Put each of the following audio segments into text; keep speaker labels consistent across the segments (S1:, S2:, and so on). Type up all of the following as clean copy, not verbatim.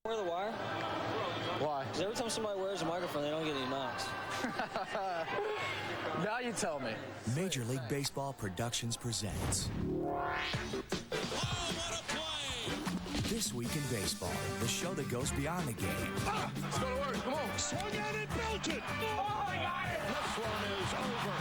S1: Wear the wire?
S2: Why?
S1: Because every time somebody wears a microphone, they don't get any knocks.
S2: Now you tell me.
S3: Major League Baseball Productions presents This Week in Baseball, the show that goes beyond the game.
S2: Let's go to work. Come on.
S4: Swung at it, belted. Oh, I got it. This one is over.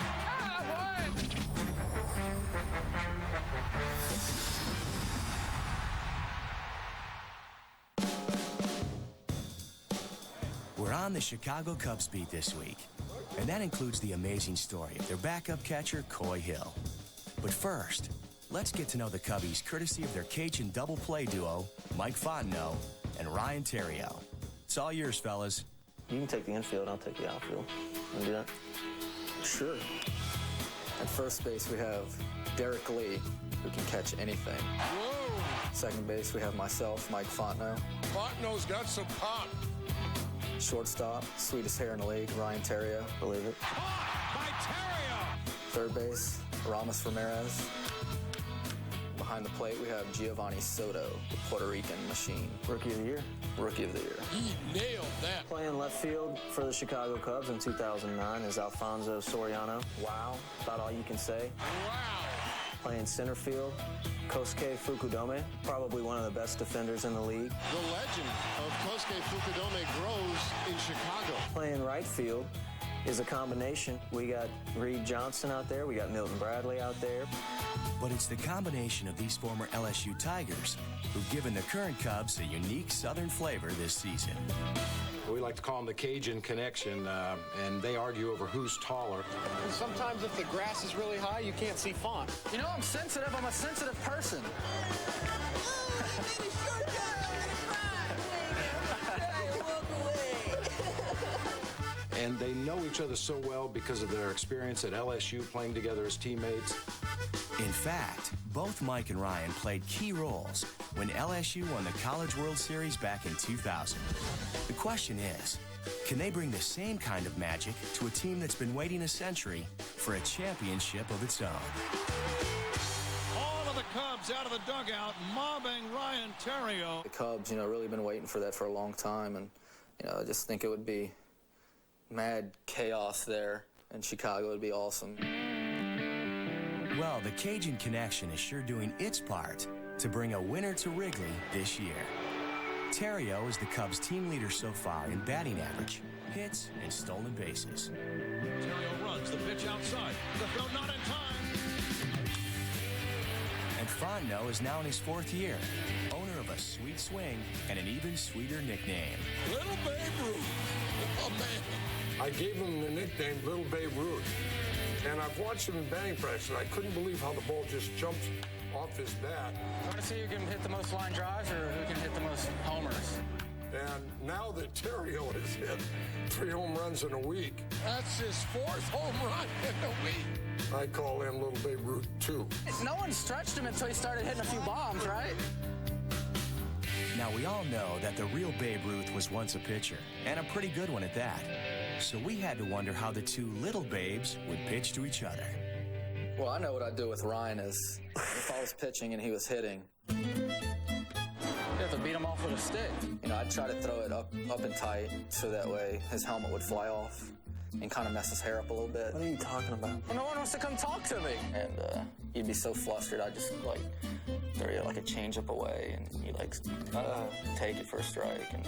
S3: We're on the Chicago Cubs beat this week, and that includes the amazing story of their backup catcher, Coy Hill. But first, let's get to know the Cubbies courtesy of their Cajun double play duo, Mike Fontenot and Ryan Theriot. It's all yours, fellas.
S1: You can take the infield, I'll take the outfield. Want to do that?
S2: Sure. At first base, we have Derek Lee, who can catch anything.
S4: Whoa.
S2: Second base, we have myself, Mike Fontenot.
S4: Fontenot's got some pop.
S2: Shortstop, sweetest hair in the league, Ryan Theriot.
S1: Believe it.
S4: Caught by Theriot.
S2: Third base, Ramos Ramirez. Behind the plate, we have Giovanni Soto, the Puerto Rican machine.
S1: Rookie of the year.
S2: Rookie of the year.
S4: He nailed that.
S1: Playing left field for the Chicago Cubs in 2009 is Alfonso Soriano. Wow, about all you can say.
S4: Wow.
S1: Playing center field, Kosuke Fukudome, probably one of the best defenders in the league.
S4: The legend of Kosuke Fukudome grows in Chicago.
S1: Playing right field is a combination. We got Reed Johnson out there, we got Milton Bradley out there.
S3: But it's the combination of these former LSU Tigers who've given the current Cubs a unique Southern flavor this season.
S5: We like to call them the Cajun connection, and they argue over who's taller.
S6: And sometimes if the grass is really high, you can't see font.
S2: You know, I'm sensitive. I'm a sensitive person.
S5: And they know each other so well because of their experience at LSU playing together as teammates.
S3: In fact, both Mike and Ryan played key roles when LSU won the College World Series back in 2000. The question is, can they bring the same kind of magic to a team that's been waiting a century for a championship of its own?
S7: All of the Cubs out of the dugout, mobbing Ryan Theriot.
S2: The Cubs, really been waiting for that for a long time, and, I just think it would be mad chaos there in Chicago. It would be awesome.
S3: Well, the Cajun connection is sure doing its part to bring a winner to Wrigley this year. Theriot is the Cubs' team leader so far in batting average, hits, and stolen bases.
S7: Theriot runs the pitch outside. The throw not in time.
S3: And Fontenot is now in his fourth year, owner of a sweet swing and an even sweeter nickname.
S4: Little Babe Ruth. Oh, man.
S8: I gave him the nickname Little Babe Ruth. And I've watched him in batting practice, and I couldn't believe how the ball just jumps off his bat.
S6: I want to see who can hit the most line drives or who can hit the most homers.
S8: And now that Theriot has hit 3 home runs in a week,
S4: That's his 4th home run in a week.
S8: I call him Little Babe Ruth, too.
S6: No one stretched him until he started hitting a few bombs, right?
S3: Now, we all know that the real Babe Ruth was once a pitcher, and a pretty good one at that. So we had to wonder how the two little babes would pitch to each other.
S2: Well, I know what I'd do with Ryan is if I was pitching and he was hitting,
S6: You have to beat him off with a stick.
S2: I'd try to throw it up and tight so that way his helmet would fly off and kind of mess his hair up a little bit.
S1: What are you talking about?
S6: Well, no one wants to come talk to me.
S2: And he'd be so flustered, I'd just throw you a change-up away, and you take it for a strike, and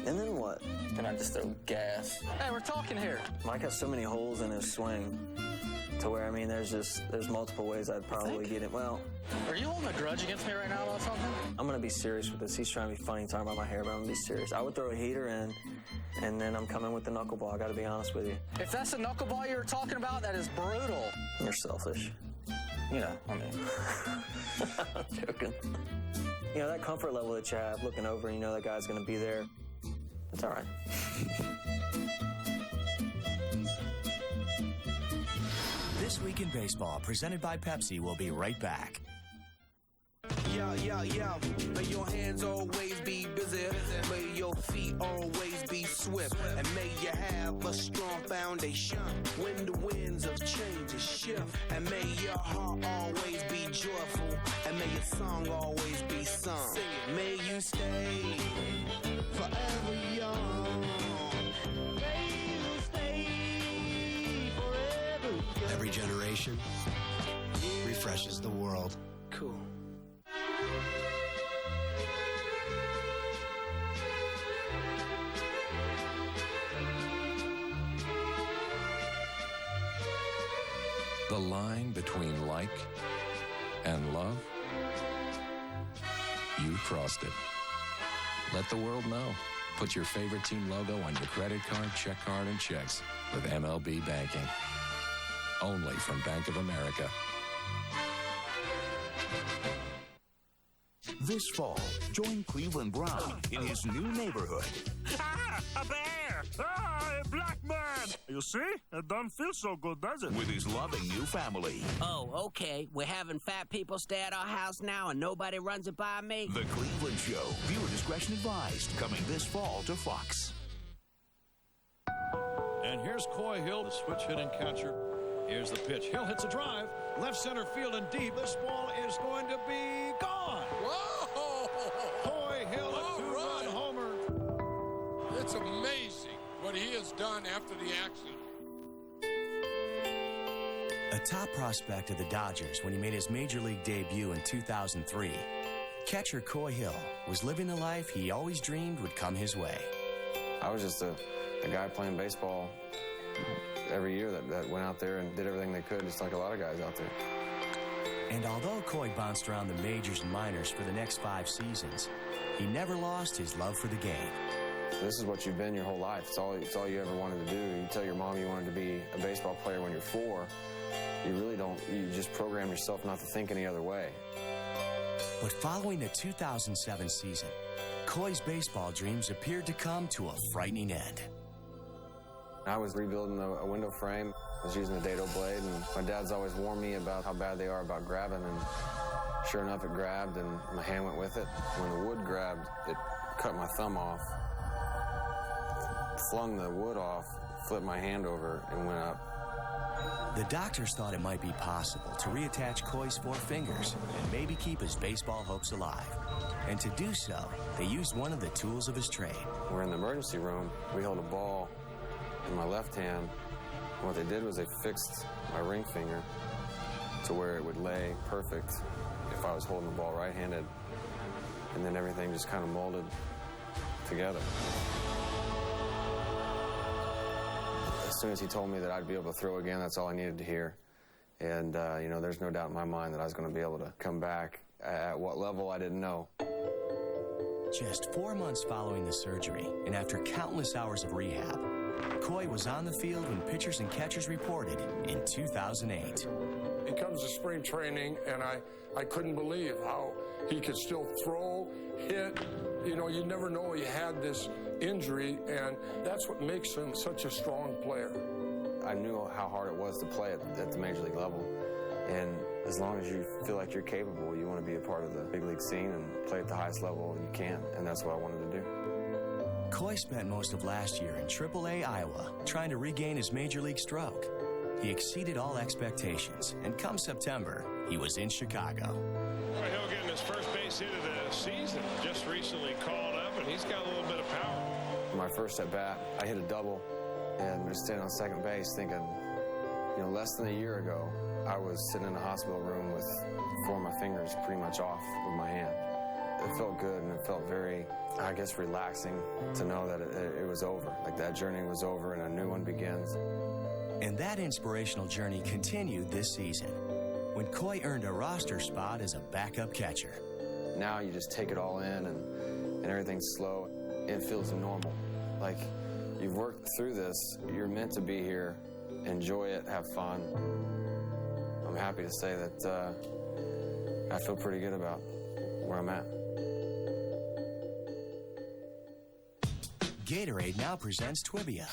S1: then what?
S2: then I'd just throw gas.
S6: Hey, we're talking here.
S1: Mike has so many holes in his swing to where, there's multiple ways I'd probably get it. Well,
S6: Are you holding a grudge against me right now about something?
S1: I'm going to be serious with this. He's trying to be funny talking about my hair, but I'm going to be serious. I would throw a heater in, and then I'm coming with the knuckleball. I got to be honest with you.
S6: If that's the knuckleball you were talking about, that is brutal.
S1: You're selfish.
S2: I'm
S1: joking. That comfort level that you have, looking over, that guy's going to be there. It's all right.
S3: This Week in Baseball, presented by Pepsi, will be right back.
S9: Yeah. May your hands always be busy. May your feet always be swift. And may you have a strong foundation when the winds of change shift. And may your heart always be joyful. And may your song always be sung. Sing it. May you stay forever young. May you stay forever young.
S3: Every generation refreshes the world.
S9: Cool.
S10: The line between like and love, you crossed it. Let the world know. Put your favorite team logo on your credit card, check card, and checks with MLB Banking. Only from Bank of America.
S11: This fall, join Cleveland Brown in his new neighborhood.
S12: A bear! A black man! You see? It doesn't feel so good, does it?
S11: With his loving new family.
S13: Oh, okay. We're having fat people stay at our house now and nobody runs it by me?
S11: The Cleveland Show. Viewer discretion advised. Coming this fall to Fox.
S7: And here's Coy Hill, the switch hitting catcher. Here's the pitch. Hill hits a drive. Left center field and deep. This ball is going to be gone.
S8: Whoa!
S7: Coy Hill, a two-run homer.
S8: It's amazing what he has done after the accident.
S3: A top prospect of the Dodgers when he made his Major League debut in 2003, catcher Coy Hill was living the life he always dreamed would come his way.
S1: I was just a guy playing baseball every year that went out there and did everything they could, just like a lot of guys out there.
S3: And although Coy bounced around the majors and minors for the next 5 seasons, he never lost his love for the game.
S1: This is what you've been your whole life. It's all you ever wanted to do. You tell your mom you wanted to be a baseball player when you're 4. You really don't. You just program yourself not to think any other way.
S3: But following the 2007 season, Coy's baseball dreams appeared to come to a frightening end.
S1: I was rebuilding a window frame. I was using a dado blade, and my dad's always warned me about how bad they are about grabbing, and sure enough, it grabbed, and my hand went with it. When the wood grabbed, it cut my thumb off, flung the wood off, flipped my hand over, and went up.
S3: The doctors thought it might be possible to reattach Coy's 4 fingers and maybe keep his baseball hopes alive. And to do so, they used one of the tools of his trade.
S1: We're in the emergency room. We held a ball in my left hand. What they did was they fixed my ring finger to where it would lay perfect if I was holding the ball right-handed. And then everything just kind of molded together. As soon as he told me that I'd be able to throw again, that's all I needed to hear. And, there's no doubt in my mind that I was going to be able to come back. At what level, I didn't know.
S3: Just 4 months following the surgery, and after countless hours of rehab, Coy was on the field when pitchers and catchers reported in 2008.
S8: He comes to spring training, and I couldn't believe how he could still throw, hit. You never know he had this injury, and that's what makes him such a strong player.
S1: I knew how hard it was to play at the major league level, and as long as you feel like you're capable, you want to be a part of the big league scene and play at the highest level you can, and that's what I wanted to do.
S3: Coy spent most of last year in AAA Iowa trying to regain his major league stroke. He exceeded all expectations, and come September, he was in Chicago.
S12: Coy Hill getting his first base hit of the season, just recently called up, and he's got a little bit of power.
S1: My first at-bat, I hit a double, and was standing on second base thinking, less than a year ago, I was sitting in a hospital room with 4 of my fingers pretty much off with my hand. It felt good, and it felt very, relaxing to know that it was over. Like that journey was over and a new one begins.
S3: And that inspirational journey continued this season when Coy earned a roster spot as a backup catcher.
S1: Now you just take it all in and everything's slow. It feels normal. Like you've worked through this. You're meant to be here. Enjoy it. Have fun. I'm happy to say that I feel pretty good about where I'm at.
S3: Gatorade now presents Twibia.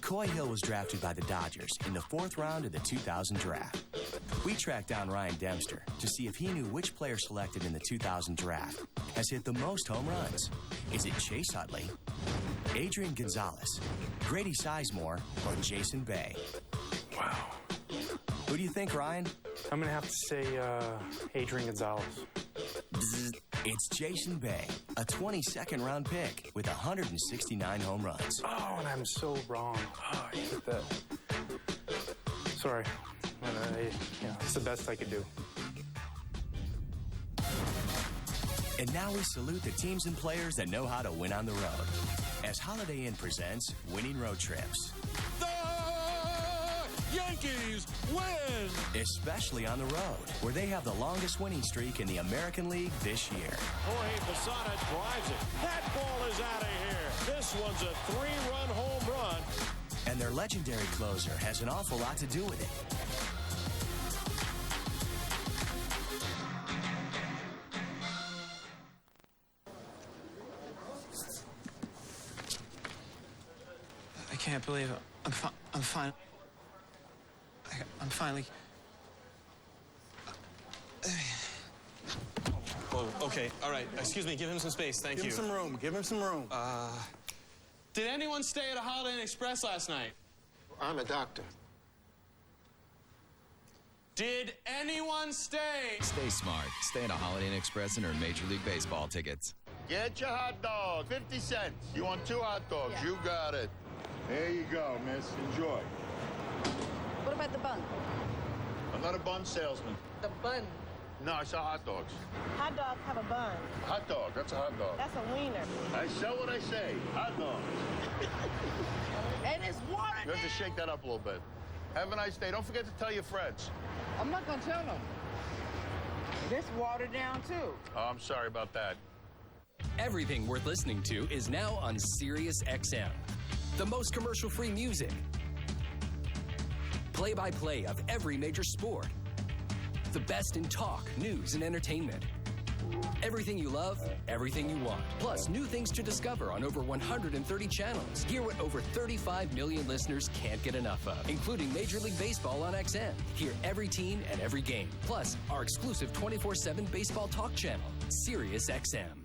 S3: Coy Hill was drafted by the Dodgers in the 4th round of the 2000 draft. We tracked down Ryan Dempster to see if he knew which player selected in the 2000 draft has hit the most home runs. Is it Chase Utley, Adrian Gonzalez, Grady Sizemore, or Jason Bay?
S14: Wow.
S3: Who do you think, Ryan?
S14: I'm going to have to say Adrian Gonzalez.
S3: Bzz. It's Jason Bay, a 22nd round pick with 169 home runs.
S14: Oh, and I'm so wrong. Oh, I hate that. Sorry. It's the best I could do.
S3: And now we salute the teams and players that know how to win on the road. As Holiday Inn presents Winning Road Trips.
S7: Yankees win!
S3: Especially on the road, where they have the longest winning streak in the American League this year.
S7: Jorge Posada drives it. That ball is out of here. This one's a 3-run home run.
S3: And their legendary closer has an awful lot to do with it.
S15: I can't believe it. I'm fine. I'm finally...
S16: Oh, okay. All right. Excuse me. Give him some space. Thank you.
S15: Give him some room. Give him some room.
S16: Did anyone stay at a Holiday Inn Express last night?
S4: I'm a doctor.
S16: Did anyone stay?
S17: Stay smart. Stay at a Holiday Inn Express and earn Major League Baseball tickets.
S18: Get your hot dog, 50 cents. You want 2 hot dogs? Yeah. You got it. There you go, miss. Enjoy.
S19: What about the bun?
S18: I'm not a bun salesman.
S19: The bun.
S18: No, I sell hot dogs.
S19: Hot dogs have a bun.
S18: Hot dog, that's a hot dog.
S19: That's a wiener.
S18: I sell what I say. Hot dogs.
S19: And it's water.
S18: You have to shake that up a little bit. Have a nice day. Don't forget to tell your friends.
S19: I'm not going to tell them. This watered down, too.
S18: Oh, I'm sorry about that.
S20: Everything worth listening to is now on Sirius XM. The most commercial-free music. Play-by-play of every major sport. The best in talk, news, and entertainment. Everything you love, everything you want. Plus, new things to discover on over 130 channels. Hear what over 35 million listeners can't get enough of, including Major League Baseball on XM. Hear every team and every game. Plus, our exclusive 24/7 baseball talk channel, Sirius XM.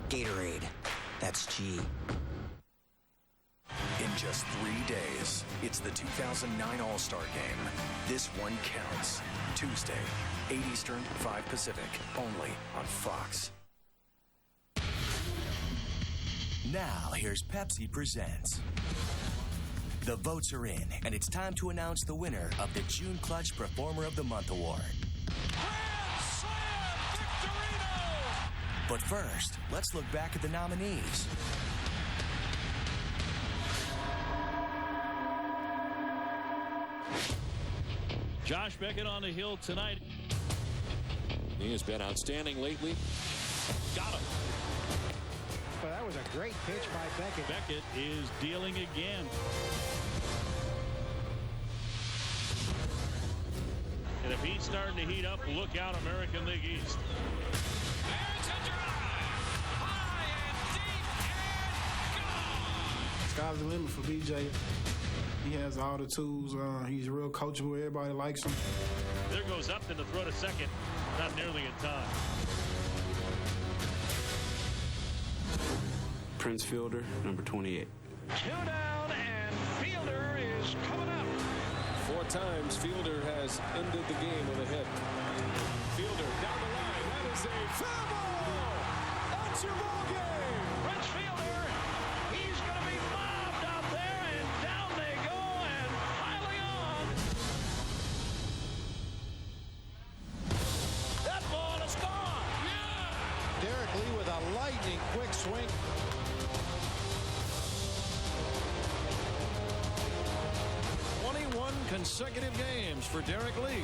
S21: Gatorade. That's G.
S11: In just 3 days, it's the 2009 All-Star Game. This one counts. Tuesday, 8 Eastern, 5 Pacific, only on Fox.
S3: Now, here's Pepsi Presents. The votes are in, and it's time to announce the winner of the June Clutch Performer of the Month Award. But first, let's look back at the nominees.
S7: Josh Beckett on the hill tonight.
S22: He has been outstanding lately.
S7: Got him.
S23: Well, that was a great pitch by Beckett.
S7: Beckett is dealing again. And if he's starting to heat up, look out, American League East.
S24: Sky's the limit for BJ. He has all the tools. He's real coachable. Everybody likes him.
S7: There goes Upton to throw to second. Not nearly in time.
S25: Prince Fielder, number 28.
S12: 2 down, and Fielder is coming up.
S22: 4 times Fielder has ended the game with a hit. Fielder down the line. That is a foul ball. That's your ball game.
S12: Prince Fielder, he's going to be mobbed out there, and down they go, and piling on. That ball is gone. Yeah.
S26: Derek Lee with a lightning quick swing.
S7: Consecutive games for Derek Lee.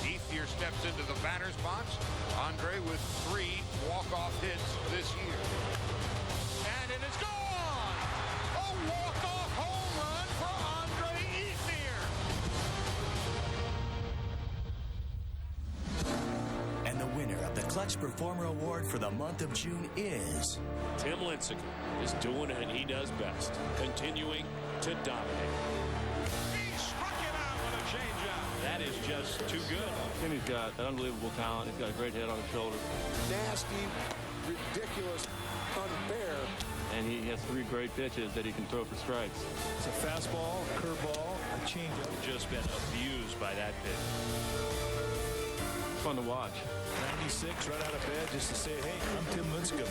S7: He fears
S2: Batter steps into the batter's box. Andre with 3 walk-off hits this year. And it is gone! A walk-off home run for Andre Etnier.
S3: And the winner of the Clutch Performer Award for the month of June is...
S22: Tim Lincecum is doing what he does best, continuing to dominate.
S12: He struck him out with a changeup.
S22: That is just too good.
S5: Timmy's got an unbelievable talent. He's got a great head on his shoulder.
S8: Nasty, ridiculous, unfair.
S5: And he has 3 great pitches that he can throw for strikes.
S22: It's a fastball, a curveball, a changeup. Just been abused by that pitch.
S5: It's fun to watch.
S22: 96 right out of bed just to say, hey, I'm Tim Lincecum.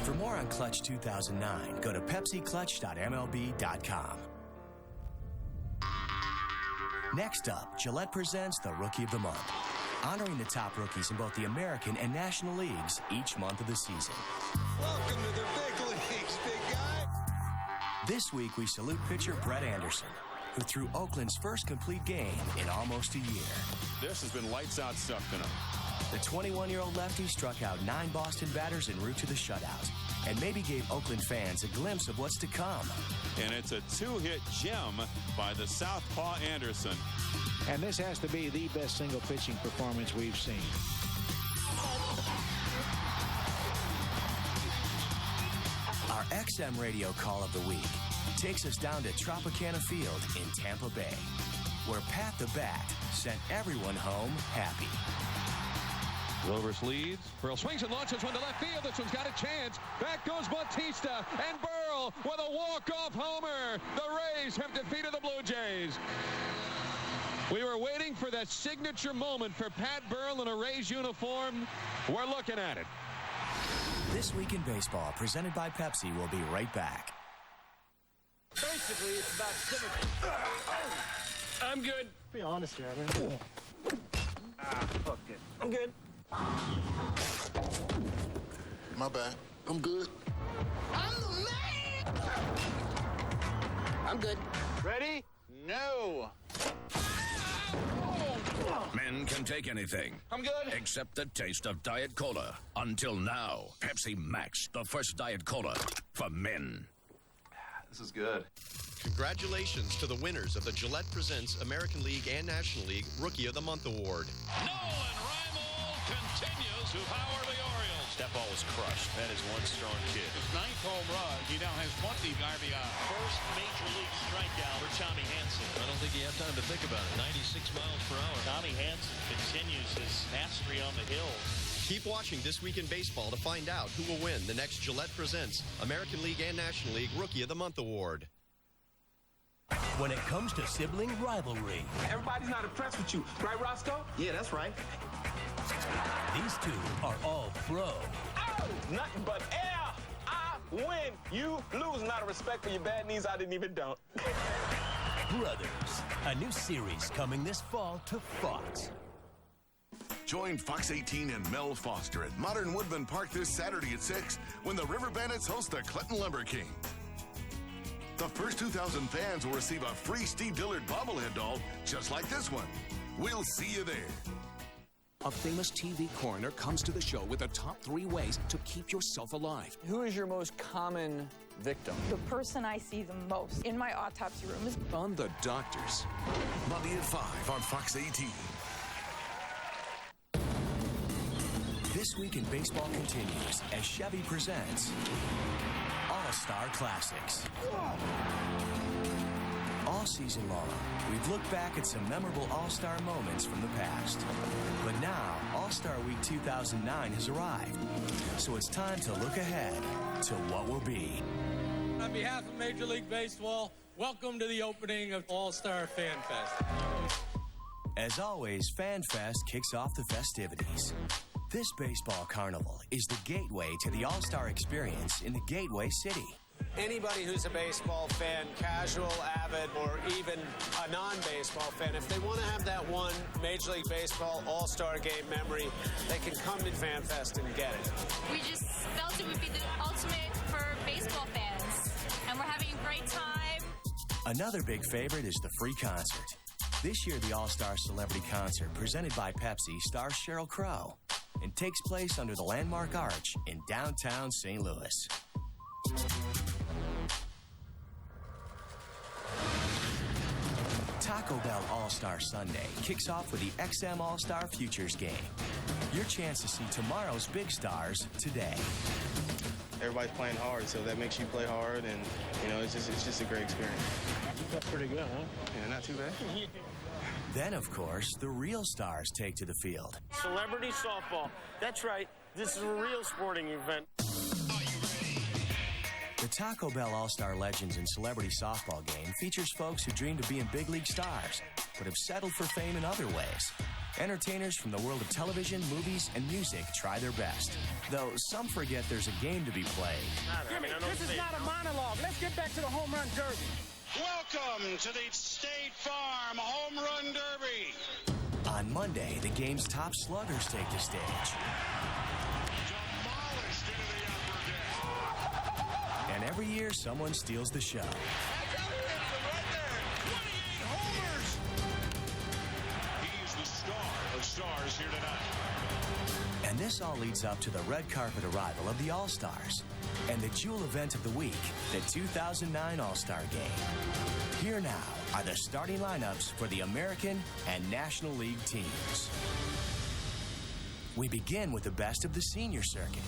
S3: For more on Clutch 2009, go to PepsiClutch.mlb.com. Next up, Gillette presents the Rookie of the Month, honoring the top rookies in both the American and National Leagues each month of the season.
S12: Welcome to the big leagues, big guy.
S3: This week, we salute pitcher Brett Anderson, who threw Oakland's first complete game in almost a year.
S22: This has been lights-out stuff tonight.
S3: The 21-year-old lefty struck out 9 Boston batters en route to the shutout, and maybe gave Oakland fans a glimpse of what's to come.
S22: And it's a 2-hit gem by the southpaw Anderson.
S23: And this has to be the best single pitching performance we've seen.
S3: Our XM radio call of the week takes us down to Tropicana Field in Tampa Bay, where Pat the Bat sent everyone home happy.
S22: Wilvers leads. Burl swings and launches one to left field. This one's got a chance. Back goes Bautista. And Burl with a walk-off homer. The Rays have defeated the Blue Jays. We were waiting for that signature moment for Pat Burl in a Rays uniform. We're looking at it.
S3: This Week in Baseball, presented by Pepsi, will be right back.
S12: Basically, it's about symmetry.
S14: I'm good. Be honest here, man. Fuck it. I'm good.
S18: My bad. I'm good.
S12: I'm the man!
S14: I'm good.
S12: Ready?
S18: No.
S6: Men can take anything.
S12: I'm good.
S6: Except the taste of Diet Cola. Until now, Pepsi Max, the first Diet Cola for men.
S9: This is good.
S10: Congratulations to the winners of the Gillette Presents American League and National League Rookie of the Month Award.
S12: Nolan Reimold continues to power the Orioles.
S22: That ball was crushed. That is one strong kid.
S2: His 9th home run. He now has 20 RBI.
S13: First major league strikeout for Tommy Hanson.
S27: I don't think you have time to think about it. 96 miles per hour.
S13: Tommy Hanson continues his mastery on the hill.
S10: Keep watching This Week in Baseball to find out who will win the next Gillette Presents American League and National League Rookie of the Month Award.
S28: When it comes to sibling rivalry,
S29: everybody's not impressed with you, right, Roscoe? Yeah, that's right.
S28: These two are all pro.
S29: Oh, nothing but air. I win. You lose. Not a respect for your bad knees. I didn't even dunk.
S28: Brothers, a new series coming this fall to Fox.
S30: Join Fox 18 and Mel Foster at Modern Woodman Park this Saturday at 6 when the River Bandits host the Clinton Lumber King. The first 2,000 fans will receive a free Steve Dillard bobblehead doll just like this one. We'll see you there.
S31: A famous TV coroner comes to the show with the top 3 ways to keep yourself alive.
S32: Who is your most common victim?
S33: The person I see the most in my autopsy room is
S31: On the Doctors.
S30: Monday at 5 on Fox 18.
S3: This Week in Baseball continues as Chevy presents All-Star Classics. All season long, we've looked back at some memorable All-Star moments from the past. But now, All-Star Week 2009 has arrived. So it's time to look ahead to what will be.
S34: On behalf of Major League Baseball, welcome to the opening of All-Star Fan Fest.
S3: As always, Fan Fest kicks off the festivities. This baseball carnival is the gateway to the All-Star experience in the Gateway City.
S35: Anybody who's a baseball fan, casual, avid, or even a non-baseball fan, if they want to have that one Major League Baseball All-Star Game memory, they can come to Fan Fest and get it.
S36: We just felt it would be the ultimate for baseball fans, and we're having a great time.
S3: Another big favorite is the free concert. This year, the All-Star Celebrity Concert, presented by Pepsi, stars Sheryl Crow and takes place under the landmark arch in downtown St. Louis. Taco Bell All-Star Sunday kicks off with the XM All-Star Futures Game. Your chance to see tomorrow's big stars today.
S1: Everybody's playing hard, so that makes you play hard, and, you know, it's just a great experience. You got pretty good, huh? Yeah, not too bad.
S3: Then, of course, the real stars take to the field.
S4: Celebrity softball. That's right. This is a real sporting event.
S3: The Taco Bell All-Star Legends and Celebrity Softball Game features folks who dream of being big league stars, but have settled for fame in other ways. Entertainers from the world of television, movies, and music try their best. Though some forget there's a game to be played.
S12: Jimmy, this is not a monologue. Let's get back to the home run derby.
S5: Welcome to the State Farm Home Run Derby.
S3: On Monday, the game's top sluggers take the stage.
S5: Demolished into the upper deck.
S3: And every year, someone steals the show.
S5: Stars here tonight.
S3: And this all leads up to the red carpet arrival of the All-Stars and the jewel event of the week, the 2009 All-Star Game. Here now are the starting lineups for the American and National League teams. We begin with the best of the senior circuit.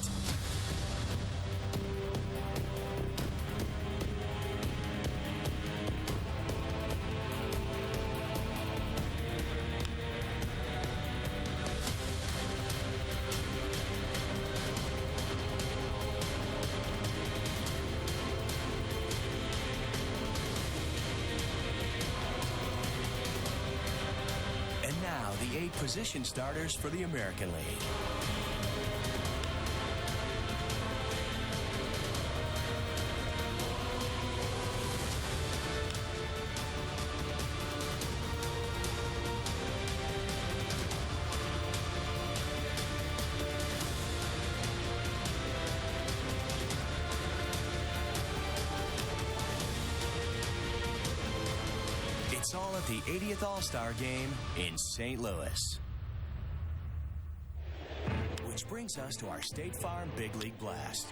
S3: Position starters for the American League. It's all at the 80th All-Star Game in St. Louis. Which brings us to our State Farm Big League Blast,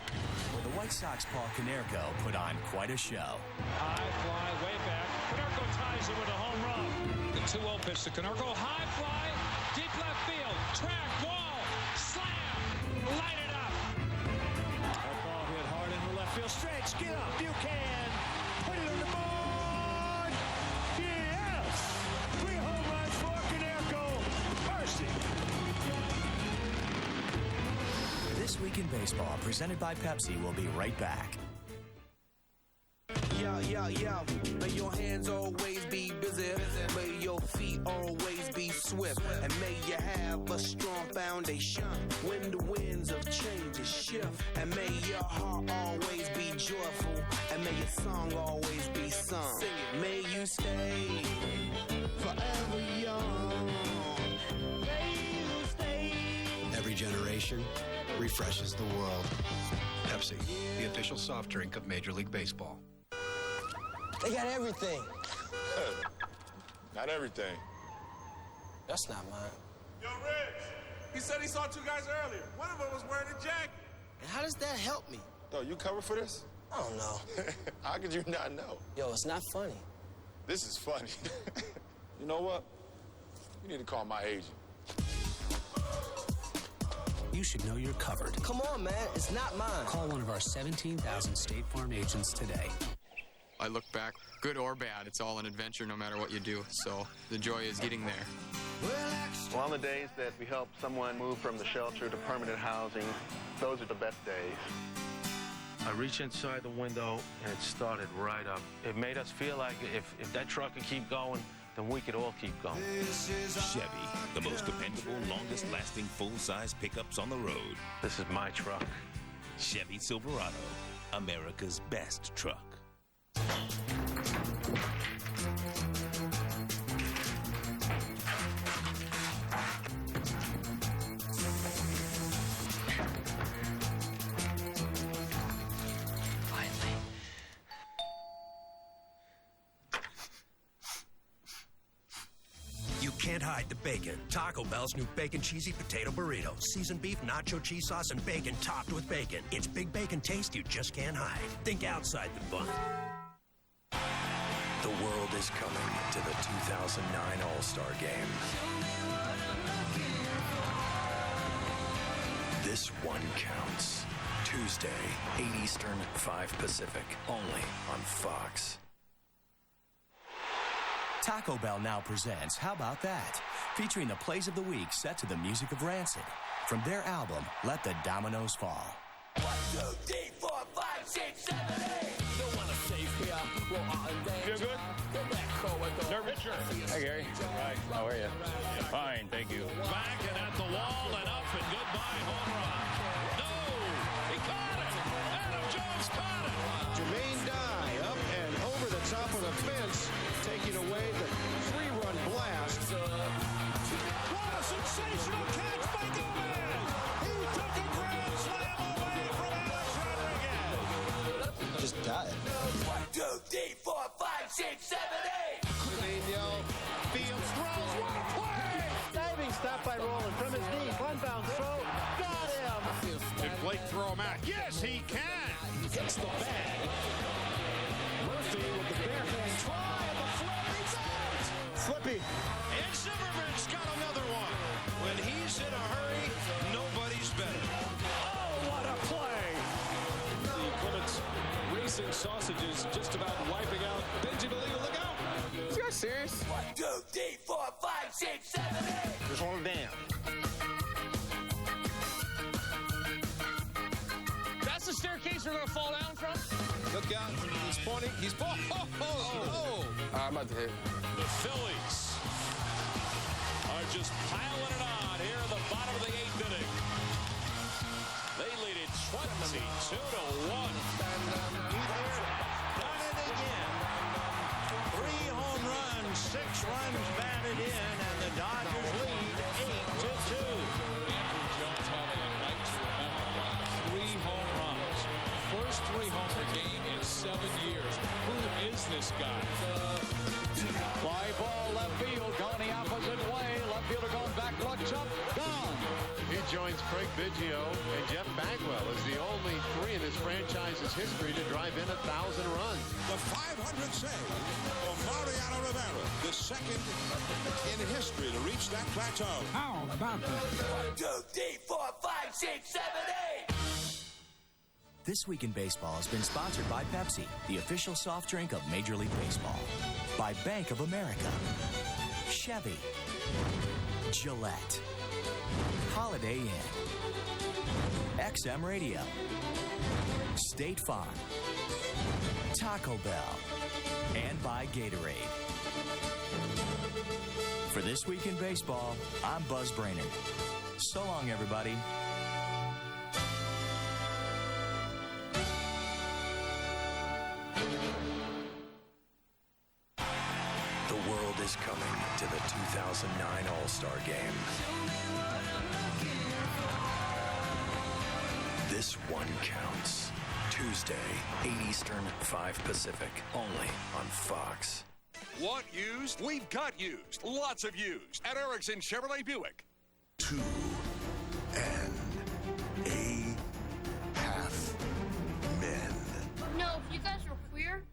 S3: where the White Sox Paul Konerko put on quite a show.
S12: High fly, way back. Konerko ties it with a home run. The 2-0 pitch to Konerko. High fly, deep left field. Track, wall, slam, light it up. That ball hit hard in the left field stretch. Get up, you can. Put it on the board. Yes. 3 home runs for Konerko. Mercy.
S3: This Week in Baseball, presented by Pepsi, will be right back.
S7: Yo, may your hands always be busy, may your feet always be swift, and may you have a strong foundation when the winds of change shift, and may your heart always be joyful, and may your song always be sung. Sing it. May you stay forever young. May you stay.
S8: Every generation refreshes the world. Pepsi, the official soft drink of Major League Baseball.
S7: They got everything.
S18: Not everything.
S7: That's not mine.
S11: Yo, Riggs, he said he saw 2 guys earlier. One of them was wearing a jacket.
S7: And how does that help me?
S18: Yo, you covered for this?
S7: I don't know.
S18: How could you not know?
S7: Yo, it's not funny.
S18: This is funny. You know what? You need to call my agent.
S31: You should know you're covered.
S7: Come on, man. It's not mine.
S31: Call one of our 17,000 State Farm agents today.
S15: I look back, good or bad, it's all an adventure no matter what you do. So the joy is getting there.
S9: Well, on the days that we help someone move from the shelter to permanent housing, those are the best days.
S16: I reached inside the window and it started right up. It made us feel like if that truck could keep going, then we could all keep going.
S17: Chevy, the most dependable, longest-lasting full-size pickups on the road.
S16: This is my truck.
S17: Chevy Silverado, America's best truck.
S2: can't hide the bacon. Taco Bell's new Bacon Cheesy Potato Burrito. Seasoned beef, nacho cheese sauce, and bacon topped with bacon. It's big bacon taste you just can't hide. Think outside the bun.
S3: The world is coming to the 2009 All-Star Game. This one counts. Tuesday, 8 Eastern, 5 Pacific, only on Fox. Taco Bell now presents How About That? Featuring the plays of the week set to the music of Rancid. From their album, Let the Dominoes Fall.
S7: 1, 2, 3, 4, 5, 6, 7, 8. Don't wanna save here.
S6: Feel good? Nervous? Sure. Hi, Gary. Hi. How are you? Fine, thank you.
S12: Back and at the wall and up and goodbye home run. No! He caught it! Adam Jones caught it!
S5: Jermaine Dye up and over the top of the fence, taking away the 3-run blast.
S12: What a sensational catch by Gomez! He took a grand slam away from Alex Rodriguez!
S5: Just died.
S7: 1, 2, 3, 4, 5, 6, 7, 8.
S5: Trevino fields, throws, what a play!
S10: Diving stop by Roland from his knee. One bounce throw. Got him!
S6: Can Blake throw him out? Yes, he can!
S10: Gets the bag. Murphy with the barehand try and the flip. He's out!
S5: Flippy.
S6: And Zimmerman's got another one. When he's in a hurry, nobody's better.
S10: Oh, what a play!
S12: The Clements racing sausages just about wiping out Benjamin Lee. Look out!
S10: Is you guys serious?
S7: 1, 2, 3, 4, 5, 6, 7, 8.
S5: Just hold it down.
S12: That's the staircase we're going to fall down from?
S6: Look out. He's pointing. He's pointing. Oh.
S10: I'm about to hit.
S12: The Phillies are just piling it on here at the bottom of the 8th inning. They lead it 22-1.
S5: Done it again. 3 home runs, 6 runs batted in, and the Dodgers lead 8-2.
S12: Andrew Jones having a night to remember. 3 home runs. First 3-homer game in 7 years. Who is this guy?
S10: Fly ball left field, going the opposite way. Left fielder going back, luck jump, gone.
S5: He joins Craig Biggio and Jeff Bagwell as the only 3 in his franchise's history to drive in 1,000 runs.
S11: The 500 save for Mariano Rivera, the second in history to reach that plateau.
S10: How about that?
S7: 1, 2, 3, 4, 5, 6, 7, 8.
S3: This Week in Baseball has been sponsored by Pepsi, the official soft drink of Major League Baseball. By Bank of America, Chevy, Gillette, Holiday Inn, XM Radio, State Farm, Taco Bell, and by Gatorade. For This Week in Baseball, I'm Buzz Brainerd. So long, everybody. The world is coming to the 2009 All-Star Game. This one counts. Tuesday, 8 Eastern, 5 Pacific, only on Fox.
S11: Want used? We've got used. Lots of used. At Erickson Chevrolet Buick.
S30: 2 and a half men.
S36: No, if you guys were queer,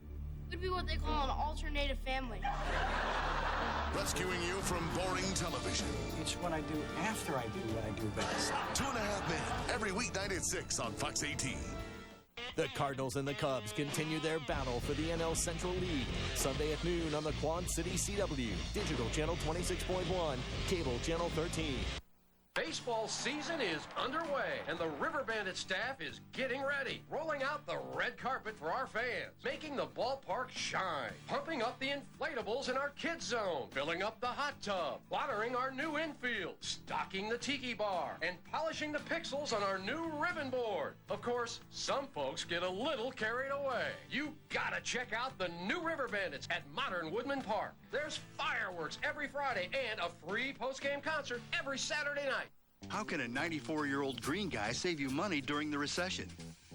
S36: we'd be what they call an alternative family.
S30: Rescuing you from boring television.
S10: It's what I do after I do what I do best.
S30: 2 and a Half Men, every weeknight at 6 on Fox 18.
S13: The Cardinals and the Cubs continue their battle for the NL Central League. Sunday at noon on the Quad City CW. Digital Channel 26.1. Cable Channel 13.
S14: Baseball season is underway, and the River Bandit staff is getting ready, rolling out the red carpet for our fans, making the ballpark shine, pumping up the inflatables in our kids zone, filling up the hot tub, watering our new infield, stocking the tiki bar, and polishing the pixels on our new ribbon board. Of course, some folks get a little carried away. You gotta check out the new River Bandits at Modern Woodman Park. There's fireworks every Friday and a free post-game concert every Saturday night.
S19: How can a 94-year-old green guy save you money during the recession?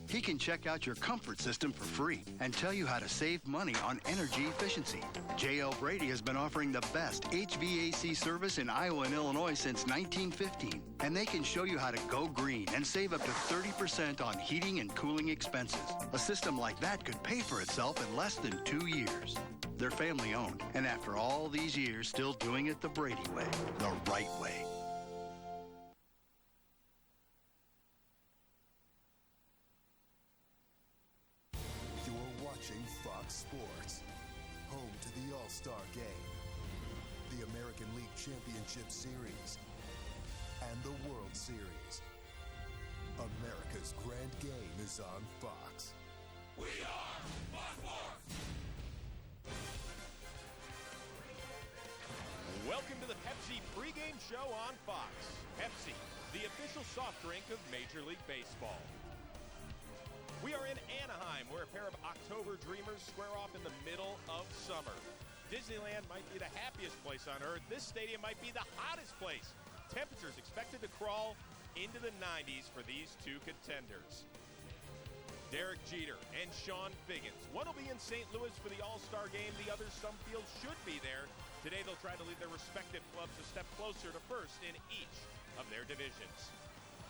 S1: He can check out your comfort system for free and tell you how to save money on energy efficiency. J.L. Brady has been offering the best HVAC service in Iowa and Illinois since 1915. And they can show you how to go green and save up to 30% on heating and cooling expenses. A system like that could pay for itself in less than 2 years. They're family owned, and after all these years, still doing it the Brady way, the right way.
S19: You're watching Fox Sports, home to the All-Star Game, the American League Championship Series, and the World Series. America's grand game is on Fox.
S5: We are Fox Sports.
S20: Welcome to the Pepsi pregame show on Fox. Pepsi, the official soft drink of Major League Baseball. We are in Anaheim, where a pair of October dreamers square off in the middle of summer. Disneyland might be the happiest place on earth. This stadium might be the hottest place. Temperatures expected to crawl into the 90s for these two contenders. Derek Jeter and Sean Figgins. One will be in St. Louis for the All-Star Game. The other, some feel, should be there. Today they'll try to lead their respective clubs a step closer to first in each of their divisions.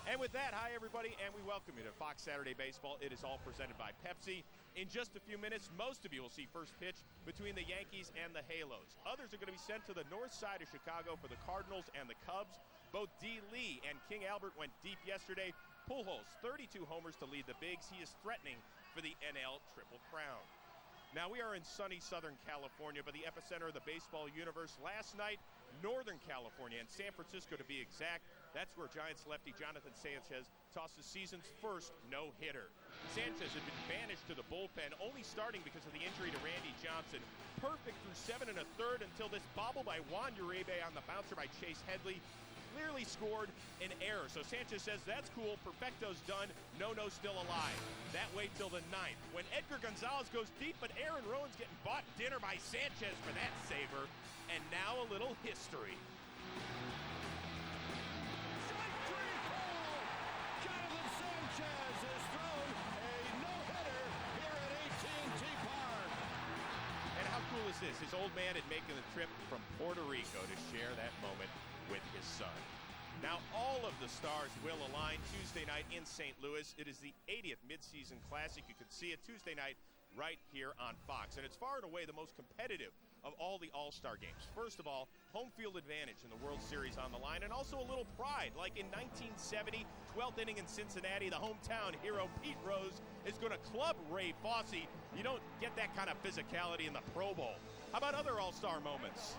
S20: And with that, hi everybody, and we welcome you to Fox Saturday Baseball. It is all presented by Pepsi. In just a few minutes, most of you will see first pitch between the Yankees and the Halos. Others are going to be sent to the north side of Chicago for the Cardinals and the Cubs. Both D. Lee and King Albert went deep yesterday. Pujols, 32 homers to lead the Bigs. He is threatening for the NL Triple Crown. Now, we are in sunny Southern California, but the epicenter of the baseball universe last night, Northern California, and San Francisco to be exact. That's where Giants lefty Jonathan Sanchez tossed the season's first no-hitter. Sanchez had been banished to the bullpen, only starting because of the injury to Randy Johnson. Perfect through 7 1/3 until this bobble by Juan Uribe on the bouncer by Chase Headley clearly scored an error. So Sanchez says, that's cool, perfecto's done, no still alive. That way till the 9th, when Edgar Gonzalez goes deep, but Aaron Rowan's getting bought dinner by Sanchez for that saver. And now a little history.
S5: Jonathan Sanchez has thrown a no-hitter here at AT&T Park.
S20: And how cool is this? His old man had making the trip from Puerto Rico to share that moment with his son. Now all of the stars will align Tuesday night in St. Louis. It is the 80th midseason classic. You can see it Tuesday night right here on Fox. And it's far and away the most competitive of all the All-Star games. First of all, home field advantage in the World Series on the line, and also a little pride. Like in 1970, 12th inning in Cincinnati, the hometown hero Pete Rose is going to club Ray Fosse. You don't get that kind of physicality in the Pro Bowl. How about other All-Star moments?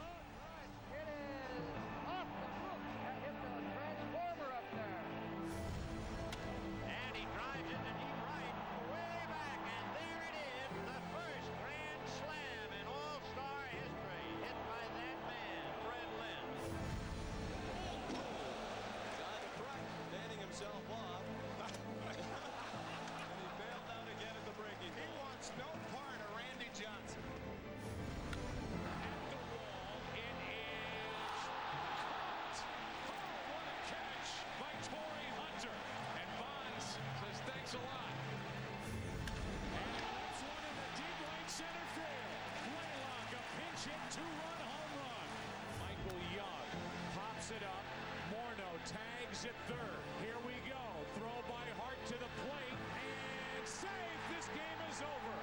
S12: Two-run home run. Michael Young pops it up. Morneau tags at third. Here we go. Throw by Hart to the plate. And safe. This game is over.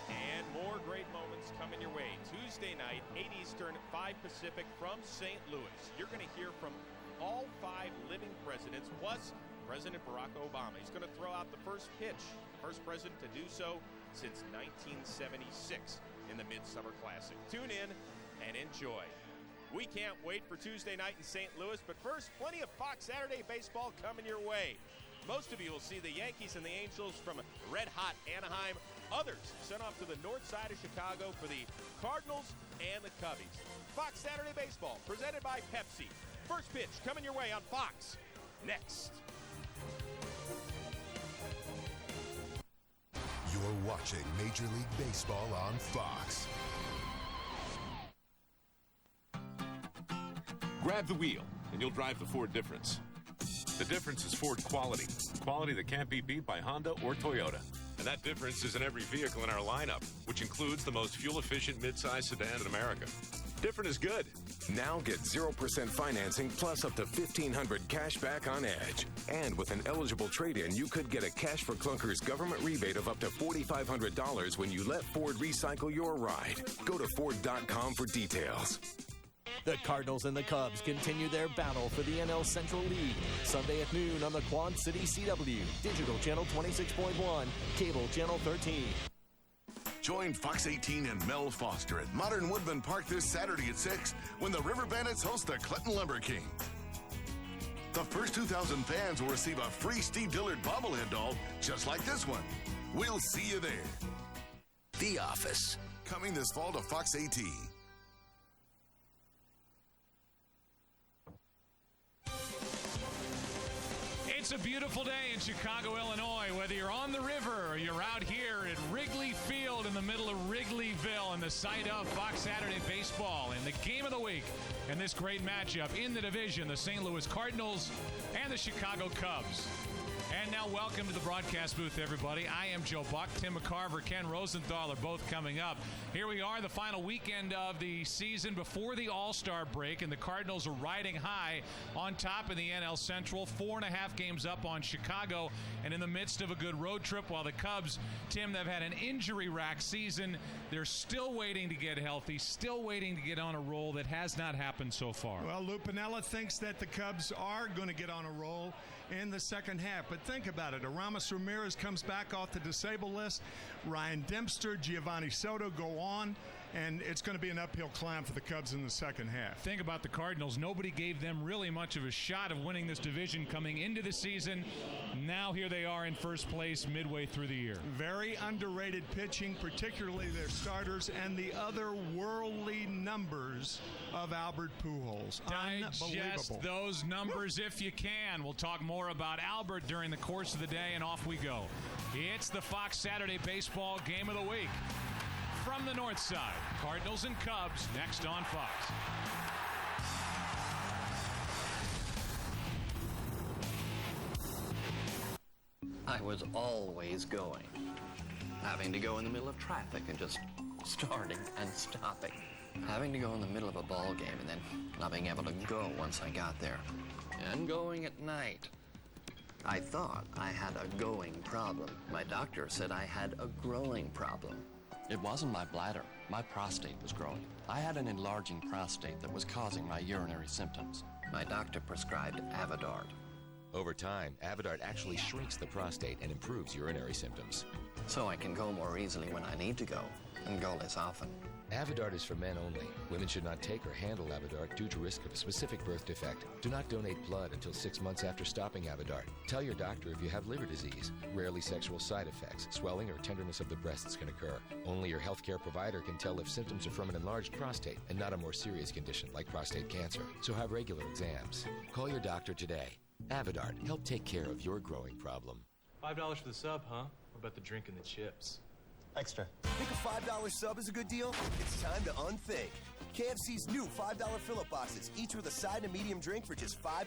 S20: And more great moments coming your way. Tuesday night, 8 Eastern, 5 Pacific from St. Louis. You're going to hear from all 5 living presidents, plus President Barack Obama. He's going to throw out the first pitch. First president to do so since 1976 in the Midsummer Classic. Tune in and enjoy. We can't wait for Tuesday night in St. Louis, but first, plenty of Fox Saturday baseball coming your way. Most of you will see the Yankees and the Angels from red-hot Anaheim. Others sent off to the north side of Chicago for the Cardinals and the Cubbies. Fox Saturday baseball, presented by Pepsi. First pitch coming your way on Fox. Next.
S19: You're watching Major League Baseball on Fox.
S17: Grab the wheel, and you'll drive the Ford difference.
S4: The difference is Ford quality. Quality that can't be beat by Honda or Toyota. And that difference is in every vehicle in our lineup, which includes the most fuel-efficient midsize sedan in America. Different is good.
S8: Now get 0% financing plus up to $1,500 cash back on Edge. And with an eligible trade-in, you could get a Cash for Clunkers government rebate of up to $4,500 when you let Ford recycle your ride. Go to Ford.com for details.
S13: The Cardinals and the Cubs continue their battle for the NL Central League. Sunday at noon on the Quad City CW, Digital Channel 26.1, Cable Channel 13.
S30: Join Fox 18 and Mel Foster at Modern Woodman Park this Saturday at 6 when the River Bandits host the Clinton Lumber King. The first 2,000 fans will receive a free Steve Dillard bobblehead doll just like this one. We'll see you there.
S2: The Office.
S30: Coming this fall to Fox 18.
S12: It's a beautiful day in Chicago, Illinois, whether you're on the river or you're out here at Wrigley Field in the middle of Wrigleyville and the site of Fox Saturday Baseball and the game of the week and this great matchup in the division, the St. Louis Cardinals and the Chicago Cubs. And now welcome to the broadcast booth, everybody. I am Joe Buck. Tim McCarver, Ken Rosenthal are both coming up. Here we are, the final weekend of the season before the All-Star break, and the Cardinals are riding high on top in the NL Central, 4.5 games up on Chicago, and in the midst of a good road trip, while the Cubs, Tim, they've had an injury-racked season. They're still waiting to get healthy, still waiting to get on a roll that has not happened so far.
S18: Well, Lou Piniella thinks that the Cubs are going to get on a roll in the second half. But think about it. Aramis Ramirez comes back off the disabled list. Ryan Dempster, Giovanni Soto go on. And it's going to be an uphill climb for the Cubs in the second half.
S12: Think about the Cardinals. Nobody gave them really much of a shot of winning this division coming into the season. Now here they are in first place midway through the year.
S18: Very underrated pitching, particularly their starters, and the otherworldly numbers of Albert Pujols.
S12: Digest those numbers if you can. We'll talk more about Albert during the course of the day, and off we go. It's the Fox Saturday Baseball Game of the Week. From the north side, Cardinals and Cubs next on Fox.
S21: I was always going. Having to go in the middle of traffic and just starting and stopping. Having to go in the middle of a ball game and then not being able to go once I got there. And going at night. I thought I had a going problem. My doctor said I had a growing problem. It wasn't my bladder. My prostate was growing. I had an enlarging prostate that was causing my urinary symptoms. My doctor prescribed Avodart.
S22: Over time, Avodart actually shrinks the prostate and improves urinary symptoms.
S21: So I can go more easily when I need to go, and go less often.
S22: Avodart is for men only. Women should not take or handle Avodart due to risk of a specific birth defect. Do not donate blood until 6 months after stopping Avodart. Tell your doctor if you have liver disease. Rarely sexual side effects, swelling, or tenderness of the breasts can occur. Only your healthcare provider can tell if symptoms are from an enlarged prostate and not a more serious condition like prostate cancer. So have regular exams. Call your doctor today. Avodart, help take care of your growing problem.
S23: $5 for the sub, huh? What about the drink and the chips?
S24: Extra. Think a $5 sub is a good deal? It's time to unthink. KFC's new $5 fill-up boxes, each with a side and medium drink for just $5.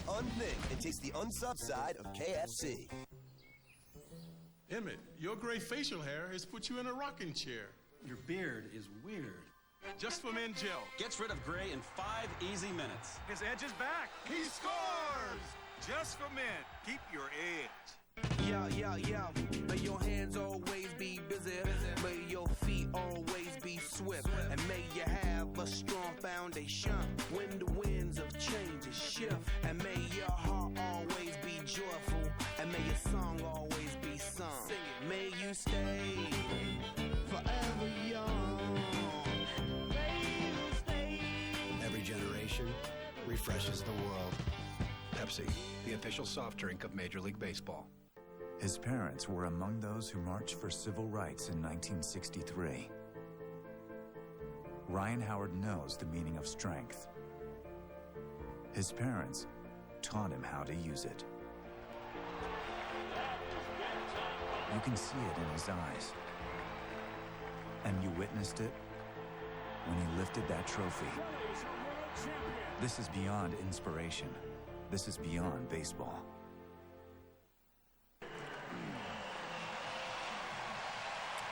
S24: Unthink and taste the unsub side of KFC.
S25: Emmett, your gray facial hair has put you in a rocking chair.
S26: Your beard is weird.
S25: Just for Men Gel.
S26: Gets rid of gray in 5 easy minutes.
S25: His edge is back. He scores! Just for men. Keep your edge.
S7: Yeah. May your hands always be busy. May your feet always be swift. And may you have a strong foundation when the winds of change shift. And may your heart always be joyful. And may your song always be sung. Sing it. May you stay forever young. May you stay.
S27: Every generation refreshes the world. Pepsi, the official soft drink of Major League Baseball.
S28: His parents were among those who marched for civil rights in 1963. Ryan Howard knows the meaning of strength. His parents taught him how to use it. You can see it in his eyes. And you witnessed it when he lifted that trophy. This is beyond inspiration. This is beyond baseball.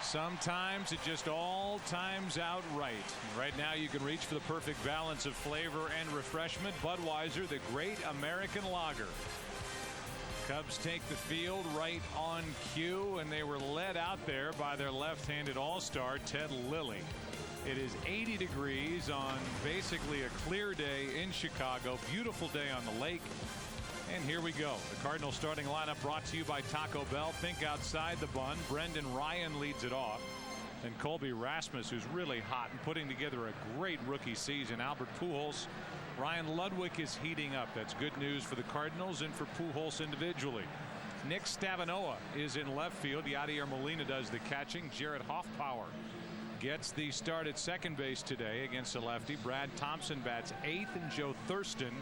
S1: Sometimes it just all times out right. Right now you can reach for the perfect balance of flavor and refreshment. Budweiser, the great American lager. Cubs take the field right on cue, and they were led out there by their left-handed all-star, Ted Lilly. It is 80 degrees on basically a clear day in Chicago. Beautiful day on the lake. And here we go. The Cardinals starting lineup brought to you by Taco Bell. Think outside the bun. Brendan Ryan leads it off. And Colby Rasmus, who's really hot and putting together a great rookie season. Albert Pujols. Ryan Ludwig is heating up. That's good news for the Cardinals and for Pujols individually. Nick Stavinoa is in left field. Yadier Molina does the catching. Jared Hoffpauer gets the start at second base today against a lefty. Brad Thompson bats eighth, and Joe Thurston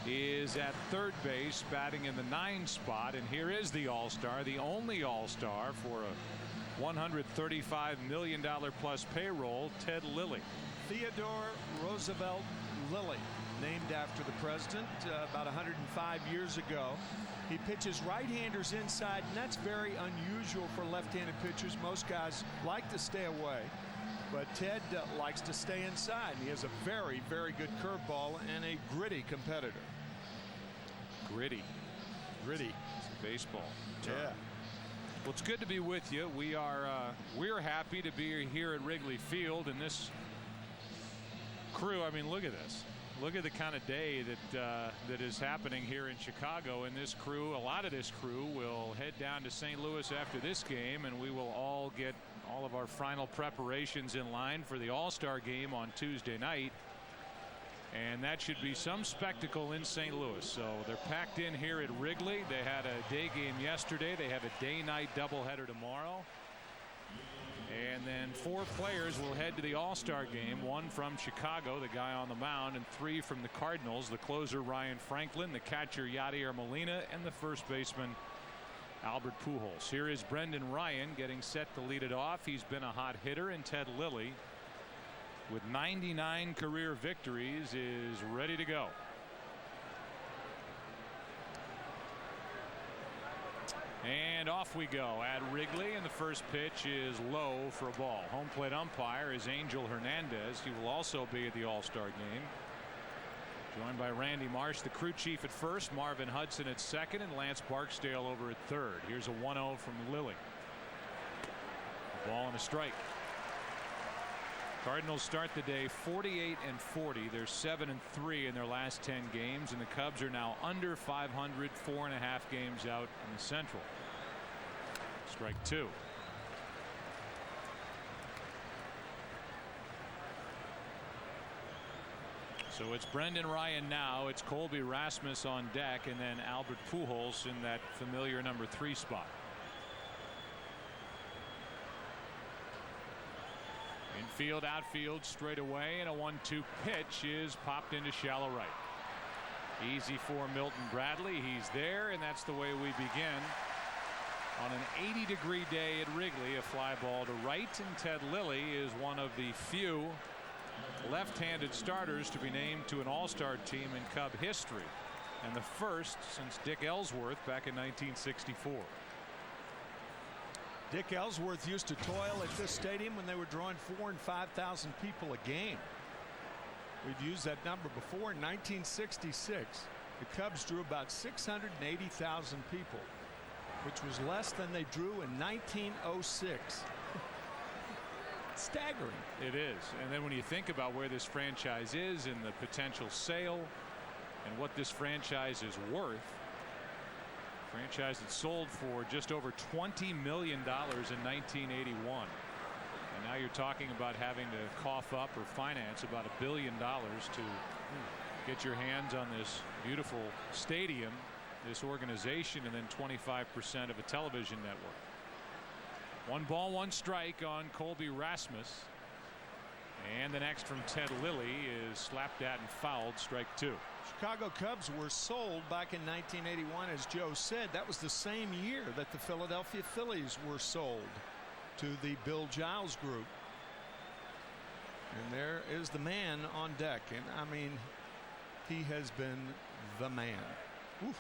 S1: is at third base batting in the 9 spot. And here is the all-star, the only all-star for a $135 million plus payroll, Ted Lilly.
S3: Theodore Roosevelt Lilly, named after the president about 105 years ago. He pitches right-handers inside, and that's very unusual for left-handed pitchers. Most guys like to stay away, but Ted likes to stay inside. He has a very, very good curveball and a gritty competitor.
S1: Gritty.
S3: Gritty.
S1: It's baseball term.
S3: Yeah.
S1: Well, it's good to be with you. We're happy to be here at Wrigley Field, and this crew, I mean, look at this. Look at the kind of day that is happening here in Chicago. And this crew, a lot of this crew, will head down to St. Louis after this game, and we will all get all of our final preparations in line for the All-Star game on Tuesday night. And that should be some spectacle in St. Louis. So they're packed in here at Wrigley. They had a day game yesterday. They have a day-night doubleheader tomorrow. And then 4 players will head to the All-Star game. 1 from Chicago, the guy on the mound, and 3 from the Cardinals. The closer, Ryan Franklin, the catcher, Yadier Molina, and the first baseman, Albert Pujols. Here is Brendan Ryan getting set to lead it off. He's been a hot hitter, and Ted Lilly, with 99 career victories, is ready to go. And off we go at Wrigley, and the first pitch is low for a ball. Home plate umpire is Angel Hernandez. He will also be at the All-Star game. Joined by Randy Marsh, the crew chief at first, Marvin Hudson at second, and Lance Barksdale over at third. Here's a 1-0 from Lilly. Ball and a strike. Cardinals start the day 48-40. They're 7-3 in their last 10 games, and the Cubs are now under 500, 4.5 games out in the Central. Strike 2. So it's Brendan Ryan now. It's Colby Rasmus on deck, and then Albert Pujols in that familiar number 3 spot. Infield, outfield, straight away, and a 1-2 pitch is popped into shallow right. Easy for Milton Bradley. He's there, and that's the way we begin. On an 80-degree day at Wrigley, a fly ball to right, and Ted Lilly is one of the few left-handed starters to be named to an All-Star team in Cub history, and the first since Dick Ellsworth back in 1964.
S3: Dick Ellsworth used to toil at this stadium when they were drawing 4,000 and 5,000 people a game. We've used that number before. In 1966, the Cubs drew about 680,000 people, which was less than they drew in 1906. Staggering.
S1: It is. And then when you think about where this franchise is and the potential sale and what this franchise is worth, franchise that sold for just over $20 million in 1981. And now you're talking about having to cough up or finance about $1 billion to get your hands on this beautiful stadium, this organization, and then 25% of a television network. 1 ball, 1 strike on Colby Rasmus. And the next from Ted Lilly is slapped at and fouled, strike 2.
S3: Chicago Cubs were sold back in 1981, as Joe said. That was the same year that the Philadelphia Phillies were sold to the Bill Giles group. And there is the man on deck. And I mean, he has been the man. Oof.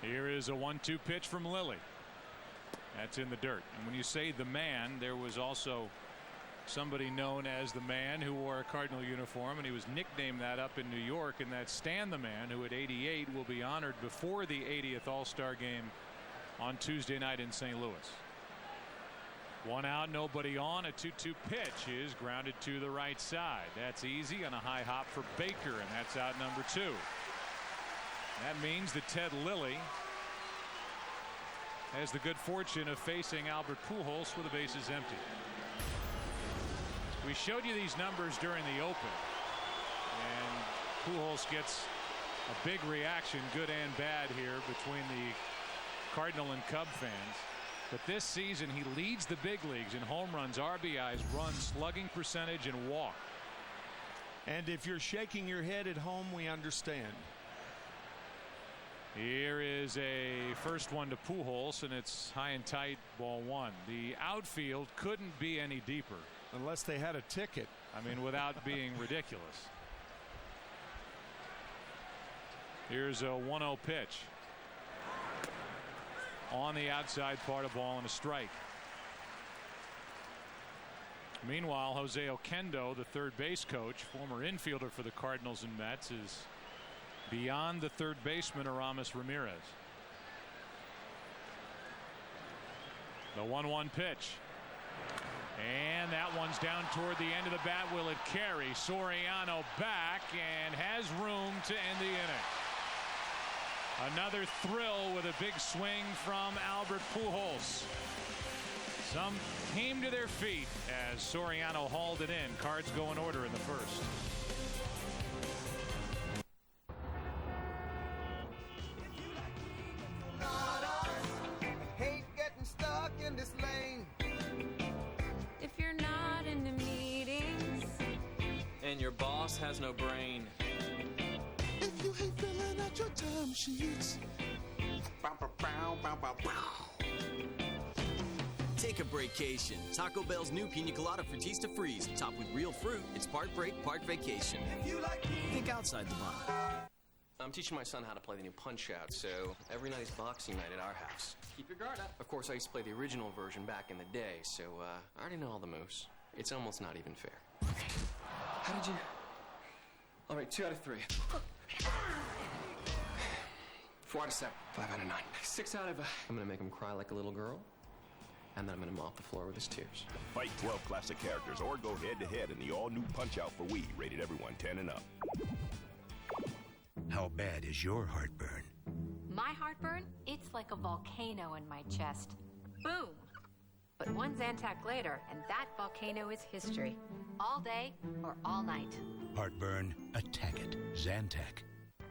S1: Here is a 1-2 pitch from Lilly. That's in the dirt. And when you say the man, there was also somebody known as the man who wore a Cardinal uniform, and he was nicknamed that up in New York, and that's Stan the Man, who at 88 will be honored before the 80th All-Star game on Tuesday night in St. Louis. 1 out, nobody on. A 2-2 pitch is grounded to the right side. That's easy on a high hop for Baker, and that's out number 2. That means that Ted Lilly has the good fortune of facing Albert Pujols with the bases empty. We showed you these numbers during the open, and Pujols gets a big reaction, good and bad, here between the Cardinal and Cub fans. But this season he leads the big leagues in home runs, RBIs, runs, slugging percentage, and walk.
S3: And if you're shaking your head at home, we understand.
S1: Here is a first one to Pujols, and it's high and tight, ball 1. The outfield couldn't be any deeper.
S3: Unless they had a ticket.
S1: I mean, without being ridiculous. Here's a 1-0 pitch. On the outside part, of ball and a strike. Meanwhile, Jose Oquendo, the third base coach, former infielder for the Cardinals and Mets, is beyond the third baseman Aramis Ramirez. The 1-1 pitch. And that one's down toward the end of the bat. Will it carry? Soriano back and has room to end the inning. Another thrill with a big swing from Albert Pujols. Some came to their feet as Soriano hauled it in. Cards go in order in the first.
S5: Hate getting stuck in this lane.
S6: If you're not in the meetings
S23: and your boss has no brain.
S5: If you hate filling out your time sheets.
S9: Take a breakcation. Taco Bell's new Pina Colada Frutista Freeze. Topped with real fruit. It's part break, part vacation. Think outside the box.
S21: I'm teaching my son how to play the new Punch-Out, so every night is boxing night at our house. Keep your guard up. Of course, I used to play the original version back in the day, so I already know all the moves. It's almost not even fair. How did you... All right, 2 out of 3. 4 out of 7. 5 out of 9. 6 out of... I'm gonna make him cry like a little girl, and then I'm gonna mop the floor with his tears.
S10: Fight 12 classic characters or go head-to-head in the all-new Punch-Out for Wii, rated everyone 10 and up.
S2: How bad is your heartburn?
S11: My heartburn? It's like a volcano in my chest. Boom! But one Zantac later, and that volcano is history. All day or all night.
S2: Heartburn, attack it. Zantac.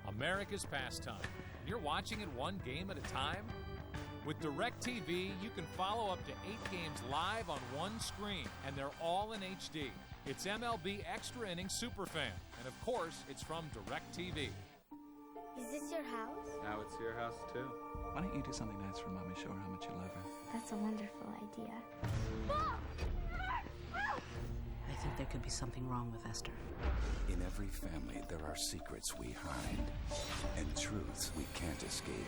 S1: America's pastime. You're watching it one game at a time? With DirecTV, you can follow up to 8 games live on one screen, and they're all in HD. It's MLB Extra Innings Superfan, and of course, it's from DirecTV.
S14: Is this your house?
S23: Now it's your house, too.
S15: Why don't you do something nice for Mommy? Show her how much you love her.
S14: That's a wonderful idea.
S16: I think there could be something wrong with Esther.
S28: In every family, there are secrets we hide and truths we can't escape.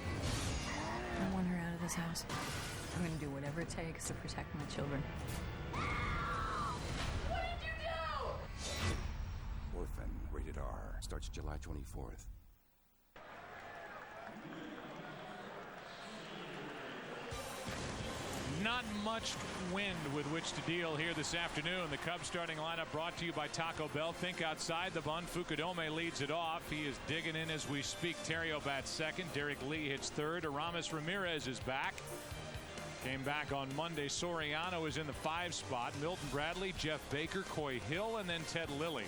S16: I want her out of this house. I'm going to do whatever it takes to protect my children.
S14: What did you do?
S28: Orphan, rated R, starts July 24th.
S1: Not much wind with which to deal here this afternoon. The Cubs starting lineup brought to you by Taco Bell. Think outside the bun. Fukudome leads it off. He is digging in as we speak. Terrio bats second. Derek Lee hits third. Aramis Ramirez is back. Came back on Monday. Soriano is in the 5 spot. Milton Bradley, Jeff Baker, Coy Hill, and then Ted Lilly.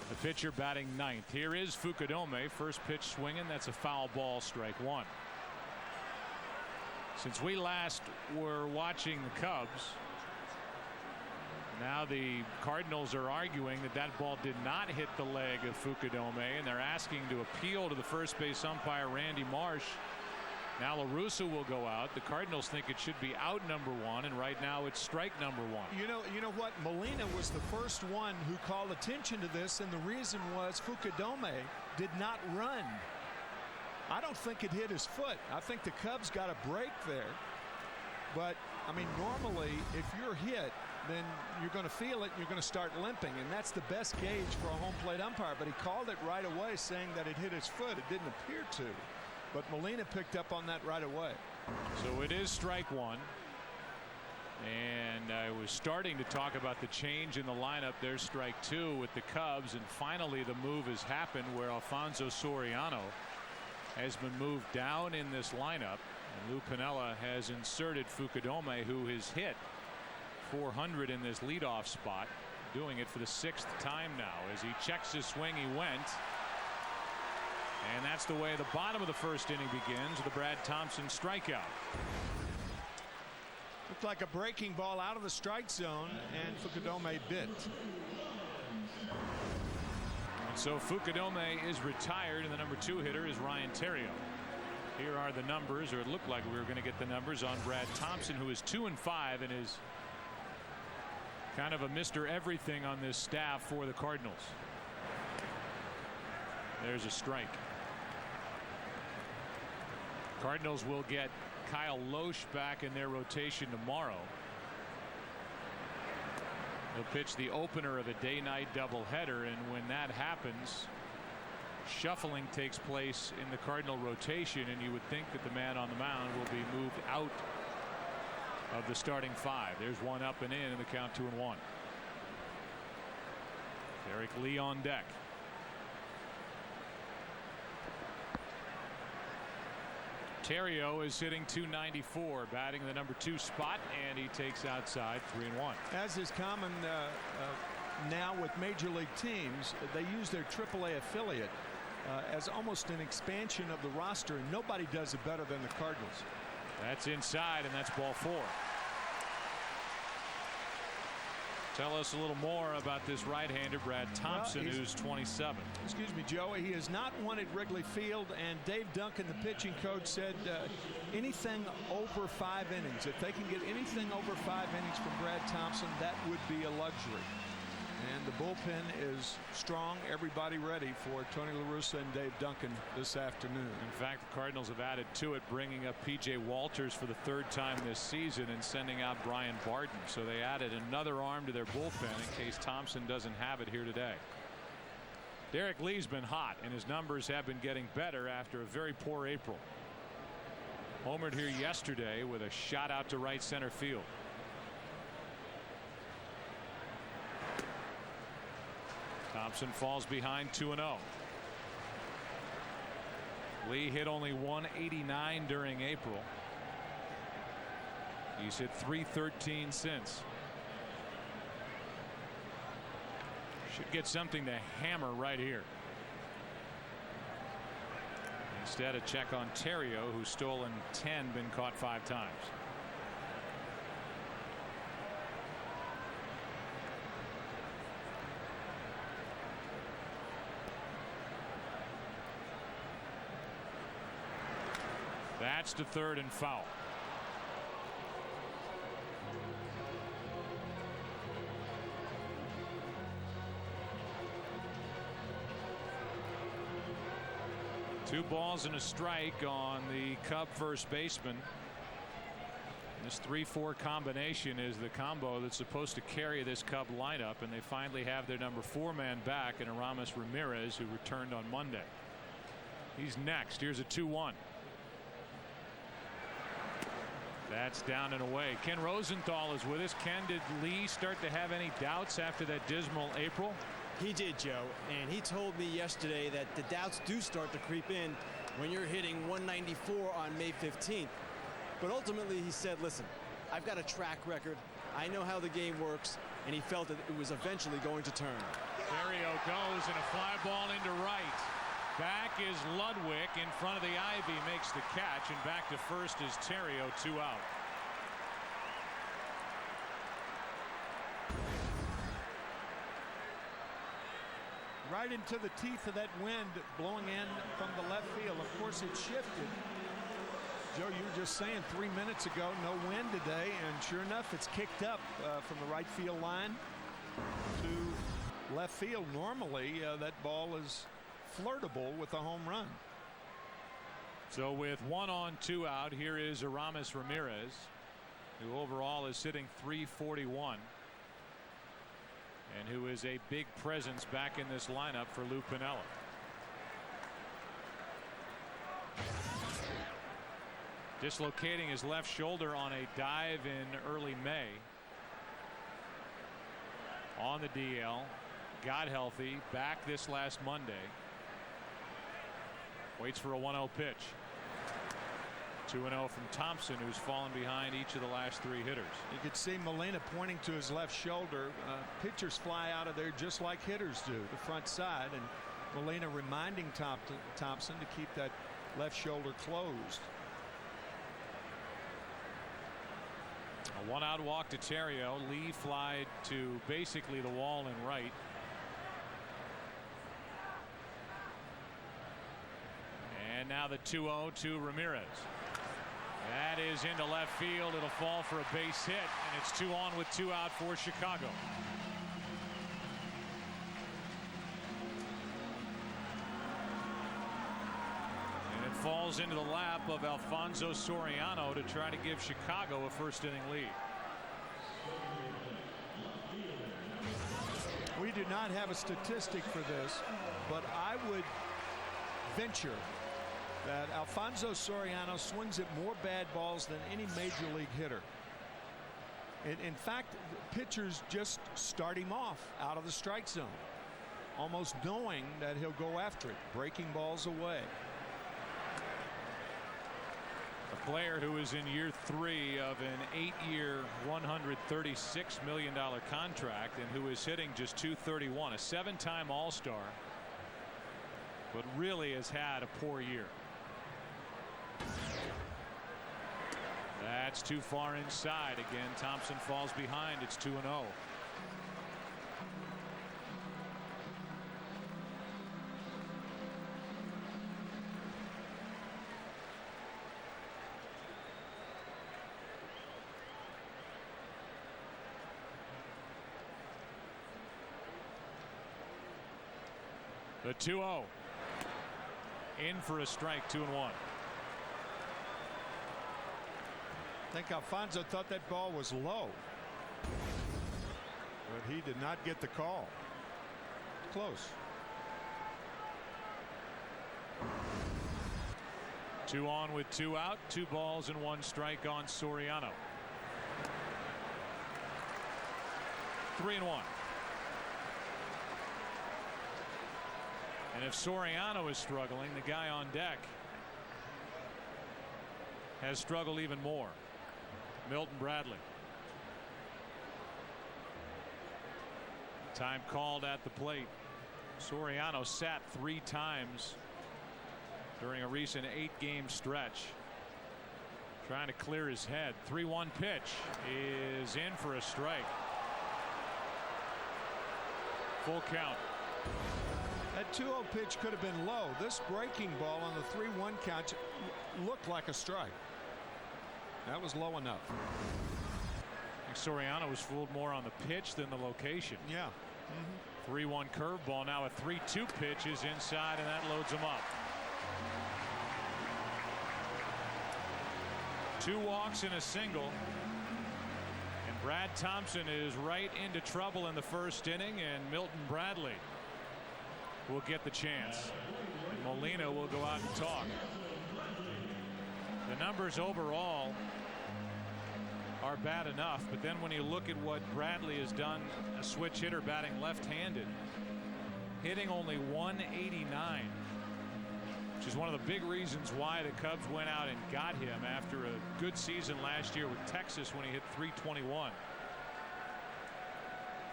S1: The pitcher batting 9th. Here is Fukudome. First pitch swinging. That's a foul ball, strike 1. Since we last were watching the Cubs, now the Cardinals are arguing that that ball did not hit the leg of Fukudome, and they're asking to appeal to the first base umpire, Randy Marsh. Now La Russa will go out. The Cardinals think it should be out number 1, and right now it's strike number 1.
S3: You know what? Molina was the first one who called attention to this, and the reason was Fukudome did not run. I don't think it hit his foot. I think the Cubs got a break there. But, I mean, normally if you're hit, then you're going to feel it and you're going to start limping. And that's the best gauge for a home plate umpire. But he called it right away saying that it hit his foot. It didn't appear to. But Molina picked up on that right away.
S1: So it is strike one. And I was starting to talk about the change in the lineup. There's strike two with the Cubs. And finally the move has happened where Alfonso Soriano has been moved down in this lineup. And Lou Piniella has inserted Fukudome, who has hit .400 in this leadoff spot, doing it for the 6th time now. As he checks his swing, he went. And that's the way the bottom of the first inning begins with a Brad Thompson strikeout.
S3: Looked like a breaking ball out of the strike zone, and Fukudome bit.
S1: And so Fukudome is retired, and the number 2 hitter is Ryan Theriot. Here are the numbers, or it looked like we were going to get the numbers on Brad Thompson, who is 2-5 and is kind of a Mr. Everything on this staff for the Cardinals. There's a strike. Cardinals will get Kyle Loesch back in their rotation tomorrow. He'll pitch the opener of a day-night doubleheader, and when that happens, shuffling takes place in the Cardinal rotation, and you would think that the man on the mound will be moved out of the starting 5. There's one up and in the count 2-1. Derek Lee on deck. Theriot is hitting .294, batting the number 2 spot, and he takes outside 3-1.
S3: As is common now with major league teams, they use their AAA affiliate as almost an expansion of the roster, and nobody does it better than the Cardinals.
S1: That's inside, and that's ball 4. Tell us a little more about this right-hander Brad Thompson, who's 27.
S3: Excuse me, Joey. He has not won at Wrigley Field, and Dave Duncan, the pitching coach, said anything over 5 innings. If they can get anything over 5 innings from Brad Thompson, that would be a luxury. And the bullpen is strong. Everybody ready for Tony La Russa and Dave Duncan this afternoon.
S1: In fact, the Cardinals have added to it, bringing up P.J. Walters for the 3rd time this season and sending out Brian Barton. So they added another arm to their bullpen in case Thompson doesn't have it here today. Derek Lee's been hot, and his numbers have been getting better after a very poor April. Homered here yesterday with a shot out to right center field. Thompson falls behind 2-0. Lee hit only .189 during April. He's hit .313 since. Should get something to hammer right here. Instead, a check on Theriot, who's stolen 10, been caught 5 times. That's to third and foul. Two balls and a strike on the Cub first baseman. This 3-4 combination is the combo that's supposed to carry this Cub lineup, and they finally have their number 4 man back in Aramis Ramirez, who returned on Monday. He's next. Here's a 2-1. That's down and away. Ken Rosenthal is with us. Ken, did Lee start to have any doubts after that dismal April?
S4: He did, Joe, and he told me yesterday that the doubts do start to creep in when you're hitting .194 on May 15th. But ultimately he said, listen, I've got a track record. I know how the game works, and he felt that it was eventually going to turn.
S1: Theriot goes, and a fly ball into right. Back is Ludwig in front of the ivy, makes the catch, and back to first is Theriot, 2 out.
S3: Right into the teeth of that wind blowing in from the left field. Of course, it shifted. Joe, you were just saying 3 minutes ago, no wind today, and sure enough, it's kicked up from the right field line to left field. Normally, that ball is flirtable with a home run.
S1: So with 1 on 2 out, here is Aramis Ramirez, who overall is sitting .341 and who is a big presence back in this lineup for Lou Piniella. Dislocating his left shoulder on a dive in early May. On the DL, got healthy, back this last Monday. Waits for a 1-0 pitch. 2-0 from Thompson, who's fallen behind each of the last 3 hitters.
S3: You could see Molina pointing to his left shoulder. Pitchers fly out of there just like hitters do, the front side, and Molina reminding Thompson to keep that left shoulder closed.
S1: A 1-out walk to Terrio. Lee flied to basically the wall in right. And now the 2-0 to Ramirez. That is into left field. It'll fall for a base hit, and it's 2 on with 2 out for Chicago. And it falls into the lap of Alfonso Soriano to try to give Chicago a first-inning lead.
S3: We do not have a statistic for this, but I would venture that Alfonso Soriano swings at more bad balls than any major league hitter. In fact, pitchers just start him off out of the strike zone, almost knowing that he'll go after it, breaking balls away.
S1: A player who is in year 3 of an 8-year, $136 million contract and who is hitting just .231, a 7-time All-Star, but really has had a poor year. That's too far inside. Again, Thompson falls behind. It's 2-0. The 2-0. In for a strike, 2-1.
S3: I think Alfonso thought that ball was low, but he did not get the call. Close.
S1: 2 on with 2 out, 2 balls and 1 strike on Soriano. 3-1. And if Soriano is struggling, the guy on deck has struggled even more. Milton Bradley. Time called at the plate. Soriano sat 3 times during a recent 8-game stretch, trying to clear his head. 3-1 pitch is in for a strike. Full count.
S3: That 2-0 pitch could have been low. This breaking ball on the 3-1 count looked like a strike. That was low enough.
S1: I think Soriano was fooled more on the pitch than the location.
S3: Yeah.
S1: 3-1 curveball. Now a 3-2 pitch is inside, and that loads him up. 2 walks and a single. And Brad Thompson is right into trouble in the first inning, and Milton Bradley will get the chance. And Molina will go out and talk. The numbers overall are bad enough, but then when you look at what Bradley has done, a switch hitter batting left-handed, hitting only .189, which is one of the big reasons why the Cubs went out and got him after a good season last year with Texas when he hit .321.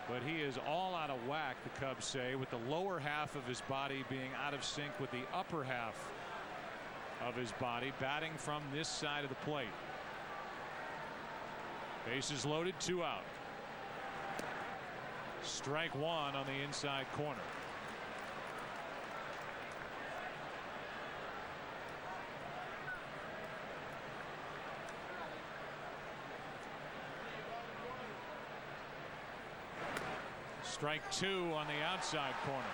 S1: But he is all out of whack, the Cubs say, with the lower half of his body being out of sync with the upper half of his body, batting from this side of the plate. Bases loaded, 2 out. Strike 1 on the inside corner. Strike 2 on the outside corner.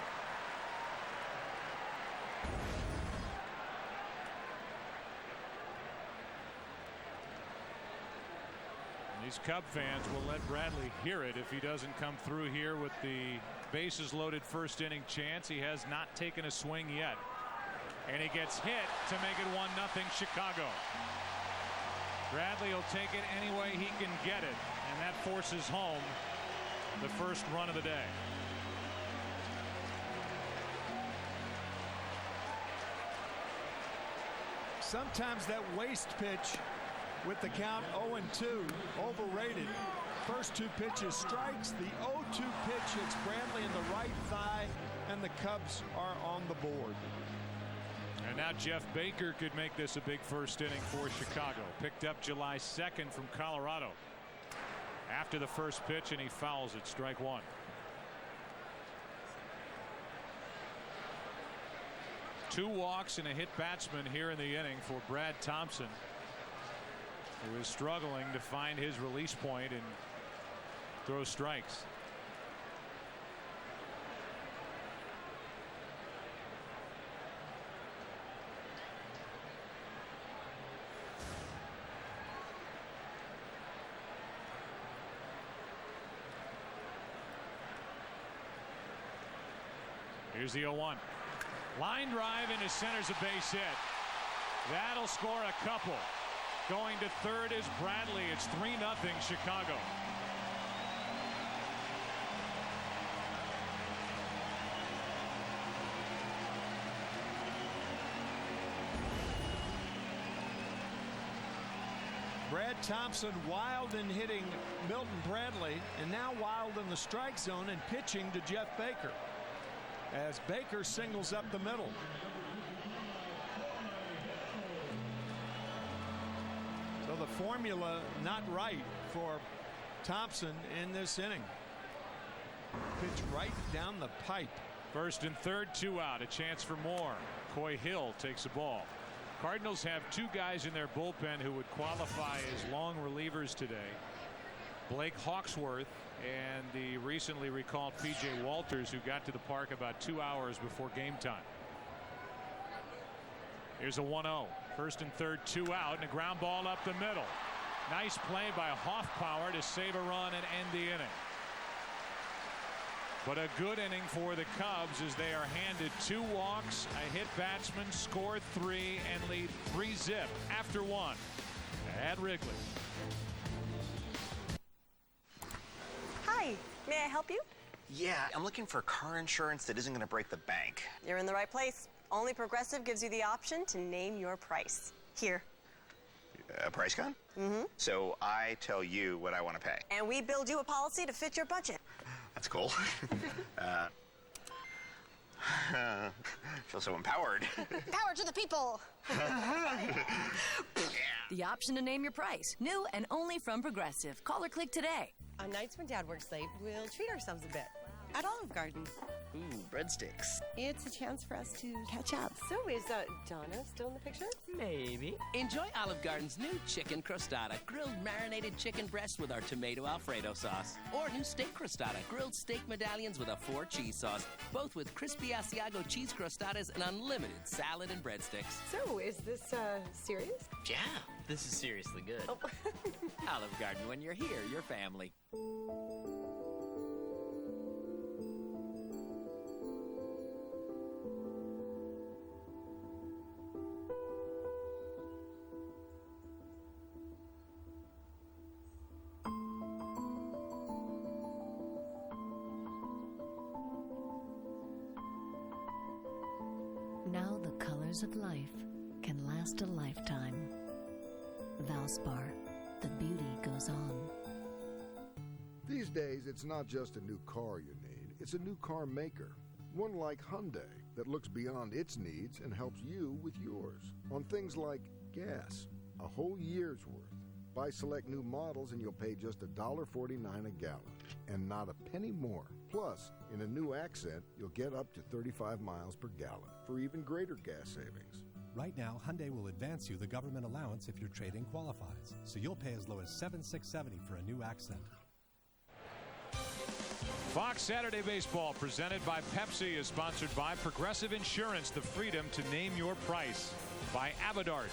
S1: These Cub fans will let Bradley hear it if he doesn't come through here with the bases loaded first inning chance. He has not taken a swing yet. And he gets hit to make it 1-0 Chicago. Bradley will take it any way he can get it, and that forces home the first run of the day.
S3: Sometimes that waste pitch with the count 0-2, overrated. First two pitches strikes. The 0-2 pitch hits Bradley in the right thigh, and the Cubs are on the board.
S1: And now Jeff Baker could make this a big first inning for Chicago. Picked up July 2nd from Colorado. After the first pitch, and he fouls it, strike one. Two walks and a hit batsman here in the inning for Brad Thompson, who is struggling to find his release point and throw strikes. Here's the 0-1. Line drive into center's a base hit. That'll score a couple. Going to third is Bradley. It's 3-0 Chicago.
S3: Brad Thompson wild in hitting Milton Bradley, and now wild in the strike zone and pitching to Jeff Baker as Baker singles up the middle. So the formula not right for Thompson in this inning. Pitch right down the pipe.
S1: First and third, 2 out. A chance for more. Coy Hill takes the ball. Cardinals have 2 guys in their bullpen who would qualify as long relievers today. Blake Hawksworth and the recently recalled P.J. Walters, who got to the park about 2 hours before game time. Here's a 1-0. First and third, 2 out, and a ground ball up the middle. Nice play by Hoffpower to save a run and end the inning. But a good inning for the Cubs as they are handed 2 walks, a hit batsman, score 3, and lead 3-0 after 1 at Wrigley.
S8: Hi, may I help you?
S12: Yeah, I'm looking for car insurance that isn't going to break the bank.
S8: You're in the right place. Only Progressive gives you the option to name your price. Here.
S12: A price gun?
S8: Mm-hmm.
S12: So I tell you what I want to pay.
S8: And we build you a policy to fit your budget.
S12: That's cool. Feel so empowered.
S8: Power to the people.
S13: The option to name your price. New and only from Progressive. Call or click today.
S17: On nights when Dad works late, we'll treat ourselves a bit. At Olive Garden.
S12: Ooh, breadsticks.
S17: It's a chance for us to catch up. So is Donna still in the picture?
S18: Maybe. Enjoy Olive Garden's new chicken crostata, grilled marinated chicken breast with our tomato Alfredo sauce. Or new steak crostata, grilled steak medallions with a 4 cheese sauce, both with crispy Asiago cheese crostatas and unlimited salad and breadsticks.
S17: So is this serious?
S18: Yeah, this is seriously good.
S17: Oh.
S18: Olive Garden, when you're here, you're family.
S19: Now the colors of life can last a lifetime. Valspar, the beauty goes on.
S20: These days, it's not just a new car you need, it's a new car maker. One like Hyundai that looks beyond its needs and helps you with yours. On things like gas, a whole year's worth. Buy select new models and you'll pay just $1.49 a gallon. And not a penny more. Plus, in a new Accent, you'll get up to 35 miles per gallon for even greater gas savings.
S22: Right now, Hyundai will advance you the government allowance if your trade-in qualifies. So you'll pay as low as $7,670 for a new Accent.
S1: Fox Saturday Baseball, presented by Pepsi, is sponsored by Progressive Insurance, the freedom to name your price, by Avodart,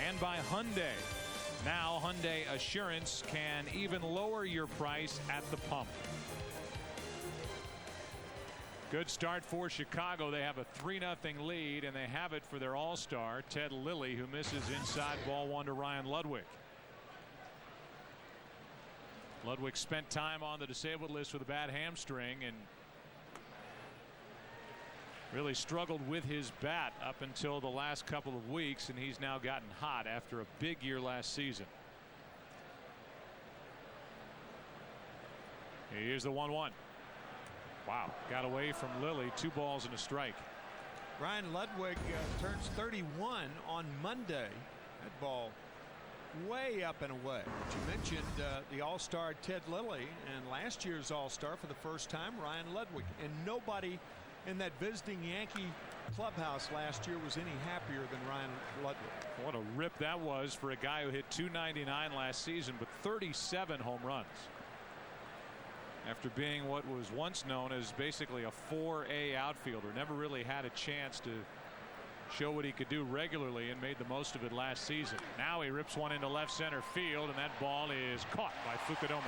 S1: and by Hyundai. Now Hyundai Assurance can even lower your price at the pump. Good start for Chicago. They have a 3-0 lead, and they have it for their all-star, Ted Lilly, who misses inside ball one to Ryan Ludwig. Ludwig spent time on the disabled list with a bad hamstring and really struggled with his bat up until the last couple of weeks, and he's now gotten hot after a big year last season. Here's the 1-1. Wow, got away from Lilly. 2 balls and a strike.
S3: Ryan Ludwig turns 31 on Monday. That ball way up and away. But you mentioned the all-star Ted Lilly, and last year's all-star for the first time, Ryan Ludwig. And nobody in that visiting Yankee clubhouse last year was any happier than Ryan Ludwig.
S1: What a rip that was for a guy who hit .299 last season, but 37 home runs. After being what was once known as basically a 4A outfielder, never really had a chance to show what he could do regularly and made the most of it last season. Now he rips one into left center field, and that ball is caught by Fukudome.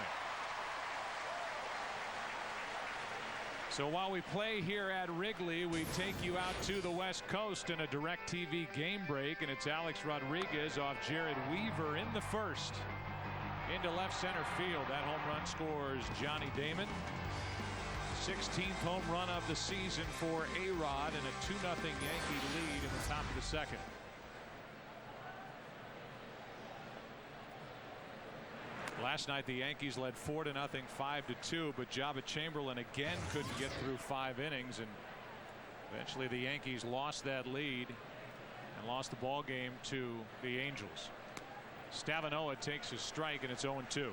S1: So while we play here at Wrigley, we take you out to the West Coast in a DirecTV game break, and it's Alex Rodriguez off Jared Weaver in the first. Into left center field. That home run scores Johnny Damon. 16th home run of the season for A-Rod, and a 2-0 Yankee lead in the top of the second. Last night the Yankees led 4-0, 5-2, but Jabba Chamberlain again couldn't get through 5 innings, and eventually the Yankees lost that lead and lost the ball game to the Angels. Stavanoa takes a strike, and it's 0-2.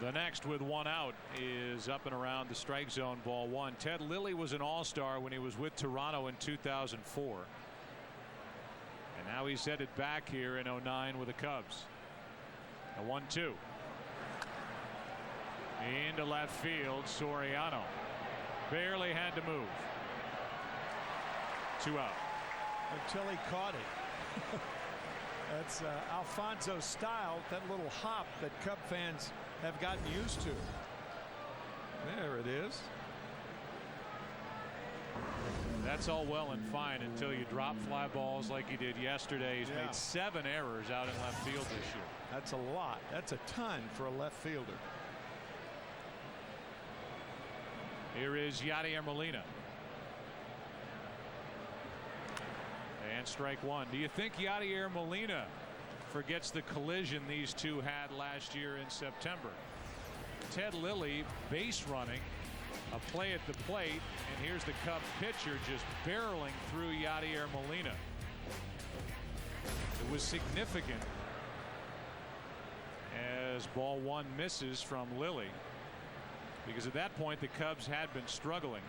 S1: The next with 1 out is up and around the strike zone, ball 1. Ted Lilly was an all-star when he was with Toronto in 2004. And now he's headed back here in 09 with the Cubs. A 1-2. Into left field, Soriano. Barely had to move. 2 out.
S3: Until he caught it. That's Alfonso style, that little hop that Cub fans have gotten used to. There it is.
S1: That's all well and fine until you drop fly balls like he did yesterday. He's made 7 errors out in left field this year.
S3: That's a lot. That's a ton for a left fielder.
S1: Here is Yadier Molina. And strike 1. Do you think Yadier Molina forgets the collision these two had last year in September? Ted Lilly base running, a play at the plate, and here's the Cub pitcher just barreling through Yadier Molina. It was significant as ball 1 misses from Lilly, because at that point the Cubs had been struggling.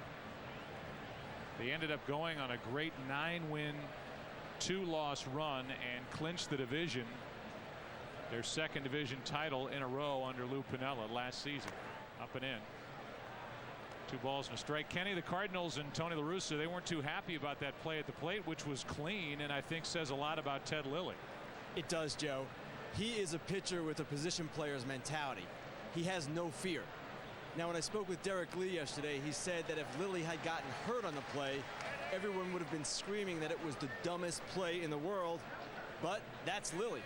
S1: They ended up going on a great 9-win, 2-loss run and clinched the division, their second division title in a row under Lou Piniella last season. Up and in. 2 balls and a strike. Kenny, the Cardinals and Tony La Russa, they weren't too happy about that play at the plate, which was clean, and I think says a lot about Ted Lilly.
S4: It does, Joe. He is a pitcher with a position player's mentality. He has no fear. Now, when I spoke with Derek Lee yesterday, he said that if Lilly had gotten hurt on the play, everyone would have been screaming that it was the dumbest play in the world. But that's Lilly.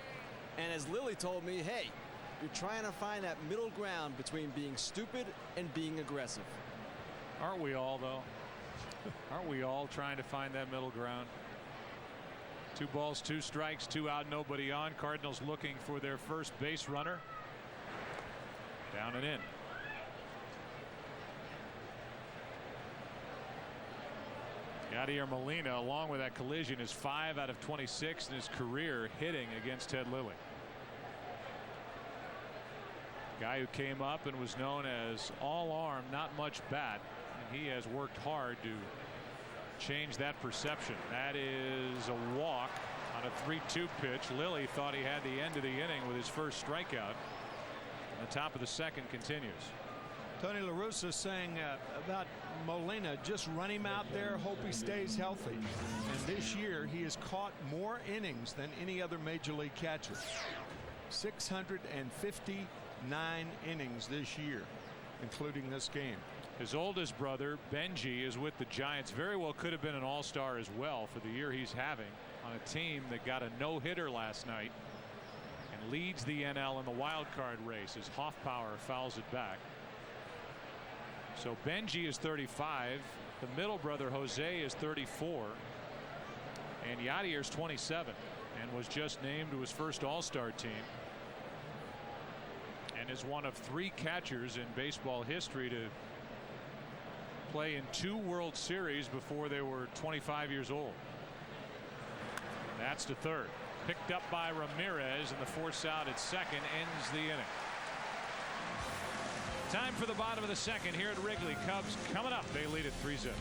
S4: And as Lilly told me, hey, you're trying to find that middle ground between being stupid and being aggressive.
S1: Aren't we all, though? Aren't we all trying to find that middle ground? 2 balls, 2 strikes, 2 out, nobody on. Cardinals looking for their first base runner. Down and in. Yadier Molina, along with that collision, is 5 out of 26 in his career hitting against Ted Lilly. Guy who came up and was known as all arm, not much bat, and he has worked hard to change that perception. That is a walk on a 3-2 pitch. Lilly thought he had the end of the inning with his first strikeout. And the top of the second continues.
S3: Tony La Russa saying about Molina, just run him out there, hope he stays healthy. And this year he has caught more innings than any other major league catcher. 659 innings this year, including this game.
S1: His oldest brother, Benji, is with the Giants. Very well could have been an all-star as well for the year he's having on a team that got a no-hitter last night and leads the NL in the wild card race as Hoffpower fouls it back. So Benji is 35. The middle brother, Jose, is 34. And Yadier's 27 and was just named to his first all-star team. And is one of 3 catchers in baseball history to play in 2 World Series before they were 25 years old. That's to third. Picked up by Ramirez, and the force out at second ends the inning. Time for the bottom of the second here at Wrigley. Cubs coming up. They lead at 3-0.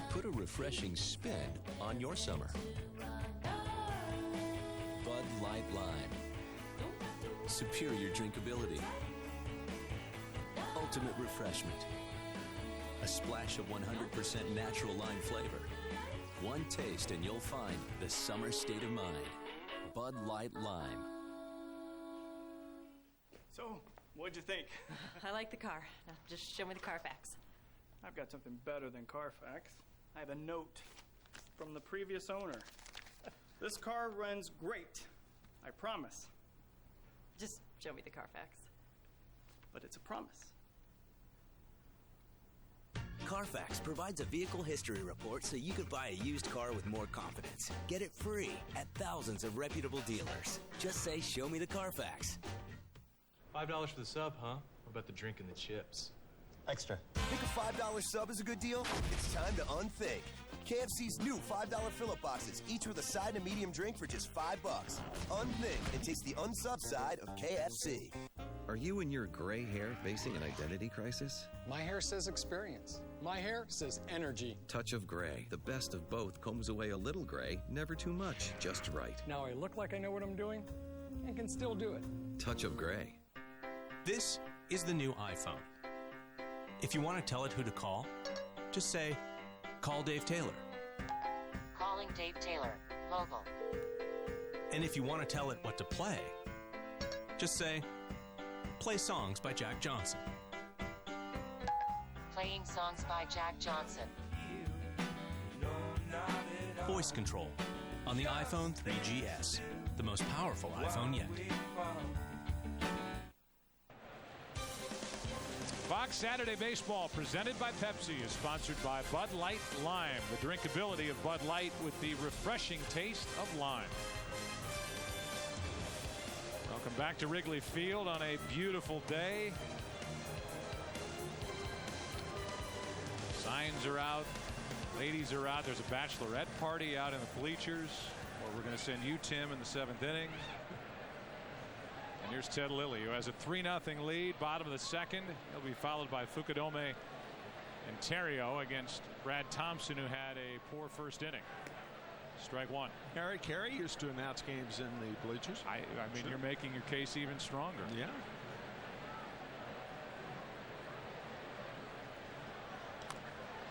S5: Put a refreshing spin on your summer. Bud Light Lime. Superior drinkability. Ultimate refreshment. A splash of 100% natural lime flavor. One taste and you'll find the summer state of mind. Bud Light Lime.
S6: So, what'd you think?
S16: I like the car. Now, just show me the Carfax.
S6: I've got something better than Carfax. I have a note from the previous owner. This car runs great. I promise.
S16: Just show me the Carfax.
S6: But it's a promise.
S7: Carfax provides a vehicle history report so you can buy a used car with more confidence. Get it free at thousands of reputable dealers. Just say, show me the Carfax.
S23: $5 for the sub, huh? What about the drink and the chips?
S9: Extra. Think a $5 sub is a good deal? It's time to unthink. KFC's new $5 fill-up boxes, each with a side and medium drink for just $5. Unthink and taste the unsub side of KFC.
S24: Are you and your gray hair facing an identity crisis?
S25: My hair says experience. My hair says energy.
S24: Touch of Gray. The best of both combs away a little gray, never too much, just right.
S25: Now I look like I know what I'm doing and can still do it.
S24: Touch of Gray.
S26: This is the new iPhone. If you want to tell it who to call, just say, call Dave Taylor.
S27: Calling Dave Taylor. Local.
S26: And if you want to tell it what to play, just say, play songs by Jack Johnson.
S27: Playing songs by Jack Johnson.
S26: Voice control on the iPhone 3GS, the most powerful iPhone yet.
S1: Fox Saturday Baseball, presented by Pepsi, is sponsored by Bud Light Lime. The drinkability of Bud Light with the refreshing taste of lime. Welcome back to Wrigley Field on a beautiful day. Signs are out. Ladies are out. There's a bachelorette party out in the bleachers where we're going to send you, Tim, in the 7th inning. And here's Ted Lilly, who has a 3-0 lead, bottom of the second. He'll be followed by Fukudome and Terrio against Brad Thompson, who had a poor first inning. Strike one.
S3: Eric Carey used to announce games in the bleachers.
S1: I mean, you're making your case even stronger.
S3: Yeah.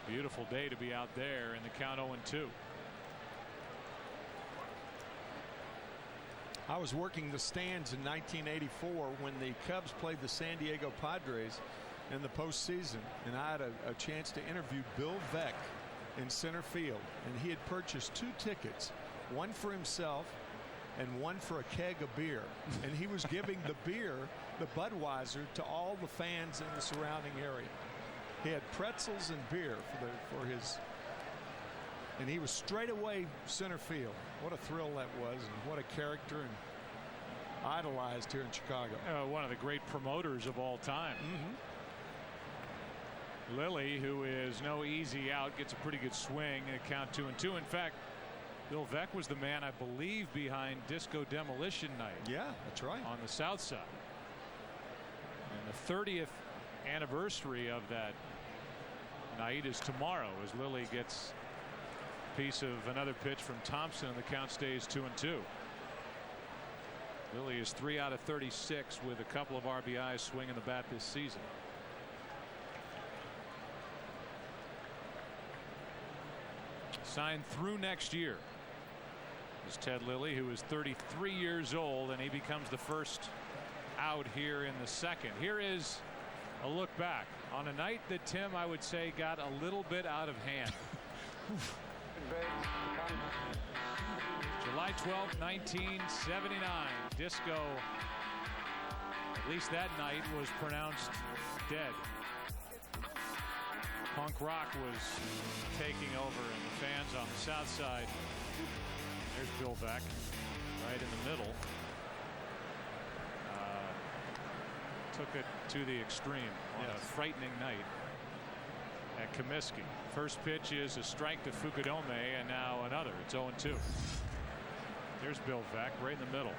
S1: Beautiful day to be out there in the count 0-2.
S3: I was working the stands in 1984 when the Cubs played the San Diego Padres in the postseason, and I had a chance to interview Bill Veeck in center field, and he had purchased 2 tickets, one for himself and one for a keg of beer, and he was giving the beer, the Budweiser, to all the fans in the surrounding area. He had pretzels and beer for his, and he was straight away center field. What a thrill that was, and what a character, and idolized here in Chicago.
S1: One of the great promoters of all time. Lilly, who is no easy out, gets a pretty good swing and a count 2-2. In fact, Bill Veeck was the man, I believe, behind Disco Demolition Night.
S3: Yeah, that's right.
S1: On the south side. And the 30th anniversary of that night is tomorrow, as Lilly gets piece of another pitch from Thompson, and the count stays 2-2. Lilly is 3 out of 36 with a couple of RBIs swinging the bat this season. Signed through next year is Ted Lilly, who is 33 years old, and he becomes the first out here in the second. Here is a look back on a night that, Tim, I would say got a little bit out of hand. July 12th, 1979. Disco, at least that night, was pronounced dead. Punk rock was taking over, and the fans on the south side. There's Bill Veeck right in the middle. Took it to the extreme on a frightening night at Comiskey. First pitch is a strike to Fukudome, and now another. It's 0-2. There's Bill Veeck right in the middle.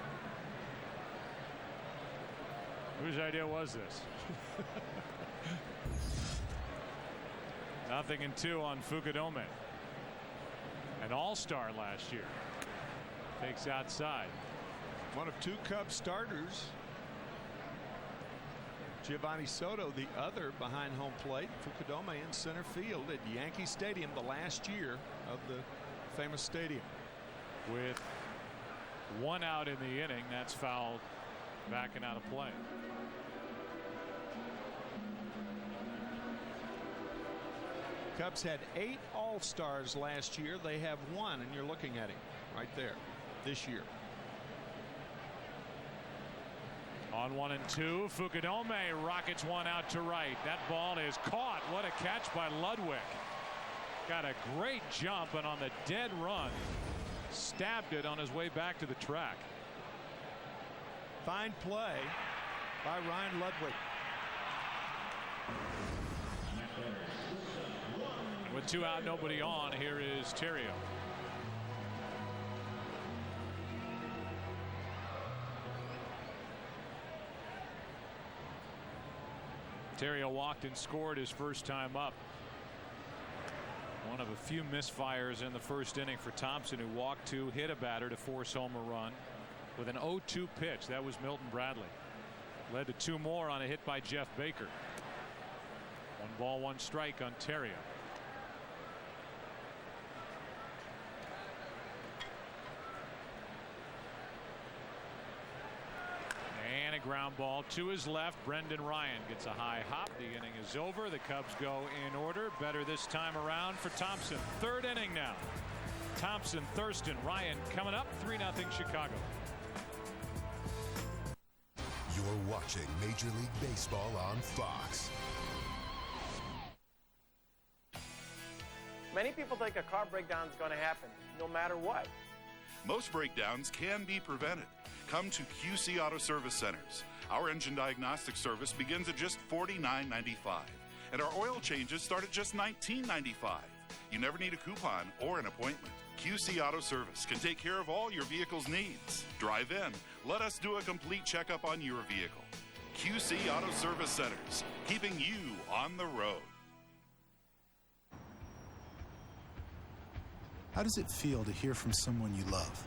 S1: Whose idea was this? 0-2 on Fukudome. An all-star last year. Takes outside.
S3: One of 2 Cubs starters. Giovanni Soto, the other, behind home plate. Fukudome in center field at Yankee Stadium, the last year of the famous stadium.
S1: With 1 out in the inning, that's fouled back and out of play.
S3: Cubs had 8 all-stars last year. They have 1, and you're looking at him right there this year.
S1: On 1-2, Fukudome rockets one out to right. That ball is caught. What a catch by Ludwig. Got a great jump, and on the dead run, stabbed it on his way back to the track.
S3: Fine play by Ryan Ludwig.
S1: With 2 out, nobody on, here is Theriot. Theriot walked and scored his first time up. One of a few misfires in the first inning for Thompson, who walked 2, hit a batter to force home a run with an 0-2 pitch. That was Milton Bradley. Led to 2 more on a hit by Jeff Baker. 1 ball, 1 strike on Theriot. And a ground ball to his left. Brendan Ryan gets a high hop. The inning is over. The Cubs go in order. Better this time around for Thompson. 3rd inning now. Thompson, Thurston, Ryan coming up. 3-0 Chicago.
S2: You're watching Major League Baseball on Fox.
S8: Many people think a car breakdown is going to happen no matter what.
S10: Most breakdowns can be prevented. Come to QC Auto Service Centers. Our engine diagnostic service begins at just $49.95, and our oil changes start at just $19.95. You never need a coupon or an appointment. QC Auto Service can take care of all your vehicle's needs. Drive in. Let us do a complete checkup on your vehicle. QC Auto Service Centers, keeping you on the road.
S11: How does it feel to hear from someone you love?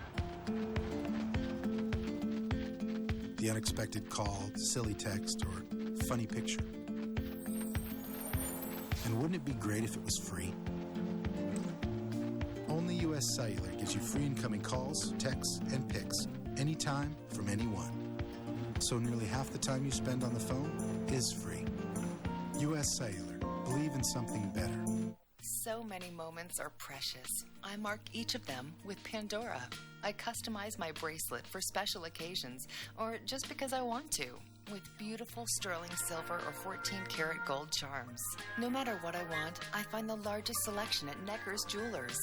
S11: The unexpected call, silly text, or funny picture. And wouldn't it be great if it was free? Only U.S. Cellular gives you free incoming calls, texts, and pics anytime from anyone. So nearly half the time you spend on the phone is free. U.S. Cellular. Believe in something better.
S14: So many moments are precious. I mark each of them with Pandora. I customize my bracelet for special occasions or just because I want to, with beautiful sterling silver or 14-karat gold charms. No matter what I want, I find the largest selection at Necker's Jewelers.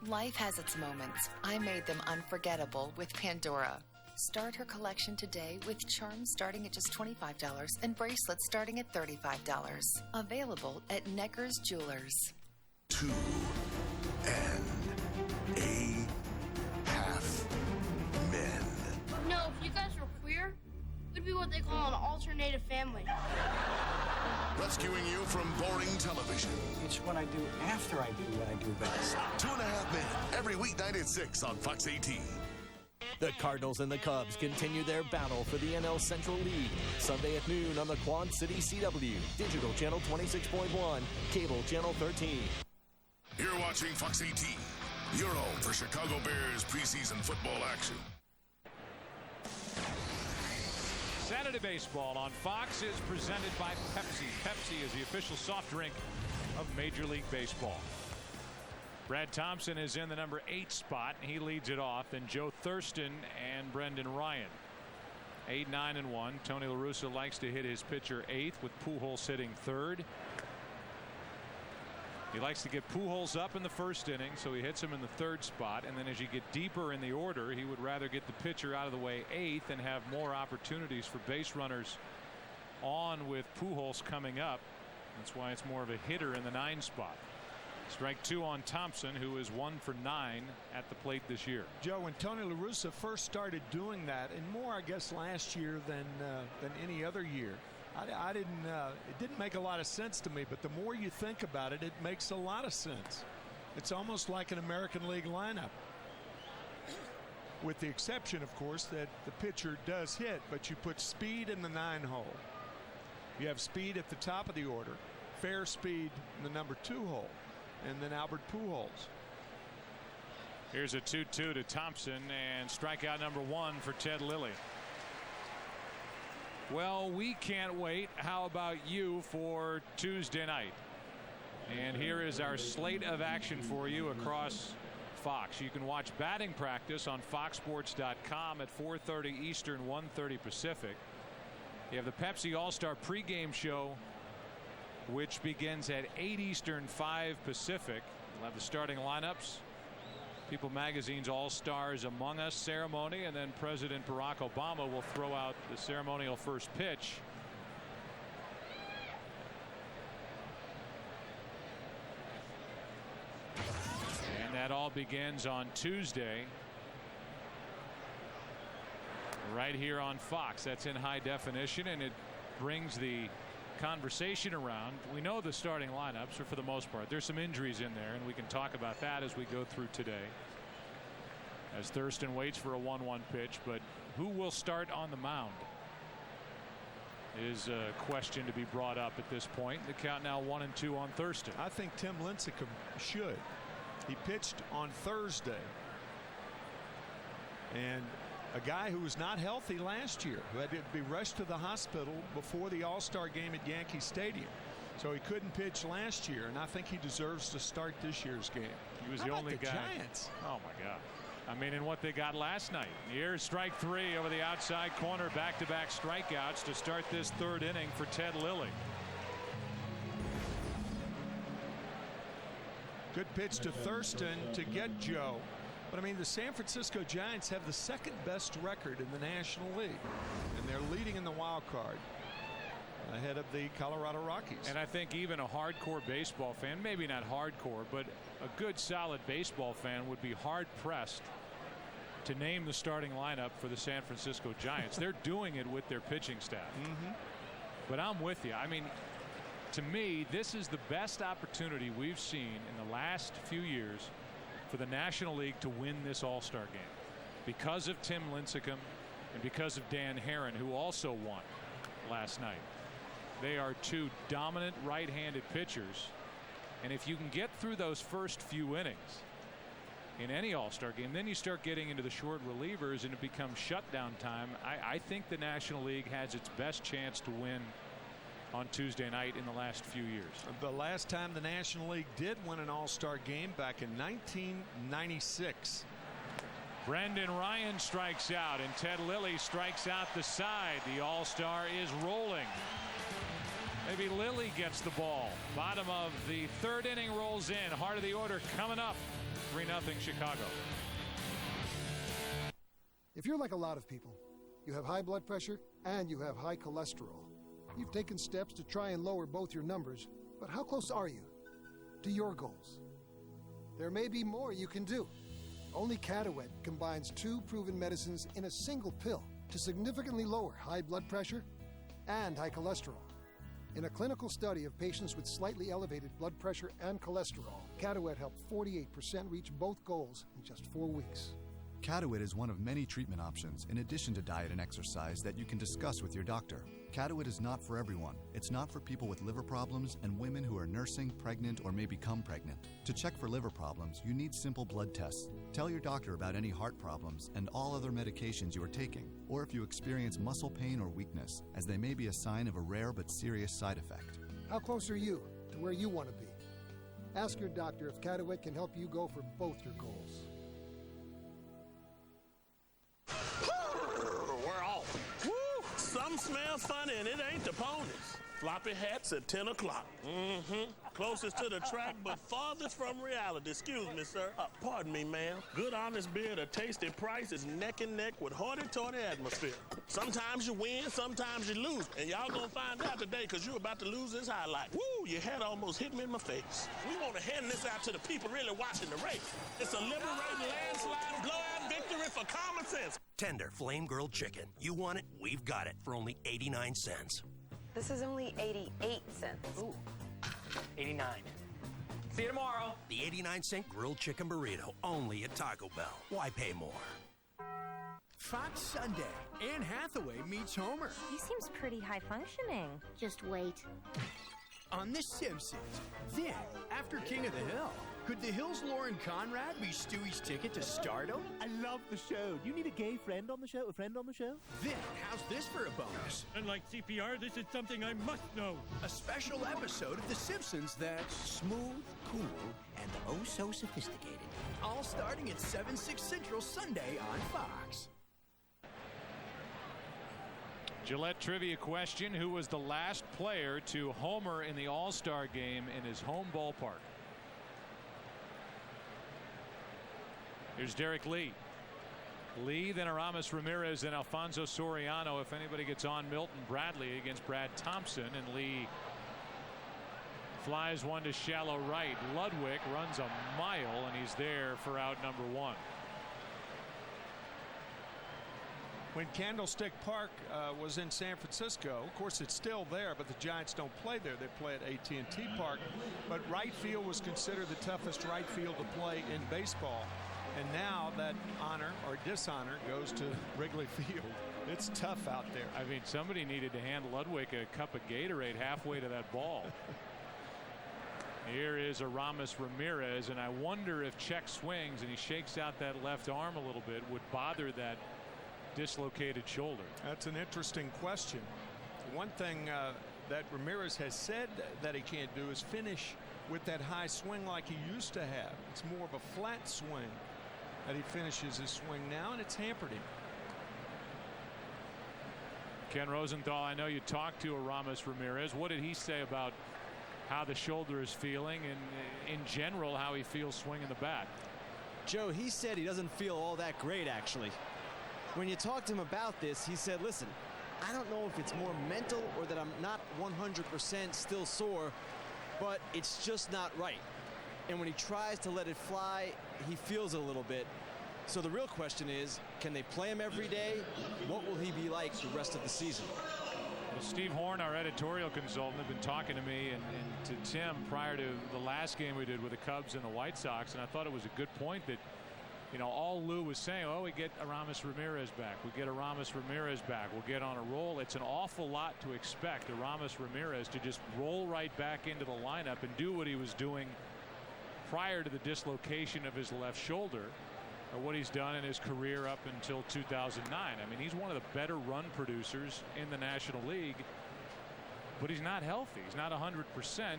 S14: Life has its moments. I made them unforgettable with Pandora. Start her collection today with charms starting at just $25 and bracelets starting at $35. Available at Necker's Jewelers.
S2: 2 and a half men.
S15: No, if you guys were queer, we'd be what they call an alternative family.
S2: rescuing you from boring television.
S12: It's what I do after I do what I do best.
S2: 2.5 Men, every weeknight at 6 on Fox 18.
S13: The Cardinals and the Cubs continue their battle for the NL Central League. Sunday at noon on the Quad City CW. Digital Channel 26.1. Cable Channel 13.
S2: You're watching Fox 18. Your home for Chicago Bears preseason football action.
S1: Saturday Baseball on Fox is presented by Pepsi. Pepsi is the official soft drink of Major League Baseball. Brad Thompson is in the number 8 spot. He leads it off. Then Joe Thurston and Brendan Ryan. 8, 9, and 1. Tony La Russa likes to hit his pitcher 8th with Pujols hitting 3rd. He likes to get Pujols up in the first inning, so he hits him in the 3rd spot. And then as you get deeper in the order, he would rather get the pitcher out of the way 8th and have more opportunities for base runners on with Pujols coming up. That's why it's more of a hitter in the 9 spot. Strike 2 on Thompson, who is 1 for 9 at the plate this year.
S3: Joe, when Tony La Russa first started doing that, and more I guess last year than any other year, I didn't it didn't make a lot of sense to me, but the more you think about it, it makes a lot of sense. It's almost like an American League lineup, with the exception, of course, that the pitcher does hit, but you put speed in the 9 hole. You have speed at the top of the order, fair speed in the number 2 hole, and then Albert Pujols.
S1: Here's a 2-2 to Thompson, and strikeout number 1 for Ted Lilly. Well, we can't wait. How about you for Tuesday night? And here is our slate of action for you across Fox. You can watch batting practice on foxsports.com at 4:30 Eastern, 1:30 Pacific. You have the Pepsi All-Star pregame show, which begins at 8 Eastern, 5 Pacific. We'll have the starting lineups, People Magazine's All-Stars Among Us ceremony, and then President Barack Obama will throw out the ceremonial first pitch. And that all begins on Tuesday, right here on Fox. That's in high definition, and it brings the conversation around. We know the starting lineups are, for the most part, there's some injuries in there, and we can talk about that as we go through today, as Thurston waits for a 1-1 pitch. But who will start on the mound is a question to be brought up at this point. The count now 1-2 on Thurston.
S3: I think Tim Lincecum should. He pitched on Thursday, and a guy who was not healthy last year, who had to be rushed to the hospital before the All-Star game at Yankee Stadium. So he couldn't pitch last year, and I think he deserves to start this year's game.
S1: He was the only guy.
S3: Giants?
S1: Oh, my God. I mean, in what they got last night. Here's strike 3 over the outside corner. Back-to-back strikeouts to start this 3rd inning for Ted Lilly.
S3: Good pitch to Thurston to get Joe. But I mean, the San Francisco Giants have the 2nd best record in the National League, and they're leading in the wild card ahead of the Colorado Rockies.
S1: And I think even a hardcore baseball fan, maybe not hardcore, but a good solid baseball fan would be hard pressed to name the starting lineup for the San Francisco Giants. They're doing it with their pitching staff. But I'm with you. I mean, to me, this is the best opportunity we've seen in the last few years for the National League to win this All-Star game, because of Tim Lincecum and because of Dan Herron, who also won last night. They are 2 dominant right-handed pitchers, and if you can get through those first few innings in any All-Star game, then you start getting into the short relievers and it becomes shutdown time. I think the National League has its best chance to win on Tuesday night in the last few years.
S3: The last time the National League did win an All-Star game back in 1996.
S1: Brendan Ryan strikes out, and Ted Lilly strikes out the side. The All-Star is rolling. Maybe Lilly gets the ball. Bottom of the 3rd inning rolls in. Heart of the order coming up. 3-0 Chicago.
S15: If you're like a lot of people, you have high blood pressure and you have high cholesterol. You've taken steps to try and lower both your numbers, but how close are you to your goals? There may be more you can do. Only Catawet combines 2 proven medicines in a single pill to significantly lower high blood pressure and high cholesterol. In a clinical study of patients with slightly elevated blood pressure and cholesterol, Catawet helped 48% reach both goals in just 4 weeks.
S4: Catawet is one of many treatment options, in addition to diet and exercise, that you can discuss with your doctor. Catawet is not for everyone. It's not for people with liver problems and women who are nursing, pregnant, or may become pregnant. To check for liver problems, you need simple blood tests. Tell your doctor about any heart problems and all other medications you are taking, or if you experience muscle pain or weakness, as they may be a sign of a rare but serious side effect.
S15: How close are you to where you want to be? Ask your doctor if Catawet can help you go for both your goals.
S17: We're off. Woo! Something smells funny, and it ain't the ponies. Floppy hats at 10 o'clock. Closest to the track, but farthest from reality. Excuse me, sir. Pardon me, ma'am. Good, honest beer at a tasty price is neck and neck with hoity-toity atmosphere. Sometimes you win, sometimes you lose. And y'all gonna find out today, because you're about to lose this highlight. Woo! Your head almost hit me in my face. We want to hand this out to the people really watching the race. It's a liberating landslide blowout victory for common sense.
S18: Tender flame-grilled chicken. You want it, we've got it for only 89 cents.
S19: This is only 88 cents.
S18: Ooh.
S8: 89. See you tomorrow.
S18: The 89-cent grilled chicken burrito, only at Taco Bell. Why pay more?
S20: Fox Sunday. Anne Hathaway meets Homer.
S21: He seems pretty high-functioning. Just wait.
S20: On The Simpsons. Then, after King of the Hill, could the Hill's Lauren Conrad be Stewie's ticket to stardom?
S22: I love the show. Do you need a gay friend on the show? A friend on the show?
S20: Then, how's this for a bonus?
S22: Unlike CPR, this is something I must know.
S20: A special episode of The Simpsons that's smooth, cool, and oh so sophisticated. All starting at 7/6 Central Sunday on Fox.
S1: Gillette trivia question: who was the last player to homer in the All-Star game in his home ballpark? Here's Derek Lee. Lee, then Aramis Ramirez, and Alfonso Soriano. If anybody gets on Milton Bradley against Brad Thompson, and Lee flies one to shallow right. Ludwig runs a mile, and he's there for out number one.
S3: When Candlestick Park was in San Francisco, of course it's still there, but the Giants don't play there. They play at AT&T Park. But right field was considered the toughest right field to play in baseball. And now that honor or dishonor goes to Wrigley Field. It's tough out there.
S1: I mean, somebody needed to hand Ludwig a cup of Gatorade halfway to that ball. Here is Aramis Ramirez, and I wonder if Check swings and he shakes out that left arm a little bit, would bother that dislocated shoulder.
S3: That's an interesting question. One thing that Ramirez has said that he can't do is finish with that high swing like he used to have. It's more of a flat swing that he finishes his swing now, and it's hampered him.
S1: Ken Rosenthal, I know you talked to Aramis Ramirez. What did he say about how the shoulder is feeling and in general how he feels swinging the bat?
S28: Joe, he said he doesn't feel all that great, actually. When you talked to him about this, he said, listen, I don't know if it's more mental or that I'm not 100% still sore, but it's just not right. And when he tries to let it fly, he feels a little bit. So the real question is, can they play him every day? What will he be like the rest of the season?
S1: Well, Steve Horn, our editorial consultant, had been talking to me and to Tim prior to the last game we did with the Cubs and the White Sox, and I thought it was a good point that, you know, all Lou was saying, oh, we get Aramis Ramirez back. We get Aramis Ramirez back. We'll get on a roll. It's an awful lot to expect Aramis Ramirez to just roll right back into the lineup and do what he was doing prior to the dislocation of his left shoulder, or what he's done in his career up until 2009. I mean, he's one of the better run producers in the National League, but he's not healthy. He's not 100%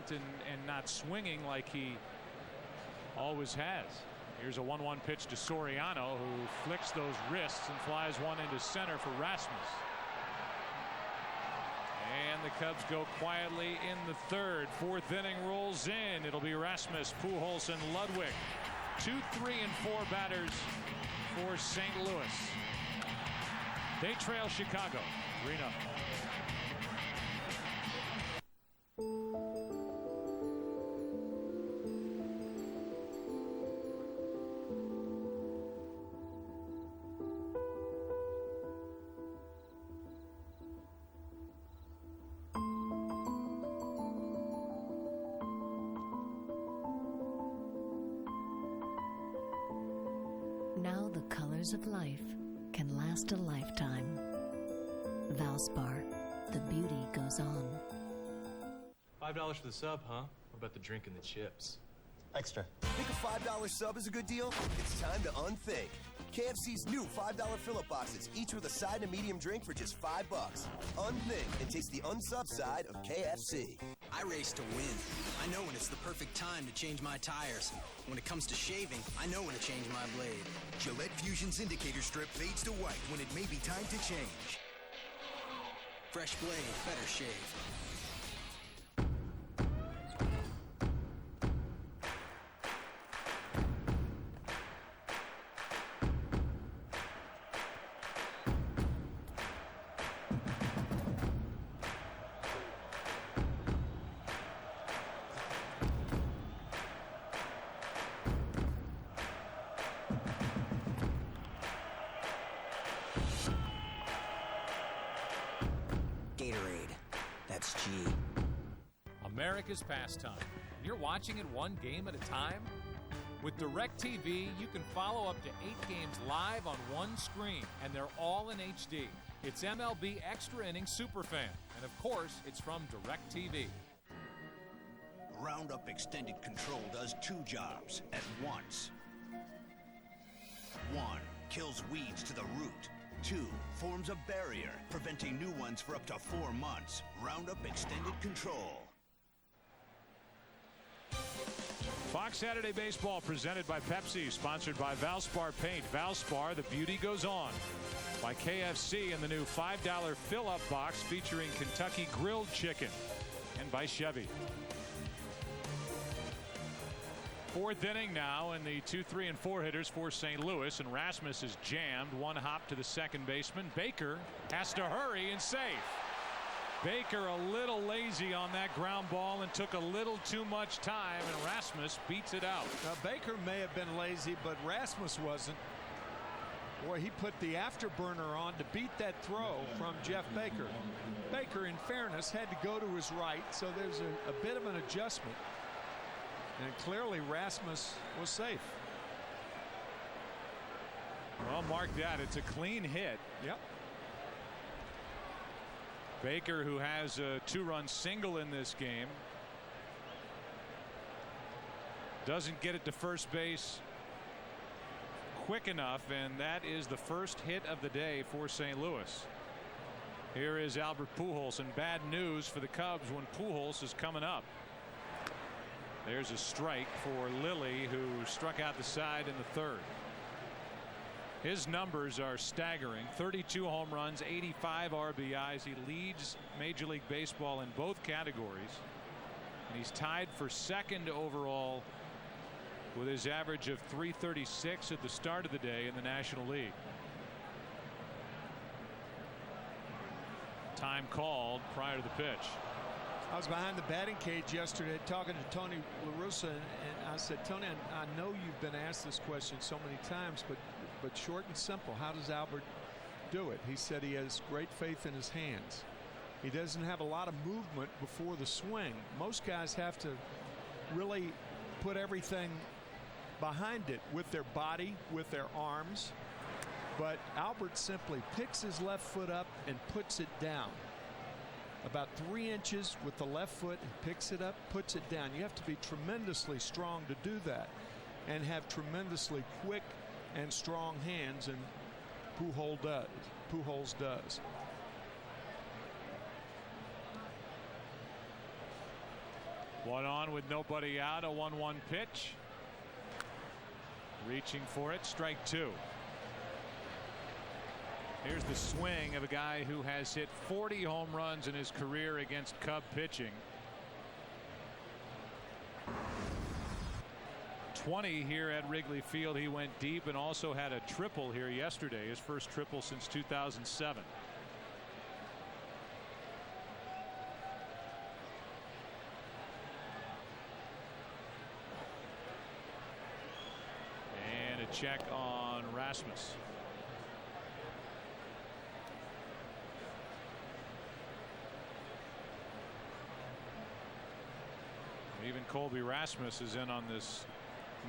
S1: and not swinging like he always has. Here's a 1-1 pitch to Soriano, who flicks those wrists and flies one into center for Rasmus. And the Cubs go quietly in the third. Fourth inning rolls in. It'll be Rasmus, Pujols, and Ludwig. 2, 3, and 4 batters for St. Louis. They trail Chicago 3-0.
S5: Now the colors of life can last a lifetime. Valspar, the beauty goes on.
S6: $5 for the sub, huh? What about the drink and the chips?
S7: Extra. Think a $5 sub is a good deal? It's time to unthink. KFC's new $5 fill-up boxes, each with a side and a medium drink for just $5. Unthink and taste the unsub side of KFC.
S9: I race to win. I know when it's the perfect time to change my tires. When it comes to shaving, I know when to change my blade.
S16: Gillette Fusion's indicator strip fades to white when it may be time to change.
S9: Fresh blade, better shave.
S16: Gatorade. That's G.
S1: America's pastime. And you're watching it one game at a time? With DirecTV, you can follow up to 8 games live on one screen, and they're all in HD. It's MLB Extra Innings Superfan, and of course, it's from DirecTV.
S18: Roundup Extended Control does 2 jobs at once. 1. Kills weeds to the root. 2. Forms a barrier, preventing new ones for up to 4 months. Roundup Extended Control.
S1: Fox Saturday Baseball presented by Pepsi, sponsored by Valspar Paint. Valspar, the beauty goes on. By KFC and the new $5 fill-up box featuring Kentucky grilled chicken. And by Chevy. 4th inning now, and the 2, 3, and 4 hitters for St. Louis, and Rasmus is jammed. 1 hop to the second baseman. Baker has to hurry and save. Baker a little lazy on that ground ball and took a little too much time, and Rasmus beats it out.
S3: Now, Baker may have been lazy, but Rasmus wasn't. Boy, he put the afterburner on to beat that throw from Jeff Baker. Baker, in fairness, had to go to his right, so there's a bit of an adjustment. And clearly Rasmus was safe.
S1: Well, mark that. It's a clean hit.
S3: Yep.
S1: Baker, who has a 2-run single in this game, doesn't get it to first base quick enough, and that is the first hit of the day for St. Louis. Here is Albert Pujols, and bad news for the Cubs when Pujols is coming up. There's a strike for Lilly, who struck out the side in the 3rd. His numbers are staggering. 32 home runs, 85 RBIs. He leads Major League Baseball in both categories. And he's tied for 2nd overall with his average of .336 at the start of the day in the National League. Time called prior to the pitch.
S3: I was behind the batting cage yesterday talking to Tony La Russa, and I said, Tony, I know you've been asked this question so many times, but short and simple, how does Albert do it? He said he has great faith in his hands. He doesn't have a lot of movement before the swing. Most guys have to really put everything behind it with their body, with their arms. But Albert simply picks his left foot up and puts it down. About 3 inches with the left foot, and picks it up, puts it down. You have to be tremendously strong to do that and have tremendously quick and strong hands, and Pujols does.
S1: One on with nobody out, a 1-1 pitch. Reaching for it, strike 2. Here's the swing of a guy who has hit 40 home runs in his career against Cub pitching. 20 here at Wrigley Field. He went deep and also had a triple here yesterday, his first triple since 2007. And a check on Rasmus. Even Colby Rasmus is in on this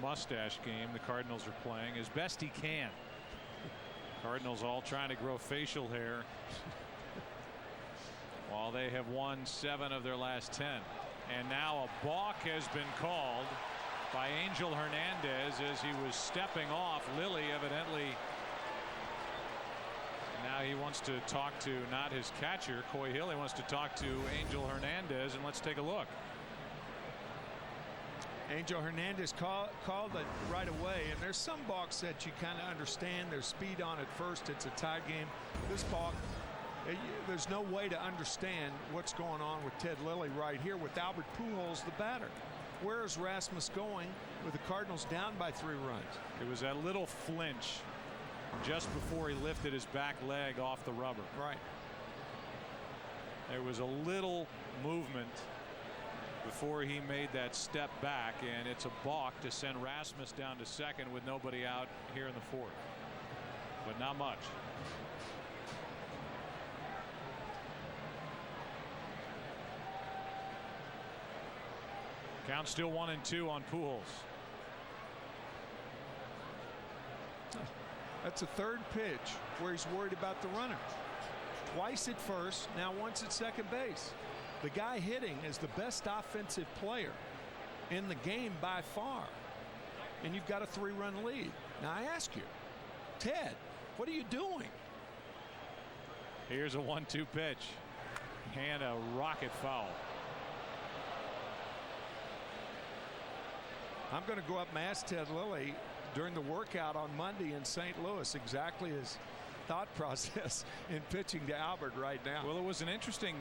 S1: mustache game the Cardinals are playing as best he can. Cardinals all trying to grow facial hair while they have won 7 of their last 10. And now a balk has been called by Angel Hernandez as he was stepping off. Lilly evidently now he wants to talk to not his catcher Coy Hill. He wants to talk to Angel Hernandez, and let's take a look.
S3: Angel Hernandez called it right away, and there's some balks that you kind of understand. There's speed on it first. It's a tie game. This balk, there's no way to understand what's going on with Ted Lilly right here with Albert Pujols, the batter. Where is Rasmus going with the Cardinals down by 3 runs?
S1: It was that little flinch just before he lifted his back leg off the rubber.
S3: Right.
S1: There was a little movement before he made that step back, and it's a balk to send Rasmus down to second with nobody out here in the 4th. But not much. Count still 1-2 on Pujols.
S3: That's a 3rd pitch where he's worried about the runner. Twice at first, now once at second base. The guy hitting is the best offensive player in the game by far. And you've got a 3-run lead. Now I ask you, Ted, what are you doing?
S1: Here's a 1-2 pitch and a rocket foul.
S3: I'm going to go up and ask Ted Lilly during the workout on Monday in St. Louis exactly his thought process in pitching to Albert right now.
S1: Well, it was an interesting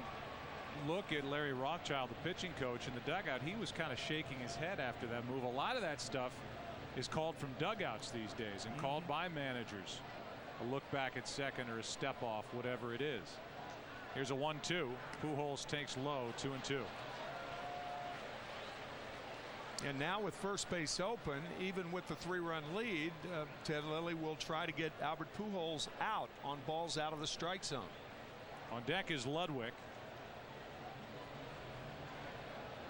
S1: look at Larry Rothschild, the pitching coach, in the dugout. He was kind of shaking his head after that move. A lot of that stuff is called from dugouts these days and called by managers. A look back at second or a step off, whatever it is. Here's a 1-2. Pujols takes low, 2-2.
S3: And now with first base open, even with the 3-run lead, Ted Lilly will try to get Albert Pujols out on balls out of the strike zone.
S1: On deck is Ludwig,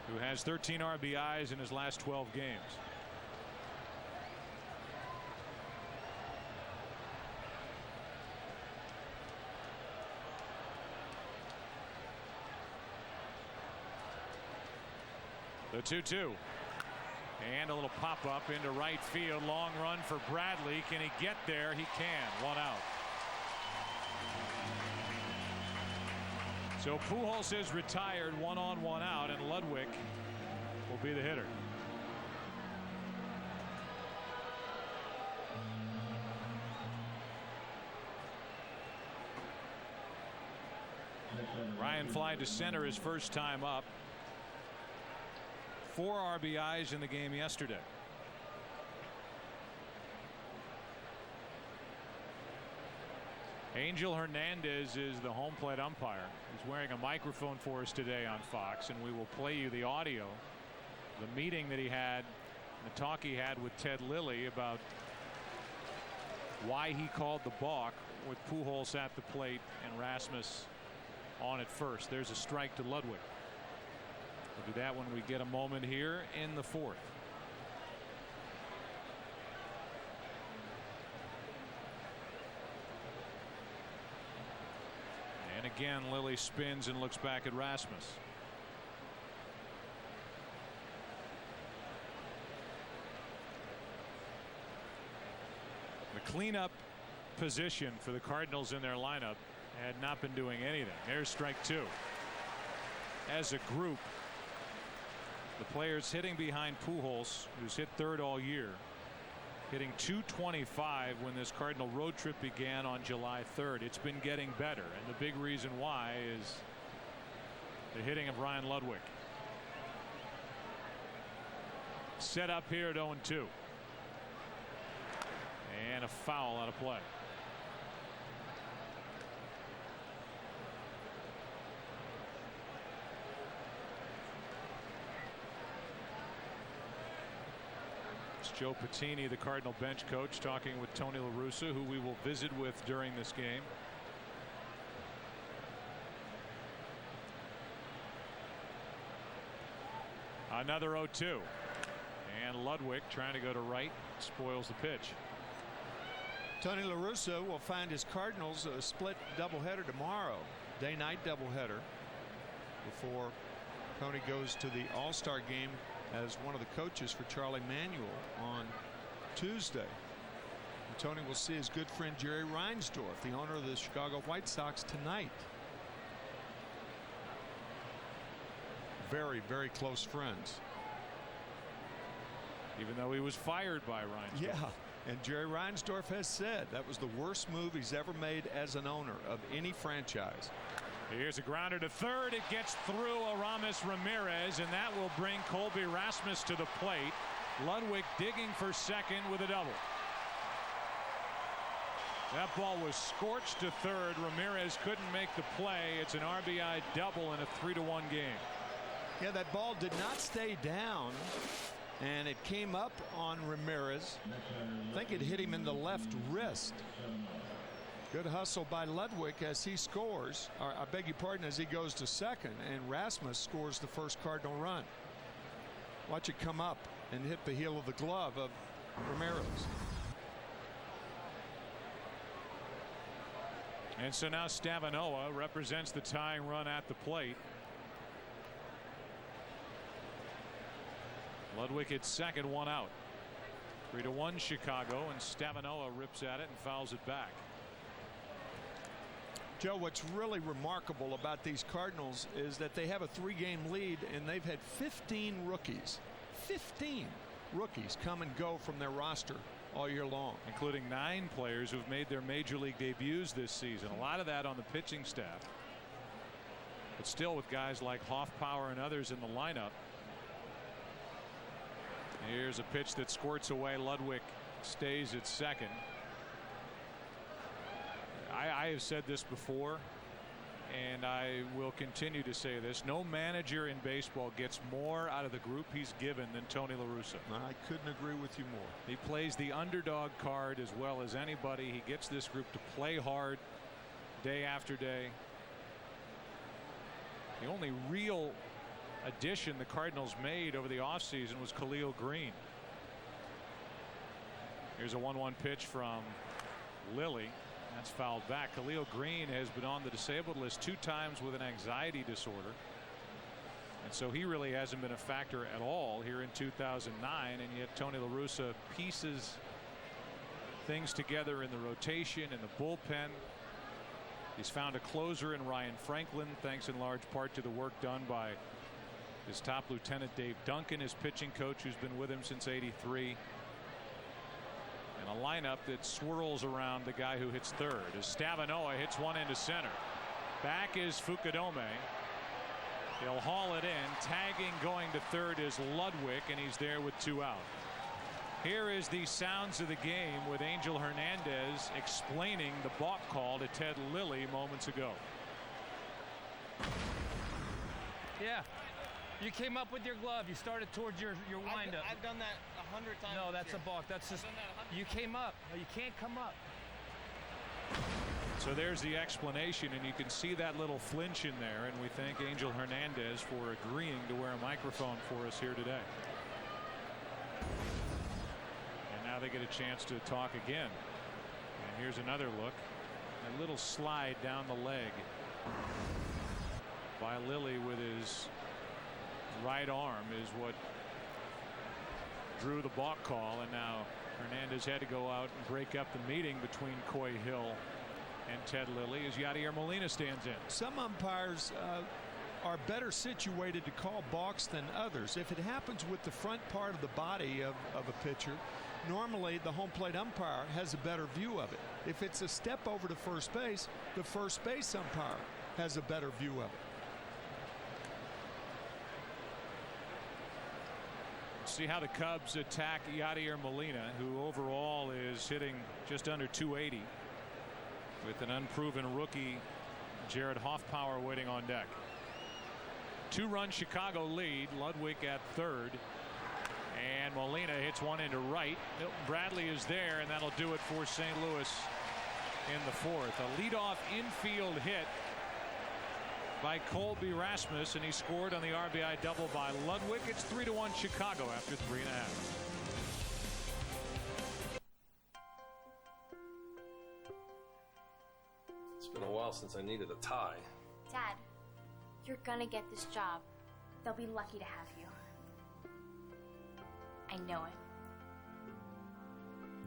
S1: who has 13 RBIs in his last 12 games. The 2-2. And a little pop up into right field. Long run for Bradley. Can he get there? He can. 1 out. So Pujols is retired, 1 on, 1 out, and Ludwig will be the hitter. Ryan flied to center his first time up. 4 RBIs in the game yesterday. Angel Hernandez is the home plate umpire. He's wearing a microphone for us today on Fox, and we will play you the audio, the meeting that he had, the talk he had with Ted Lilly about why he called the balk with Pujols at the plate and Rasmus on at first. There's a strike to Ludwig. We'll do that when we get a moment here in the 4th. And again, Lilly spins and looks back at Rasmus. The cleanup position for the Cardinals in their lineup had not been doing anything. There's strike 2. As a group, the players hitting behind Pujols, who's hit 3rd all year, hitting .225 when this Cardinal road trip began on July 3rd. It's been getting better, and the big reason why is the hitting of Ryan Ludwig. Set up here at 0-2. And a foul out of play. Joe Patini, the Cardinal bench coach, talking with Tony La Russa, who we will visit with during this game. Another 0-2. And Ludwig trying to go to right, spoils the pitch.
S3: Tony La Russa will find his Cardinals a split doubleheader tomorrow, day-night doubleheader, before Tony goes to the All-Star game as one of the coaches for Charlie Manuel on Tuesday. And Tony will see his good friend Jerry Reinsdorf, the owner of the Chicago White Sox, tonight. Very, very close friends.
S1: Even though he was fired by Reinsdorf.
S3: Yeah, and Jerry Reinsdorf has said that was the worst move he's ever made as an owner of any franchise.
S1: Here's a grounder to third. It gets through Aramis Ramirez, and that will bring Colby Rasmus to the plate. Ludwig digging for second with a double. That ball was scorched to third. Ramirez couldn't make the play. It's an RBI double in a 3-1 game.
S3: Yeah, that ball did not stay down, and it came up on Ramirez. I think it hit him in the left wrist. Good hustle by Ludwig as he scores, or I beg your pardon, as he goes to second, and Rasmus scores the first Cardinal run. Watch it come up and hit the heel of the glove of Ramirez.
S1: And so now Stavanoa represents the tying run at the plate. Ludwig hits second, one out. 3-1 Chicago, and Stavanoa rips at it and fouls it back.
S3: Joe, what's really remarkable about these Cardinals is that they have a 3-game lead, and they've had 15 rookies. 15 rookies come and go from their roster all year long,
S1: including 9 players who've made their major league debuts this season. A lot of that on the pitching staff, but still with guys like Hoffpower and others in the lineup. Here's a pitch that squirts away. Ludwig stays at second. I have said this before, and I will continue to say this. No manager in baseball gets more out of the group he's given than Tony La Russa.
S3: I couldn't agree with you more.
S1: He plays the underdog card as well as anybody. He gets this group to play hard day after day. The only real addition the Cardinals made over the offseason was Khalil Green. Here's a 1-1 pitch from Lilly. That's fouled back. Khalil Green has been on the disabled list 2 times with an anxiety disorder, and so he really hasn't been a factor at all here in 2009. And yet Tony La Russa pieces things together in the rotation and the bullpen. He's found a closer in Ryan Franklin, thanks in large part to the work done by his top lieutenant Dave Duncan, his pitching coach, who's been with him since '83. And a lineup that swirls around the guy who hits third as Stavanoa hits one into center. Back is Fukudome. He'll haul it in. Tagging going to third is Ludwig, and he's there with 2 out. Here is the sounds of the game with Angel Hernandez explaining the balk call to Ted Lilly moments ago.
S10: Yeah. You came up with your glove. You started towards your windup.
S8: I've done that 100 times.
S10: No, that's a balk. That's just you came up. No, you can't come up.
S1: So there's the explanation, and you can see that little flinch in there, and we thank Angel Hernandez for agreeing to wear a microphone for us here today. And now they get a chance to talk again. And here's another look. A little slide down the leg by Lilly with his right arm is what drew the balk call, and now Hernandez had to go out and break up the meeting between Coy Hill and Ted Lilly as Yadier Molina stands in.
S3: Some umpires are better situated to call balks than others. If it happens with the front part of the body of a pitcher, normally the home plate umpire has a better view of it. If it's a step over to first base, the first base umpire has a better view of it.
S1: See how the Cubs attack Yadier Molina, who overall is hitting just under 280 with an unproven rookie Jared Hoffpower waiting on deck. 2-run Chicago lead. Ludwig at third, and Molina hits one into right. Milton Bradley is there, and that'll do it for St. Louis in the 4th. A leadoff infield hit by Colby Rasmus, and he scored on the RBI double by Ludwig. It's 3-1 Chicago after 3.5.
S11: It's been a while since I needed a tie.
S12: Dad, you're gonna get this job. They'll be lucky to have you. I know it.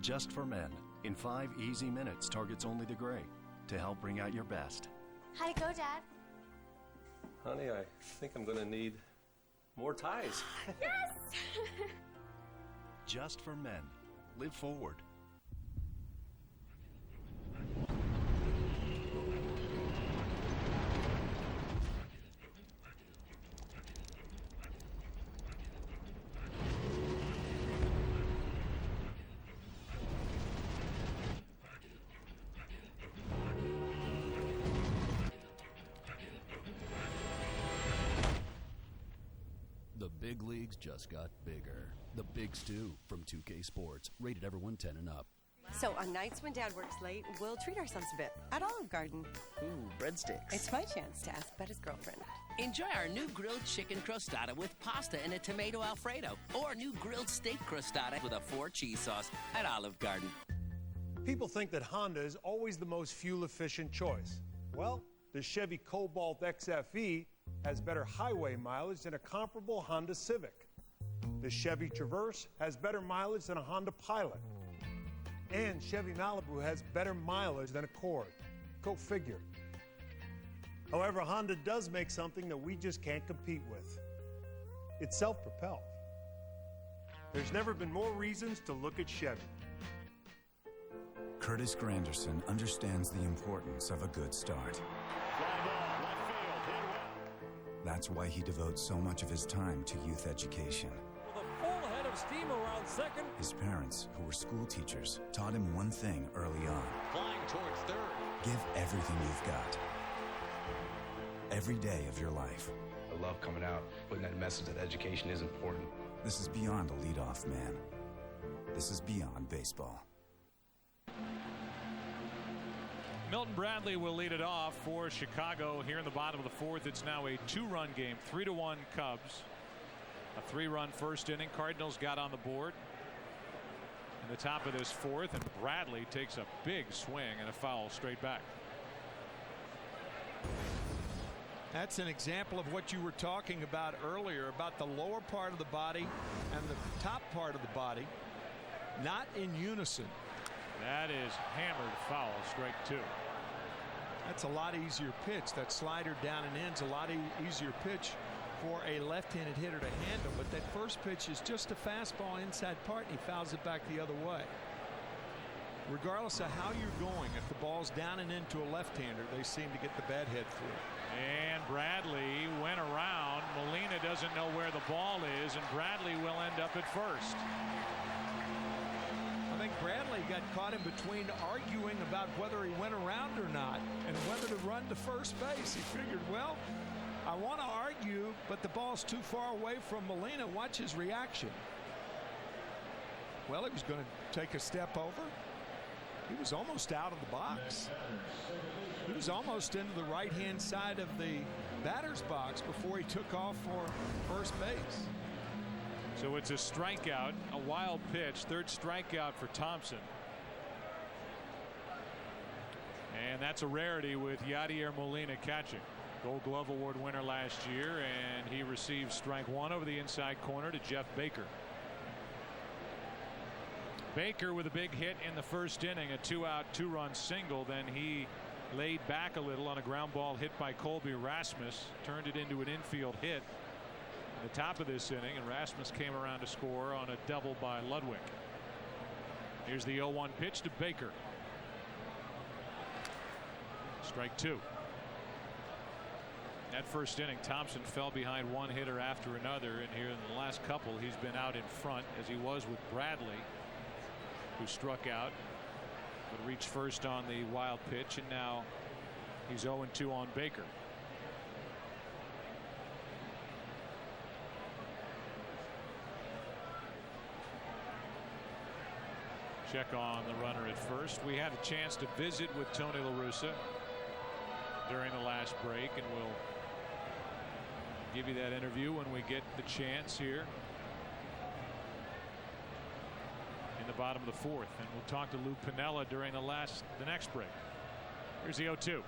S14: Just for Men. In 5 easy minutes, targets only the gray to help bring out your best.
S12: How'd it go, Dad?
S11: Honey, I think I'm gonna need more ties.
S12: Yes!
S14: Just for Men. Live forward.
S23: The big leagues just got bigger. The Big Stew from 2K Sports, rated everyone 10 and up.
S24: So on nights when Dad works late, we'll treat ourselves a bit at Olive Garden.
S25: Ooh, breadsticks.
S24: It's my chance to ask about his girlfriend.
S25: Enjoy our new grilled chicken crostata with pasta and a tomato Alfredo, or new grilled steak crostata with a 4-cheese sauce at Olive Garden.
S26: People think that Honda is always the most fuel-efficient choice. Well, the Chevy Cobalt XFE has better highway mileage than a comparable Honda Civic. The Chevy Traverse has better mileage than a Honda Pilot. And Chevy Malibu has better mileage than Accord. Go figure. However, Honda does make something that we just can't compete with. It's self-propelled. There's never been more reasons to look at Chevy.
S27: Curtis Granderson understands the importance of a good start. That's why he devotes so much of his time to youth education.
S29: With a full head of steam around second.
S27: His parents, who were school teachers, taught him one thing early on.
S29: Flying towards third.
S27: Give everything you've got. Every day of your life.
S30: I love coming out, putting that message that education is important.
S27: This is beyond a leadoff man. This is beyond baseball.
S1: Milton Bradley will lead it off for Chicago here in the bottom of the fourth. It's now a 2-run game, 3-1 Cubs. A 3-run first inning. Cardinals got on the board in the top of this fourth, and Bradley takes a big swing and a foul straight back.
S3: That's an example of what you were talking about earlier, about the lower part of the body and the top part of the body not in unison.
S1: That is hammered foul, strike 2.
S3: That's a lot easier pitch. That slider down and in's a lot easier pitch for a left-handed hitter to handle, but that first pitch is just a fastball inside part, and he fouls it back the other way. Regardless of how you're going, if the ball's down and into a left-hander, they seem to get the bat head through.
S1: And Bradley went around. Molina doesn't know where the ball is, and Bradley will end up at first.
S3: I think Bradley got caught in between arguing about whether he went around or not and whether to run to first base. He figured, well, I want to argue, but the ball's too far away from Molina. Watch his reaction. Well, he was going to take a step over. He was almost out of the box. He was almost into the right-hand side of the batter's box before he took off for first base.
S1: So it's a strikeout, a wild pitch, third strikeout for Thompson. And that's a rarity with Yadier Molina catching. Gold Glove Award winner last year, and he received strike 1 over the inside corner to Jeff Baker. Baker with a big hit in the first inning, a 2-out 2-run single. Then he laid back a little on a ground ball hit by Colby Rasmus, turned it into an infield hit at the top of this inning, and Rasmus came around to score on a double by Ludwig. Here's the 0-1 pitch to Baker. Strike 2. That first inning, Thompson fell behind one hitter after another, and here in the last couple he's been out in front, as he was with Bradley, who struck out but reached first on the wild pitch, and now he's 0-2 on Baker. Check on the runner at first. We had a chance to visit with Tony La Russa during the last break, and we'll Give you that interview when we get the chance here in the bottom of the fourth, and we'll talk to Lou Piniella during the next break. Here's the 0-2.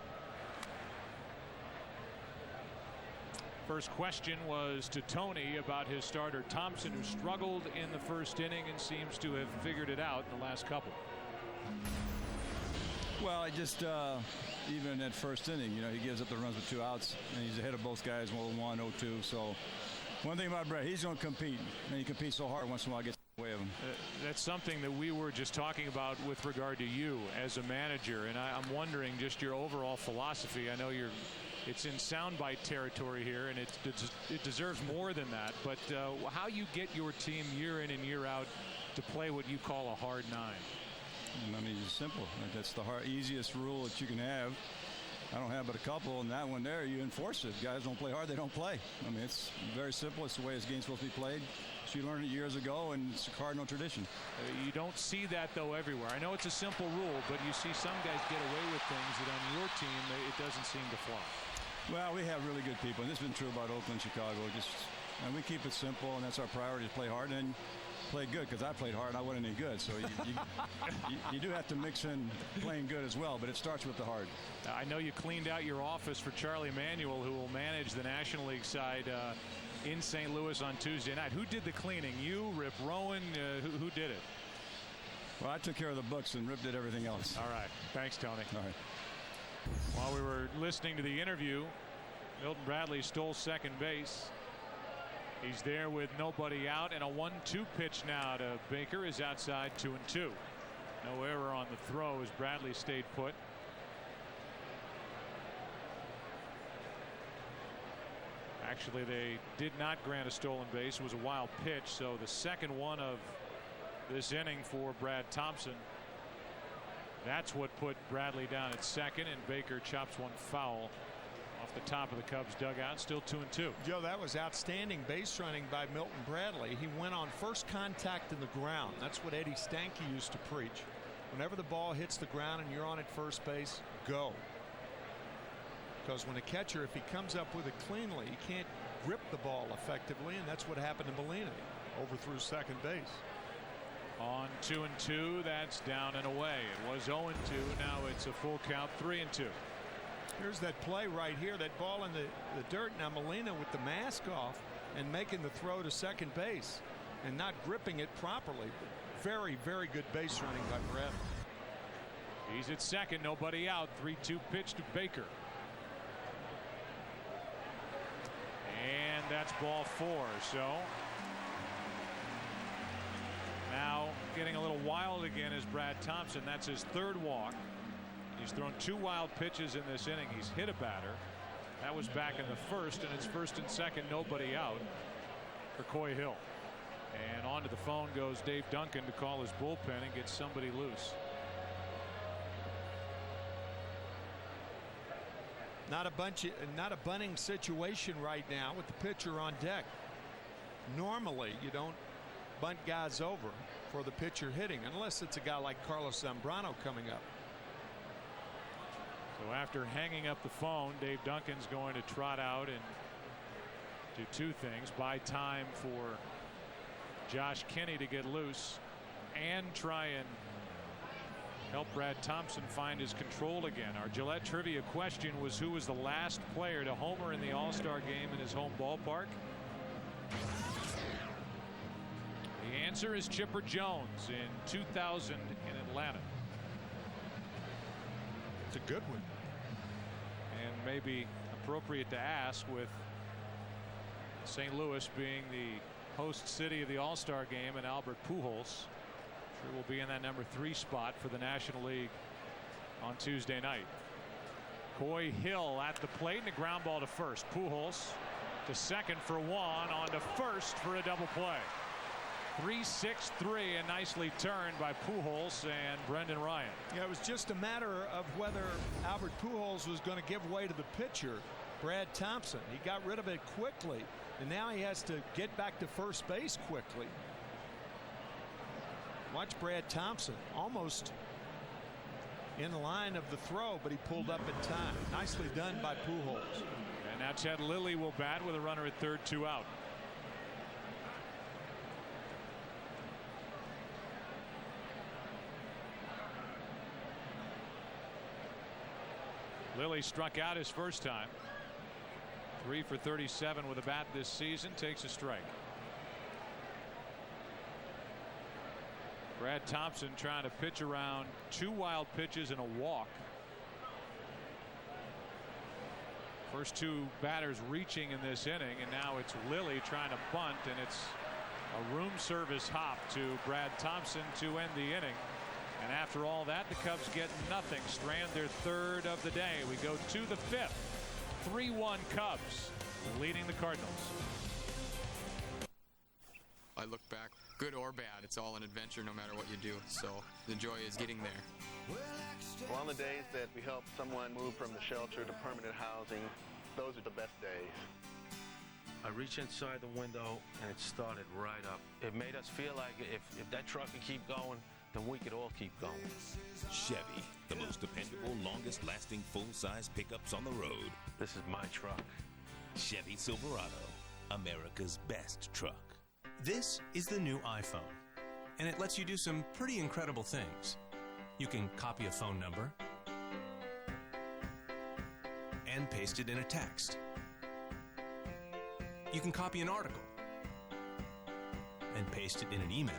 S1: First question was to Tony about his starter Thompson, who struggled in the first inning and seems to have figured it out in the last couple.
S2: Well, I just even at first inning, he gives up the runs with 2 outs, and he's ahead of both guys, 0-1, 0-2. So one thing about Brett, he's going to compete, and he competes so hard once in a while it gets in the way of him.
S1: That's something that we were just talking about with regard to you as a manager, and I'm wondering just your overall philosophy. I know it's in soundbite territory here, and it deserves more than that, but how you get your team year in and year out to play what you call a hard 9.
S2: I mean, it's simple. That's the easiest rule that you can have. I don't have but a couple, and that one there, you enforce it. Guys don't play hard, they don't play. I mean, it's very simple. It's the way this game's supposed to be played. So you learned it years ago, and it's a Cardinal tradition.
S1: You don't see that, though, everywhere. I know it's a simple rule, but you see some guys get away with things that on your team, it doesn't seem to fly.
S2: Well, we have really good people, and this has been true about Oakland, Chicago. And we keep it simple, and that's our priority, to play hard and play good, because I played hard and I wasn't any good. So you do have to mix in playing good as well, but it starts with the hard.
S1: I know you cleaned out your office for Charlie Manuel, who will manage the National League side in St. Louis on Tuesday night. Who did the cleaning? You, Rip Rowan? Who did it?
S2: Well, I took care of the books, and Rip did everything else.
S1: All right. Thanks, Tony.
S2: All right.
S1: While we were listening to the interview, Milton Bradley stole second base. He's there with nobody out, and a 1-2 pitch now to Baker is outside, 2-2. No error on the throw as Bradley stayed put. Actually, they did not grant a stolen base. It was a wild pitch, so the second one of this inning for Brad Thompson. That's what put Bradley down at second, and Baker chops one foul off the top of the Cubs dugout. Still 2-2.
S3: Joe, that was outstanding base running by Milton Bradley. He went on first contact in the ground. That's what Eddie Stanky used to preach. Whenever the ball hits the ground and you're on at first base, go. Because when a catcher, if he comes up with it cleanly, he can't grip the ball effectively, and that's what happened to Molina. Overthrew second base.
S1: On 2-2, that's down and away. It was 0-2. Now it's a full count, 3-2.
S3: Here's that play right here. That ball in the dirt. Now Molina with the mask off and making the throw to second base and not gripping it properly. Very, very good base running by Bradley.
S1: He's at second, nobody out. 3-2 pitch to Baker. And that's ball 4. So now getting a little wild again is Brad Thompson. That's his third walk. He's thrown 2 wild pitches in this inning. He's hit a batter. That was back in the first, and it's first and second, nobody out for Coy Hill. And onto the phone goes Dave Duncan to call his bullpen and get somebody loose.
S3: Not a bunting situation right now with the pitcher on deck. Normally, you don't bunt guys over for the pitcher hitting unless it's a guy like Carlos Zambrano coming up.
S1: So after hanging up the phone, Dave Duncan's going to trot out and do 2 things: buy time for Josh Kinney to get loose and try and help Brad Thompson find his control again. Our Gillette trivia question was, who was the last player to homer in the All-Star game in his home ballpark? The answer is Chipper Jones in 2000 in Atlanta.
S3: It's a good one.
S1: And maybe appropriate to ask, with St. Louis being the host city of the All-Star game, and Albert Pujols sure will be in that number 3 spot for the National League on Tuesday night. Coy Hill at the plate, and a ground ball to first. Pujols to second for 1, on to first for a double play. 3-6-3, and nicely turned by Pujols and Brendan Ryan.
S3: Yeah, it was just a matter of whether Albert Pujols was going to give way to the pitcher, Brad Thompson. He got rid of it quickly, and now he has to get back to first base quickly. Watch Brad Thompson, almost in line of the throw, but he pulled up in time. Nicely done by Pujols.
S1: And Now Ted Lilly will bat with a runner at third, 2 out. Lilly struck out his first time. 3 for 37 with a bat this season. Takes a strike. Brad Thompson trying to pitch around 2 wild pitches and a walk. First 2 batters reaching in this inning, and now it's Lilly trying to bunt, and it's a room service hop to Brad Thompson to end the inning. And after all that, the Cubs get nothing. Strand their 3rd of the day. We go to the 5th. 3-1 Cubs leading the Cardinals.
S4: I look back, good or bad, it's all an adventure no matter what you do. So the joy is getting there.
S5: Well, on the days that we help someone move from the shelter to permanent housing, those are the best days.
S13: I reached inside the window and it started right up. It made us feel like if that truck could keep going, then we could all keep going.
S15: Chevy, the most dependable, longest-lasting full-size pickups on the road.
S13: This is my truck.
S15: Chevy Silverado, America's best truck.
S17: This is the new iPhone, and it lets you do some pretty incredible things. You can copy a phone number and paste it in a text. You can copy an article and paste it in an email.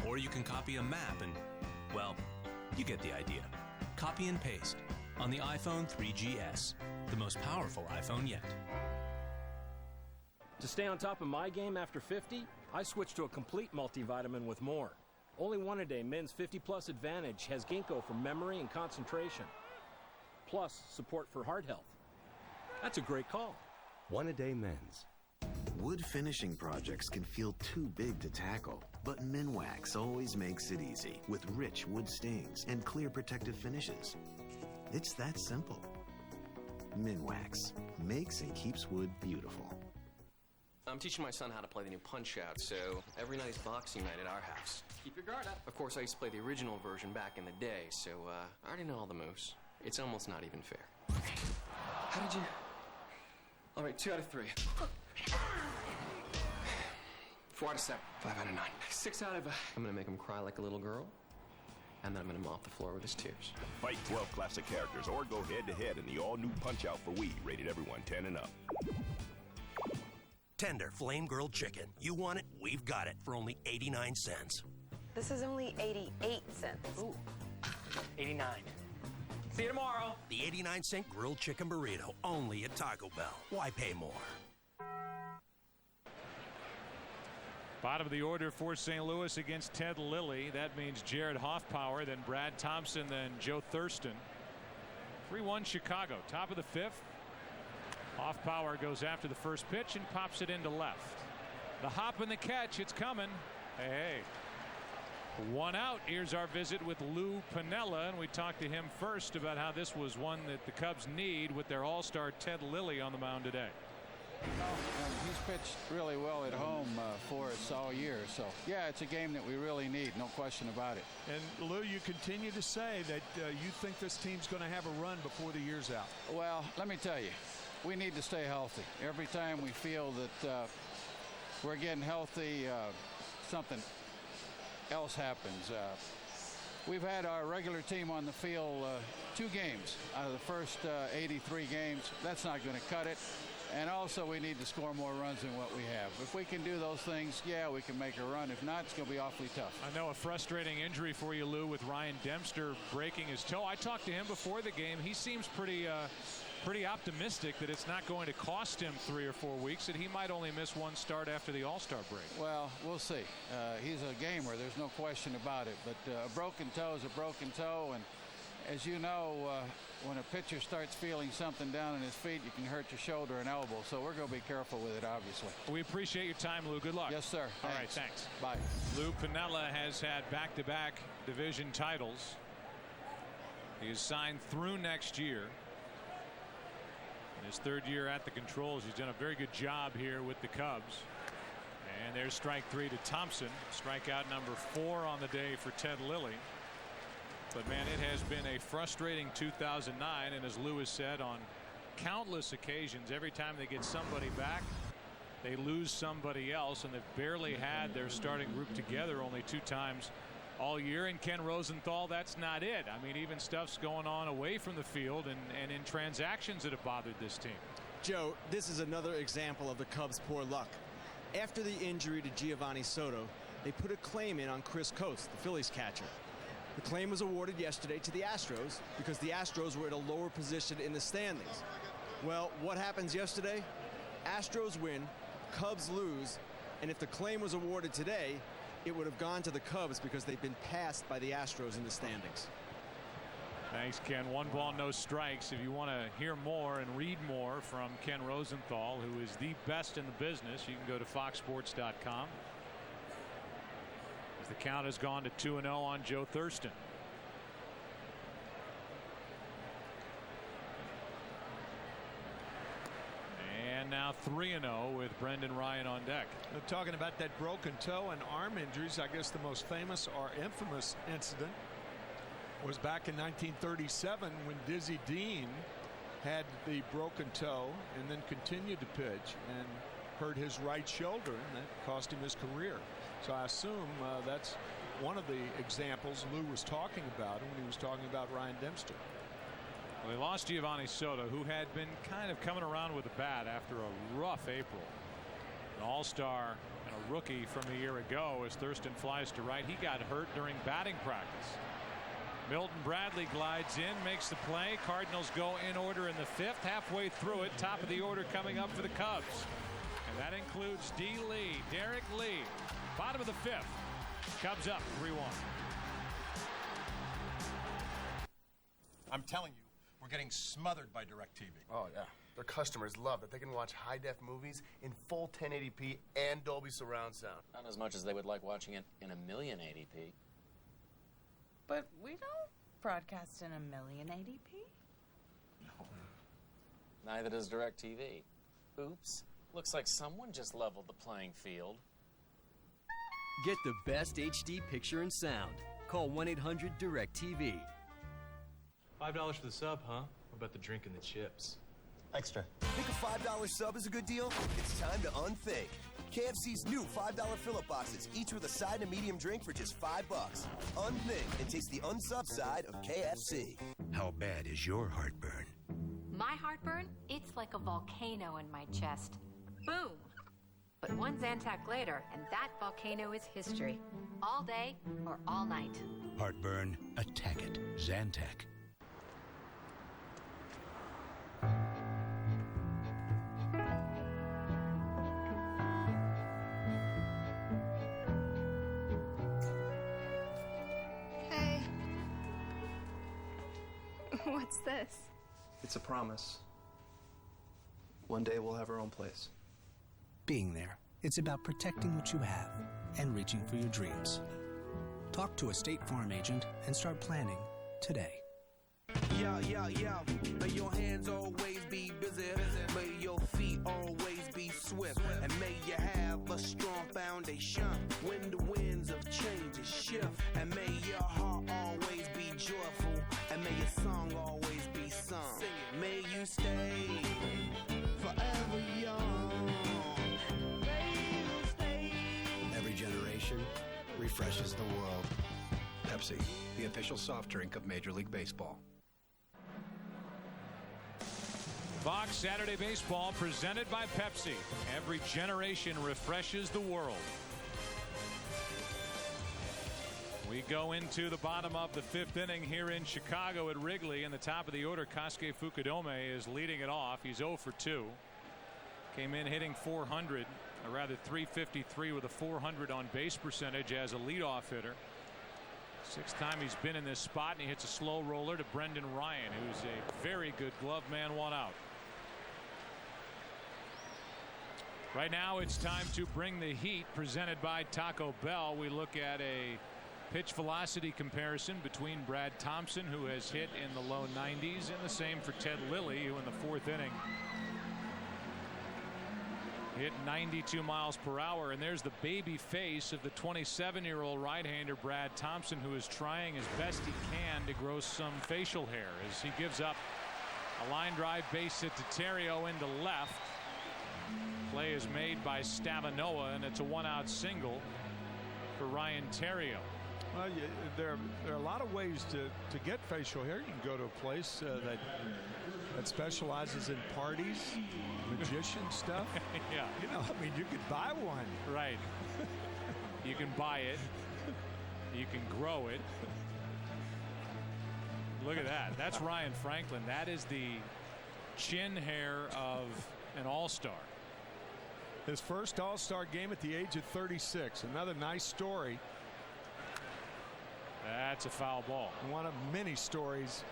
S17: Or you can copy a map and, well, you get the idea. Copy and paste on the iPhone 3GS, the most powerful iPhone yet.
S29: To stay on top of my game after 50, I switched to a complete multivitamin with more. Only one a day Men's 50+ Advantage has ginkgo for memory and concentration, plus support for heart health. That's a great call.
S19: One a day Men's. Wood finishing projects can feel too big to tackle, but Minwax always makes it easy with rich wood stains and clear protective finishes. It's that simple. Minwax makes and keeps wood beautiful.
S20: I'm teaching my son how to play the new Punch-Out, so every night is boxing night at our house. Keep your guard up. Of course, I used to play the original version back in the day, so I already know all the moves. It's almost not even fair. How did you... All right, 2 out of 3. 4 out of 7. 5 out of 9. 6 out of... I'm gonna make him cry like a little girl, and then I'm gonna mop the floor with his tears.
S15: Fight 12 classic characters or go head-to-head in the all-new Punch-Out for Wii, rated everyone 10 and up.
S21: Tender flame grilled chicken. You want it? We've got it for only 89 cents.
S24: This is only 88 cents.
S21: Ooh, 89.
S20: See you tomorrow.
S21: The 89-cent grilled chicken burrito, only at Taco Bell. Why pay more?
S1: Bottom of the order for St. Louis against Ted Lilly. That means Jared Hoffpower, then Brad Thompson, then Joe Thurston. 3-1 Chicago. Top of the 5th. Hoffpower goes after the first pitch and pops it into left. The hop and the catch. It's coming. Hey. 1 out. Here's our visit with Lou Piniella, and we talked to him first about how this was one that the Cubs need with their all-star Ted Lilly on the mound today.
S22: He's pitched really well at home for us all year. So, yeah, it's a game that we really need. No question about it.
S3: And, Lou, you continue to say that you think this team's going to have a run before the year's out.
S22: Well, let me tell you, we need to stay healthy. Every time we feel that we're getting healthy, something else happens. We've had our regular team on the field 2 games out of the first 83 games. That's not going to cut it. And also, we need to score more runs than what we have. If we can do those things, yeah, we can make a run. If not, it's going to be awfully tough.
S1: I know a frustrating injury for you, Lou, with Ryan Dempster breaking his toe. I talked to him before the game. He seems pretty optimistic that it's not going to cost him 3 or 4 weeks, that he might only miss 1 start after the All-Star break.
S22: Well, we'll see. He's a gamer. There's no question about it. But a broken toe is a broken toe. And as you know, when a pitcher starts feeling something down in his feet, you can hurt your shoulder and elbow. So we're going to be careful with it, obviously.
S1: We appreciate your time, Lou. Good luck.
S22: Yes, sir.
S1: All right, thanks.
S22: Bye.
S1: Lou Piniella has had back-to-back division titles. He is signed through next year. In his 3rd year at the controls, he's done a very good job here with the Cubs. And there's strike 3 to Thompson. Strikeout number 4 on the day for Ted Lilly. But man, it has been a frustrating 2009, and as Lewis said, on countless occasions, every time they get somebody back, they lose somebody else, and they've barely had their starting group together only 2 times all year. And Ken Rosenthal, that's not it. I mean, even stuff's going on away from the field and in transactions that have bothered this team.
S6: Joe, this is another example of the Cubs' poor luck. After the injury to Giovanni Soto, they put a claim in on Chris Coates, the Phillies catcher. The claim was awarded yesterday to the Astros because the Astros were at a lower position in the standings. Well, what happens yesterday? Astros win, Cubs lose, and if the claim was awarded today, it would have gone to the Cubs because they've been passed by the Astros in the standings.
S1: Thanks, Ken. 1 ball, no strikes. If you want to hear more and read more from Ken Rosenthal, who is the best in the business, you can go to foxsports.com. As the count has gone to 2-0 on Joe Thurston. And now 3-0 with Brendan Ryan on deck.
S3: They're talking about that broken toe and arm injuries. I guess the most famous or infamous incident was back in 1937 when Dizzy Dean had the broken toe and then continued to pitch and hurt his right shoulder, and that cost him his career. So I assume that's one of the examples Lou was talking about when he was talking about Ryan Dempster.
S1: Well, they lost Giovanni Soto, who had been kind of coming around with a bat after a rough April. An all-star and a rookie from a year ago as Thurston flies to right. He got hurt during batting practice. Milton Bradley glides in, makes the play. Cardinals go in order in the 5th. Halfway through it, top of the order coming up for the Cubs. And that includes D. Lee, Derek Lee. Bottom of the 5th. Cubs up 3-1.
S7: I'm telling you, we're getting smothered by DirecTV.
S8: Oh, yeah. Their customers love that they can watch high-def movies in full 1080p and Dolby surround sound.
S9: Not as much as they would like watching it in 1,080p.
S10: But we don't broadcast in 1,080p.
S9: No. Neither does DirecTV. Oops. Looks like someone just leveled the playing field.
S11: Get the best HD picture and sound. Call 1-800-DIRECTV.
S12: $5 for the sub, huh? What about the drink and the chips?
S8: Extra.
S16: Think a $5 sub is a good deal? It's time to unthink. KFC's new $5 fill-up boxes, each with a side and medium drink for just $5. Unthink and taste the unsub side of KFC.
S21: How bad is your heartburn?
S18: My heartburn? It's like a volcano in my chest. Boom! But one Zantac later, and that volcano is history. All day or all night.
S21: Heartburn, attack it. Zantac.
S28: Hey. What's this?
S31: It's a promise. One day we'll have our own place.
S32: Being there, it's about protecting what you have and reaching for your dreams. Talk to a State Farm agent and start planning today.
S33: Yeah, may your hands always be busy, may your feet always be swift, and may you have a strong foundation when the winds of change shift, and may your heart always be joyful, and may your song always be sung. Sing it. May you stay forever young. May you stay.
S21: Every generation refreshes the world. Pepsi, the official soft drink of Major League Baseball.
S1: Fox Saturday Baseball presented by Pepsi. Every generation refreshes the world. We go into the bottom of the 5th inning here in Chicago at Wrigley. In the top of the order, Kosuke Fukudome is leading it off. He's 0 for 2. Came in hitting 400, or rather 353 with a 400 on base percentage as a leadoff hitter. 6th time he's been in this spot, and he hits a slow roller to Brendan Ryan, who's a very good glove man, 1 out. Right now it's time to bring the heat, presented by Taco Bell. We look at a pitch velocity comparison between Brad Thompson, who has hit in the low 90s, and the same for Ted Lilly, who in the 4th inning hit 92 miles per hour, and there's the baby face of the 27-year-old right-hander Brad Thompson, who is trying as best he can to grow some facial hair as he gives up a line drive base hit to Terrio into left. Play is made by Stavanoa, and it's a one-out single for Ryan Terrio.
S3: Well, there are a lot of ways to get facial hair. You can go to a place that specializes in parties, magician stuff.
S1: Yeah.
S3: You know, I mean, you could buy one.
S1: Right. You can buy it. You can grow it. Look at that. That's Ryan Franklin. That is the chin hair of an all-star.
S3: His first all-star game at the age of 36. Another nice story.
S1: That's a foul ball.
S3: One of many stories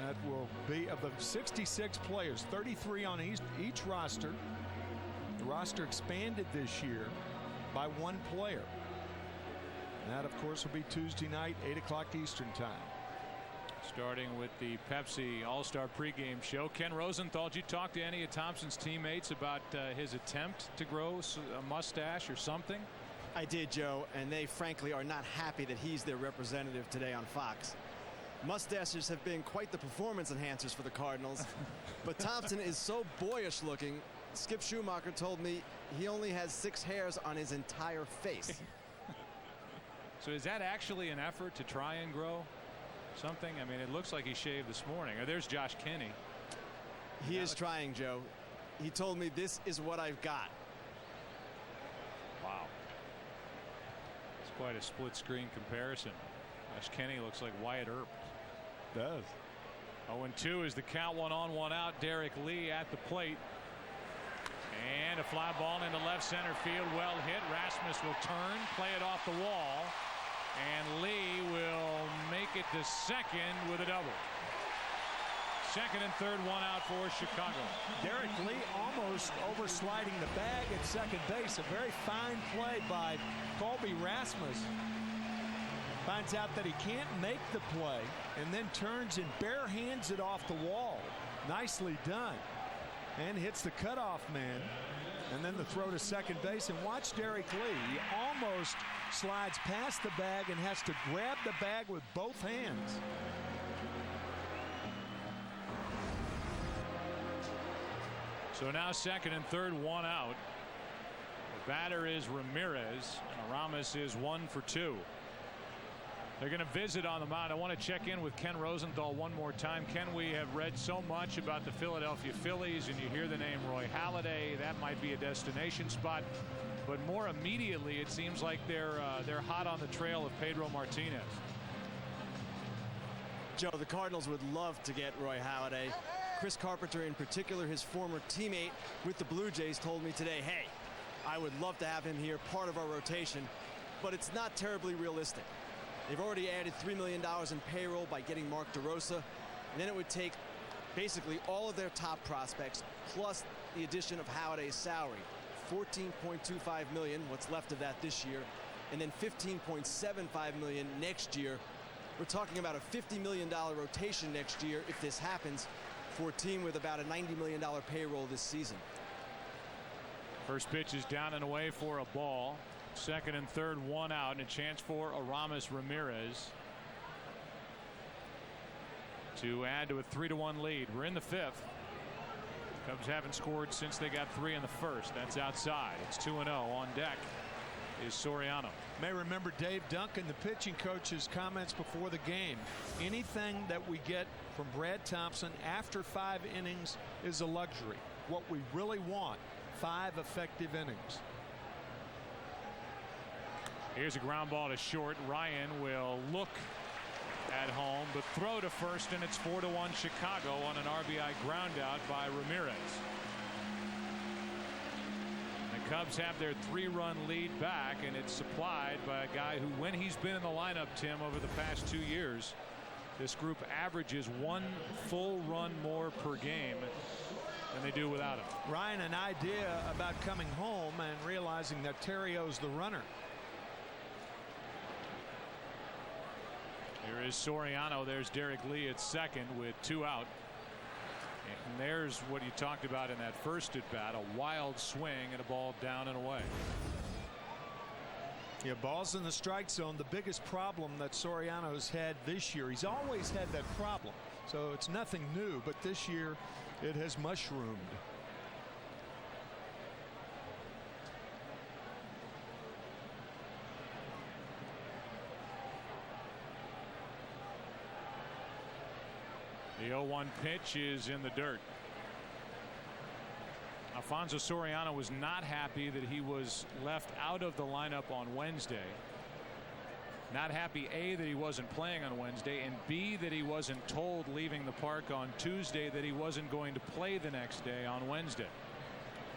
S3: that will be of the 66 players, 33 on each roster. The roster expanded this year by one player. And that, of course, will be Tuesday night, 8 o'clock Eastern time.
S1: Starting with the Pepsi All-Star pregame show. Ken Rosenthal, did you talk to any of Thompson's teammates about his attempt to grow a mustache or something?
S6: I did, Joe, and they frankly are not happy that he's their representative today on Fox. Mustaches have been quite the performance enhancers for the Cardinals, but Thompson is so boyish looking. Skip Schumacher told me he only has 6 hairs on his entire face.
S1: So is that actually an effort to try and grow something? I mean, it looks like he shaved this morning. Oh, there's Josh Kinney.
S6: He is trying, Joe. He told me this is what I've got.
S1: Wow. It's quite a split screen comparison. Josh Kinney looks like Wyatt Earp.
S3: Does.
S1: 0-2 is the count. 1 on, 1 out. Derek Lee at the plate. And a fly ball into left center field. Well hit. Rasmus will turn, play it off the wall. And Lee will make it to second with a double. Second and third, 1 out for Chicago.
S3: Derek Lee almost oversliding the bag at second base. A very fine play by Colby Rasmus. Finds out that he can't make the play and then turns and bare hands it off the wall. Nicely done. And hits the cutoff man. And then the throw to second base. And watch Derek Lee. He almost slides past the bag and has to grab the bag with both hands.
S1: So now second and third, 1 out. The batter is Ramirez. And Aramis is 1 for 2. They're going to visit on the mound. I want to check in with Ken Rosenthal one more time. Ken, we have read so much about the Philadelphia Phillies, and you hear the name Roy Halladay. That might be a destination spot. But more immediately, it seems like they're hot on the trail of Pedro Martinez.
S6: Joe, the Cardinals would love to get Roy Halladay. Chris Carpenter, in particular, his former teammate with the Blue Jays, told me today, hey, I would love to have him here, part of our rotation, but it's not terribly realistic. They've already added $3 million in payroll by getting Mark DeRosa, and then it would take basically all of their top prospects plus the addition of Halladay's salary. $14.25 million, what's left of that this year, and then $15.75 million next year. We're talking about a $50 million rotation next year if this happens for a team with about a $90 million payroll this season.
S1: First pitch is down and away for a ball. Second and third, 1 out, and a chance for Aramis Ramirez to add to a 3-1 lead. We're in the 5th. Cubs haven't scored since they got 3 in the first. That's outside. It's 2-0. On deck is Soriano.
S3: May remember Dave Duncan, the pitching coach's comments before the game. Anything that we get from Brad Thompson after 5 innings is a luxury. What we really want, 5 effective innings.
S1: Here's a ground ball to short. Ryan will look at home, but throw to first, and it's 4-1 Chicago on an RBI ground out by Ramirez. The Cubs have their 3-run lead back, and it's supplied by a guy who, when he's been in the lineup, Tim, over the past 2 years, this group averages 1 full run more per game than they do without him.
S3: Ryan, an idea about coming home and realizing that Terrio's the runner.
S1: Here is Soriano. There's Derek Lee at second with 2 out. And there's what you talked about in that first at bat, a wild swing and a ball down and away.
S3: Yeah, balls in the strike zone. The biggest problem that Soriano's had this year. He's always had that problem, so it's nothing new, but this year it has mushroomed.
S1: The 0-1 pitch is in the dirt. Alfonso Soriano was not happy that he was left out of the lineup on Wednesday. Not happy, A, that he wasn't playing on Wednesday, and B, that he wasn't told leaving the park on Tuesday that he wasn't going to play the next day on Wednesday.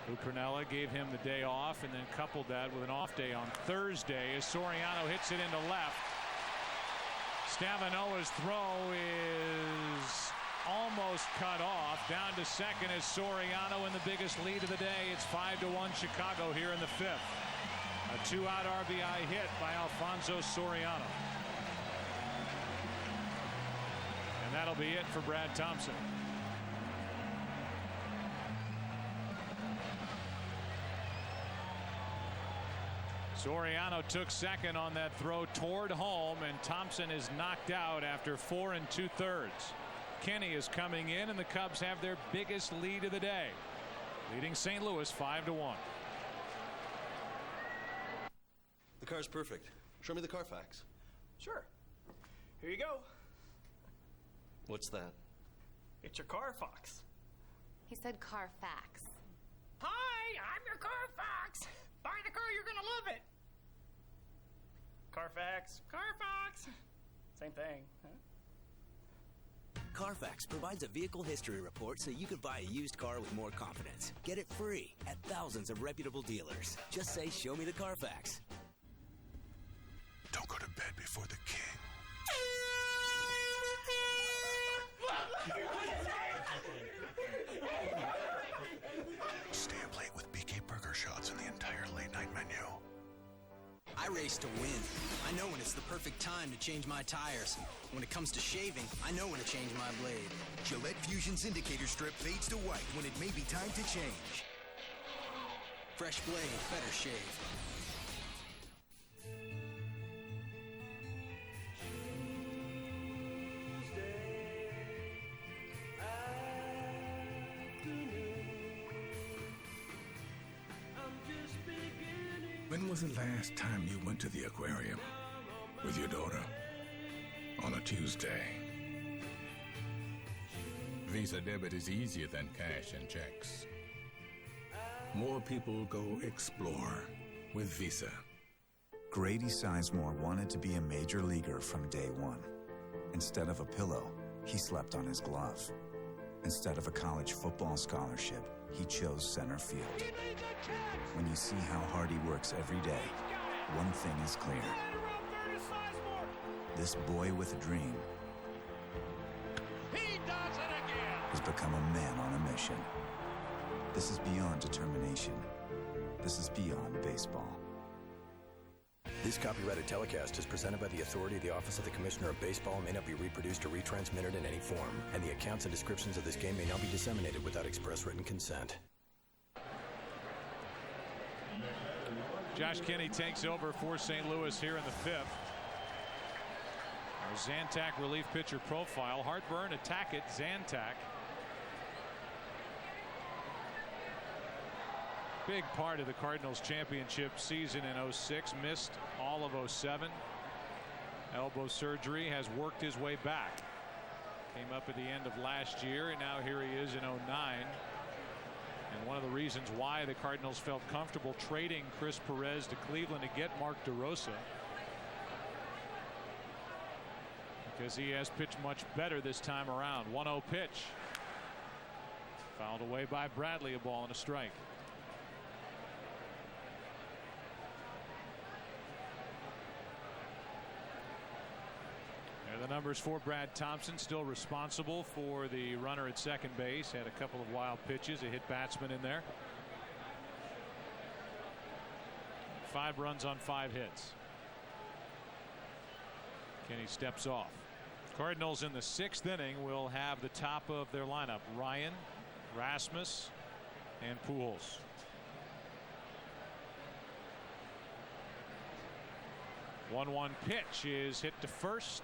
S1: Lou Piniella gave him the day off and then coupled that with an off day on Thursday as Soriano hits it into left. Stavanoa's throw is almost cut off. Down to second is Soriano in the biggest lead of the day. It's 5-1 Chicago here in the fifth. A two-out RBI hit by Alfonso Soriano. And that'll be it for Brad Thompson. Soriano took second on that throw toward home, and Thompson is knocked out after 4 2/3. Kenny is coming in, and the Cubs have their biggest lead of the day, leading St. Louis 5-1.
S31: The car's perfect. Show me the Carfax.
S2: Sure. Here you go.
S31: What's that?
S2: It's your Carfax.
S18: He said Carfax.
S2: Hi, I'm your Carfax. Buy the car, you're gonna love it. Carfax. Carfax. Same thing, huh?
S4: Carfax provides a vehicle history report so you can buy a used car with more confidence. Get it free at thousands of reputable dealers. Just say, show me the Carfax.
S5: Don't go to bed before the king. Stay up late with BK Burger Shots and the entire late night menu.
S32: I race to win. I know when it's the perfect time to change my tires. When it comes to shaving, I know when to change my blade.
S5: Gillette Fusion's indicator strip fades to white when it may be time to change.
S32: Fresh blade, better shave.
S5: When was the last time you went to the aquarium with your daughter? On a Tuesday. Visa debit is easier than cash and checks. More people go explore with Visa.
S13: Grady Sizemore wanted to be a major leaguer from day one. Instead of a pillow, he slept on his glove. Instead of a college football scholarship, he chose center field. When you see how hard he works every day, one thing is clear. This boy with a dream has become a man on a mission. This is beyond determination. This is beyond baseball.
S14: This copyrighted telecast is presented by the authority of the Office of the Commissioner of Baseball and may not be reproduced or retransmitted in any form, and the accounts and descriptions of this game may not be disseminated without express written consent.
S1: Josh Kinney takes over for St. Louis here in the fifth. Our Zantac relief pitcher profile. Heartburn, attack it, Zantac. Big part of the Cardinals championship season in 06. Missed all of 07. Elbow surgery, has worked his way back. Came up at the end of last year, and now here he is in 09. And one of the reasons why the Cardinals felt comfortable trading Chris Perez to Cleveland to get Mark DeRosa, because he has pitched much better this time around. 1-0 pitch. Fouled away by Bradley, a ball and a strike. The numbers for Brad Thompson, still responsible for the runner at second base. Had a couple of wild pitches, a hit batsman in there. 5 runs on 5 hits. Kenny steps off. Cardinals in the 6th inning will have the top of their lineup: Ryan, Rasmus, and Pujols. One pitch is hit to first.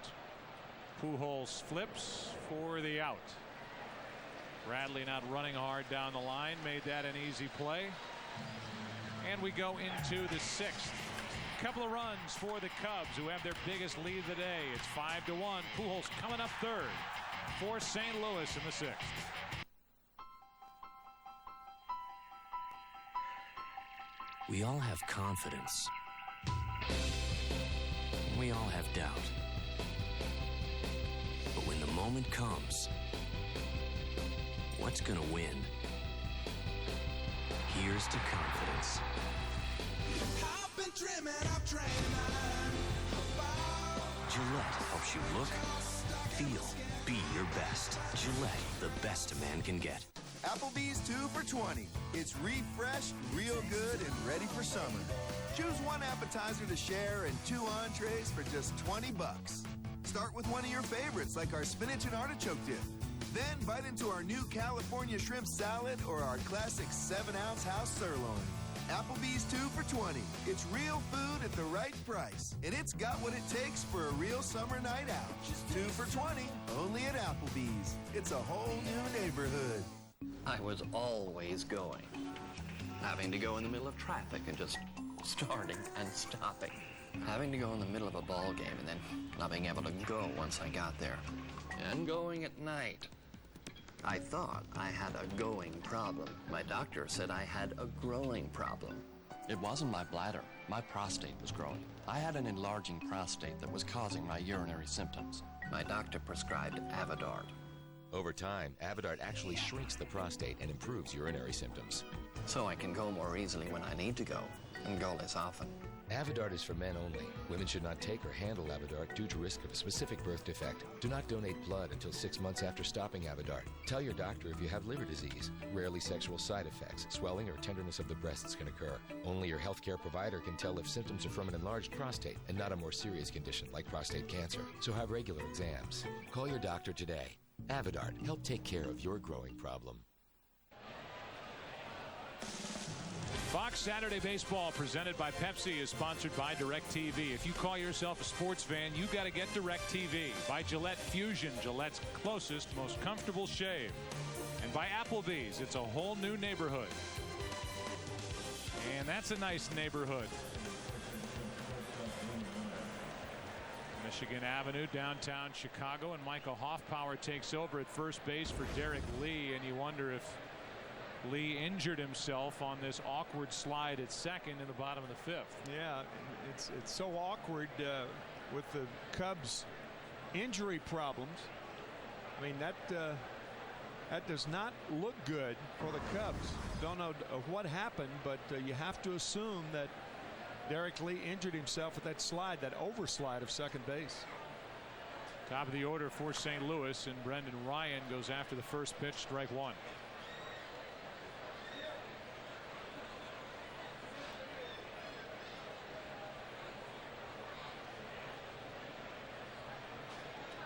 S1: Pujols flips for the out. Bradley not running hard down the line, made that an easy play. And we go into the 6th. Couple of runs for the Cubs, who have their biggest lead of the day. It's 5-1. Pujols coming up third for St. Louis in the 6th.
S7: We all have confidence. We all have doubt. But when the moment comes, what's gonna win? Here's to confidence. Gillette helps you look, feel, be your best. Gillette, the best a man can get.
S16: Applebee's 2 for $20. It's refreshed, real good, and ready for summer. Choose one appetizer to share and 2 entrees for just $20. Start with one of your favorites, like our spinach and artichoke dip. Then bite into our new California shrimp salad or our classic 7-ounce house sirloin. Applebee's 2 for $20. It's real food at the right price, and it's got what it takes for a real summer night out. 2 for $20, only at Applebee's. It's a whole new neighborhood.
S11: I was always going. Having to go in the middle of traffic and just starting and stopping. Having to go in the middle of a ball game and then not being able to go once I got there. And going at night. I thought I had a going problem. My doctor said I had a growing problem.
S15: It wasn't my bladder. My prostate was growing. I had an enlarging prostate that was causing my urinary symptoms.
S11: My doctor prescribed Avodart.
S17: Over time, Avodart actually shrinks the prostate and improves urinary symptoms.
S11: So I can go more easily when I need to go, and go less often.
S17: Avodart is for men only. Women should not take or handle Avodart due to risk of a specific birth defect. Do not donate blood until 6 months after stopping Avodart. Tell your doctor if you have liver disease. Rarely sexual side effects, swelling, or tenderness of the breasts can occur. Only your healthcare provider can tell if symptoms are from an enlarged prostate and not a more serious condition like prostate cancer. So have regular exams. Call your doctor today. Avodart, help take care of your growing problem.
S1: Fox Saturday Baseball, presented by Pepsi, is sponsored by DirecTV. If you call yourself a sports fan, you got to get DirecTV. By Gillette Fusion, Gillette's closest, most comfortable shave. And by Applebee's, it's a whole new neighborhood. And that's a nice neighborhood. Michigan Avenue, downtown Chicago, and Michael Hoffpower takes over at first base for Derek Lee, and you wonder if Lee injured himself on this awkward slide at second in the bottom of the 5th.
S3: Yeah, it's so awkward with the Cubs injury problems. I mean, that does not look good for the Cubs. Don't know what happened, but you have to assume that Derek Lee injured himself with that slide, that overslide of second base.
S1: Top of the order for St. Louis, and Brendan Ryan goes after the first pitch, strike one.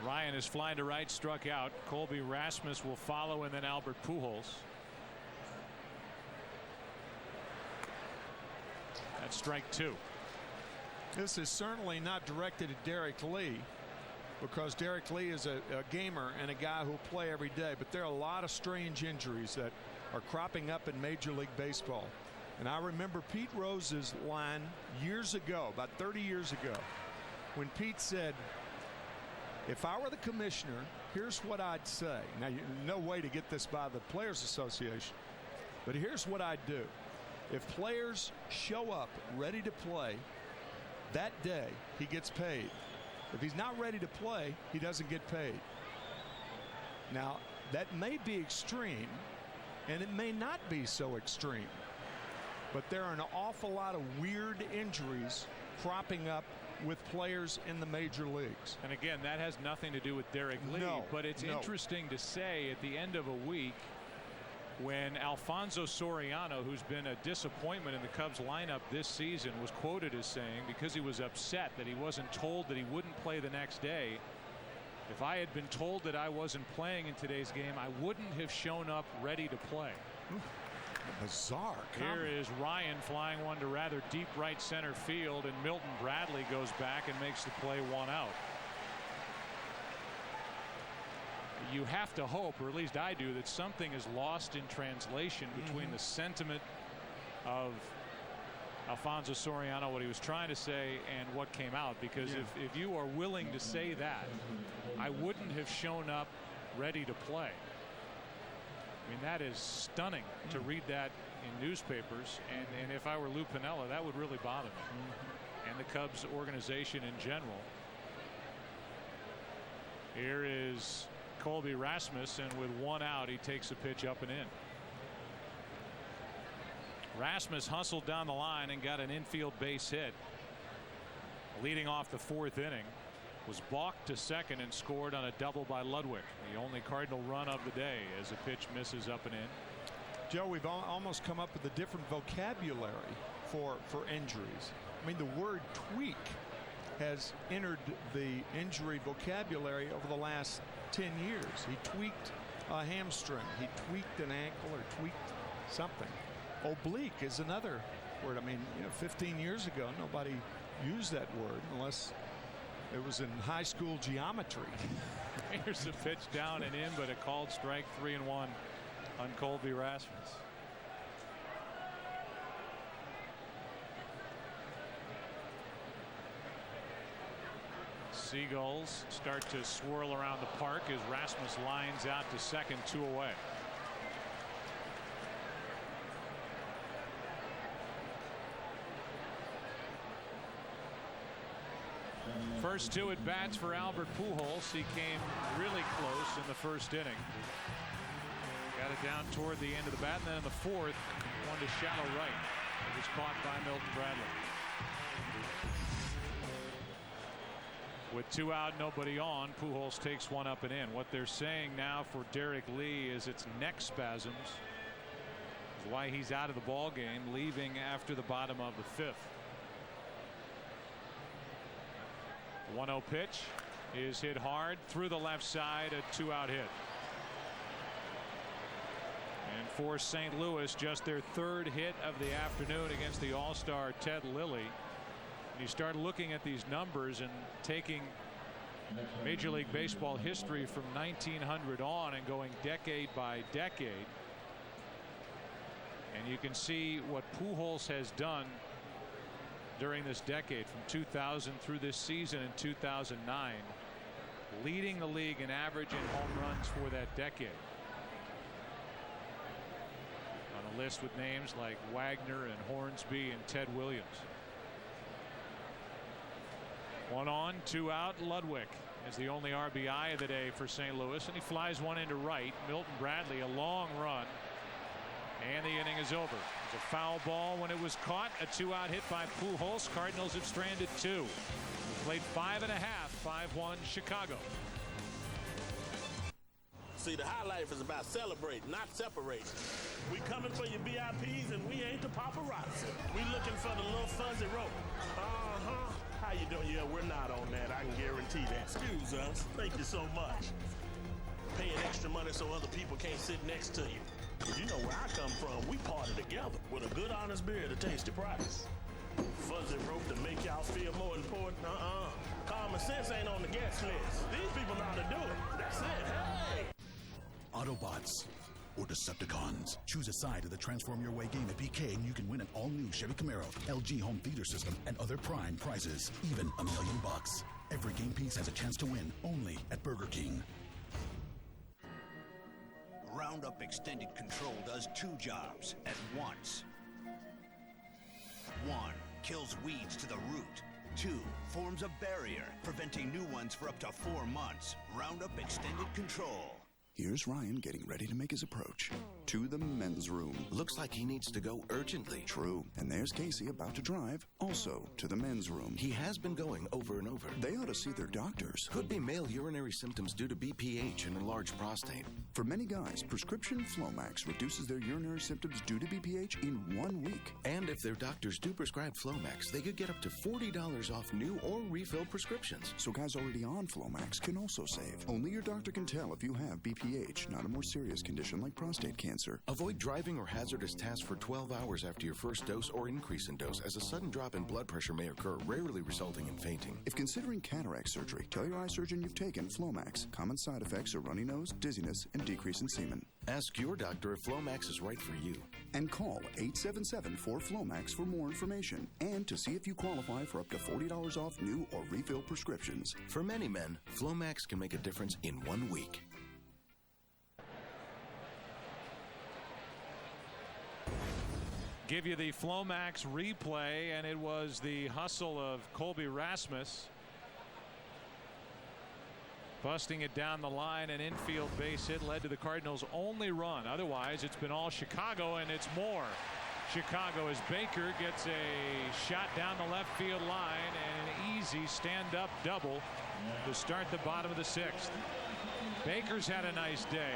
S1: Ryan is flying to right, struck out. Colby Rasmus will follow, and then Albert Pujols. That's strike two.
S3: This is certainly not directed at Derek Lee, because Derek Lee is a gamer and a guy who'll play every day. But there are a lot of strange injuries that are cropping up in Major League Baseball. And I remember Pete Rose's line years ago, about 30 years ago, when Pete said, if I were the commissioner, here's what I'd say. Now, no way to get this by the Players Association, but here's what I'd do. If players show up ready to play that day, he gets paid. If he's not ready to play, he doesn't get paid. Now, that may be extreme, and it may not be so extreme, but there are an awful lot of weird injuries cropping up with players in the major leagues.
S1: And again, that has nothing to do with Derek Lee, but it's interesting to say at the end of a week when Alfonso Soriano, who's been a disappointment in the Cubs lineup this season, was quoted as saying, because he was upset that he wasn't told that he wouldn't play the next day, If I had been told that I wasn't playing in today's game, I wouldn't have shown up ready to play.
S3: Bizarre.
S1: Here is Ryan flying one to rather deep right center field, and Milton Bradley goes back and makes the play 1 out. You have to hope, or at least I do, that something is lost in translation between the sentiment of Alfonso Soriano, what he was trying to say, and what came out. Because if you are willing to say that, I wouldn't have shown up ready to play. I mean, that is stunning to read that in newspapers, and if I were Lou Piniella, that would really bother me, and the Cubs organization in general. Here is Colby Rasmus, and with 1 out, he takes a pitch up and in. Rasmus hustled down the line and got an infield base hit. Leading off the 4th inning, was balked to second and scored on a double by Ludwig, the only Cardinal run of the day, as a pitch misses up and in.
S3: Joe, we've almost come up with a different vocabulary for injuries. I mean, the word tweak has entered the injury vocabulary over the last 10 years. He tweaked a hamstring, he tweaked an ankle, or tweaked something. Oblique is another word. I mean, 15 years ago, nobody used that word unless it was in high school geometry.
S1: Here's a pitch down and in, but a called strike, 3-1 on Colby Rasmus. Seagulls start to swirl around the park as Rasmus lines out to second, 2 away. First 2 at bats for Albert Pujols. He came really close in the 1st inning. Got it down toward the end of the bat, and then in the 4th, one to shallow right. It was caught by Milton Bradley. With 2 out, nobody on, Pujols takes 1 up and in. What they're saying now for Derek Lee is it's neck spasms. That's why he's out of the ball game, leaving after the bottom of the 5th. 1-0 pitch is hit hard through the left side, a 2-out hit. And for St. Louis, just their 3rd hit of the afternoon against the All-Star Ted Lilly. You start looking at these numbers and taking Major League Baseball history from 1900 on and going decade by decade, and you can see what Pujols has done during this decade, from 2000 through this season in 2009, leading the league in average and home runs for that decade. On a list with names like Wagner and Hornsby and Ted Williams. 1 on, 2 out. Ludwig is the only RBI of the day for St. Louis, and he flies one into right. Milton Bradley, a long run, and the inning is over. It was a foul ball when it was caught. A 2-out hit by Pujols. Cardinals have stranded 2. Played 5 1/2. 5-1 Chicago.
S9: See, the high life is about celebrating, not separating. We coming for your VIPs, and we ain't the paparazzi. We looking for the little fuzzy rope. How you doing? Yeah, we're not on that. I can guarantee that. Excuse us. Thank you so much. Paying extra money so other people can't sit next to you. You know where I come from. We party together with a good, honest beer at a tasty price. Fuzzy rope to make y'all feel more important. Common sense ain't on the guest list. These people know how to do it. That's it. Hey!
S10: Autobots or Decepticons. Choose a side of the Transform Your Way game at BK, and you can win an all-new Chevy Camaro, LG home theater system, and other prime prizes. Even $1 million. Every game piece has a chance to win, only at Burger King.
S12: Roundup Extended Control does 2 jobs at once. 1. Kills weeds to the root. 2. Forms a barrier, preventing new ones for up to 4 months. Roundup Extended Control.
S10: Here's Ryan getting ready to make his approach to the men's room.
S8: Looks like he needs to go urgently.
S10: True. And there's Casey about to drive, also to the men's room.
S8: He has been going over and over.
S10: They ought to see their doctors.
S8: Could be male urinary symptoms due to BPH and enlarged prostate.
S10: For many guys, prescription Flomax reduces their urinary symptoms due to BPH in 1 week.
S8: And if their doctors do prescribe Flomax, they could get up to $40 off new or refill prescriptions.
S10: So guys already on Flomax can also save. Only your doctor can tell if you have BPH, not a more serious condition like prostate cancer.
S8: Avoid driving or hazardous tasks for 12 hours after your first dose or increase in dose, as a sudden drop in blood pressure may occur, rarely resulting in fainting.
S10: If considering cataract surgery, tell your eye surgeon you've taken Flomax. Common side effects are runny nose, dizziness, and decrease in semen.
S8: Ask your doctor if Flomax is right for you.
S10: And call 877-4FLOMAX for more information and to see if you qualify for up to $40 off new or refill prescriptions.
S8: For many men, Flomax can make a difference in 1 week.
S1: Give you the Flomax replay, and it was the hustle of Colby Rasmus busting it down the line. An infield base hit led to the Cardinals' only run. Otherwise, it's been all Chicago, and it's more Chicago as Baker gets a shot down the left field line and an easy stand-up double to start the bottom of the 6th. Baker's had a nice day.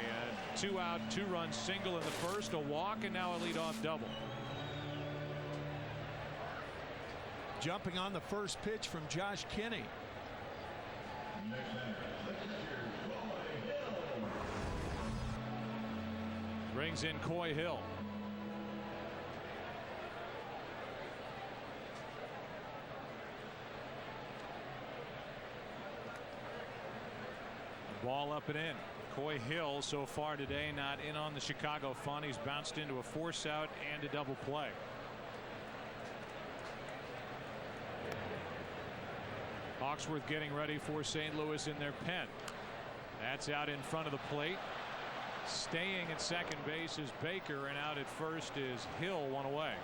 S1: A 2-out, 2-run single in the first, a walk, and now a leadoff double.
S3: Jumping on the first pitch from Josh Kinney.
S1: Brings in Coy Hill. Ball up and in. Coy Hill so far today not in on the Chicago fun. He's bounced into a force out and a double play. Hawksworth getting ready for St. Louis in their pen. That's out in front of the plate. Staying at second base is Baker, and out at first is Hill, one away.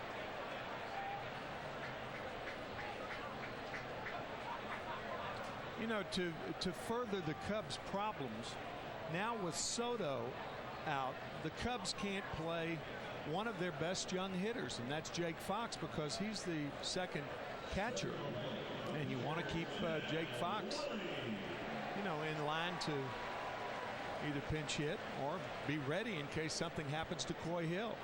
S3: You know, to further the Cubs' problems, now with Soto out, the Cubs can't play one of their best young hitters, and that's Jake Fox, because he's the second catcher. And you want to keep Jake Fox, you know, in line to either pinch hit or be ready in case something happens to Coy Hill.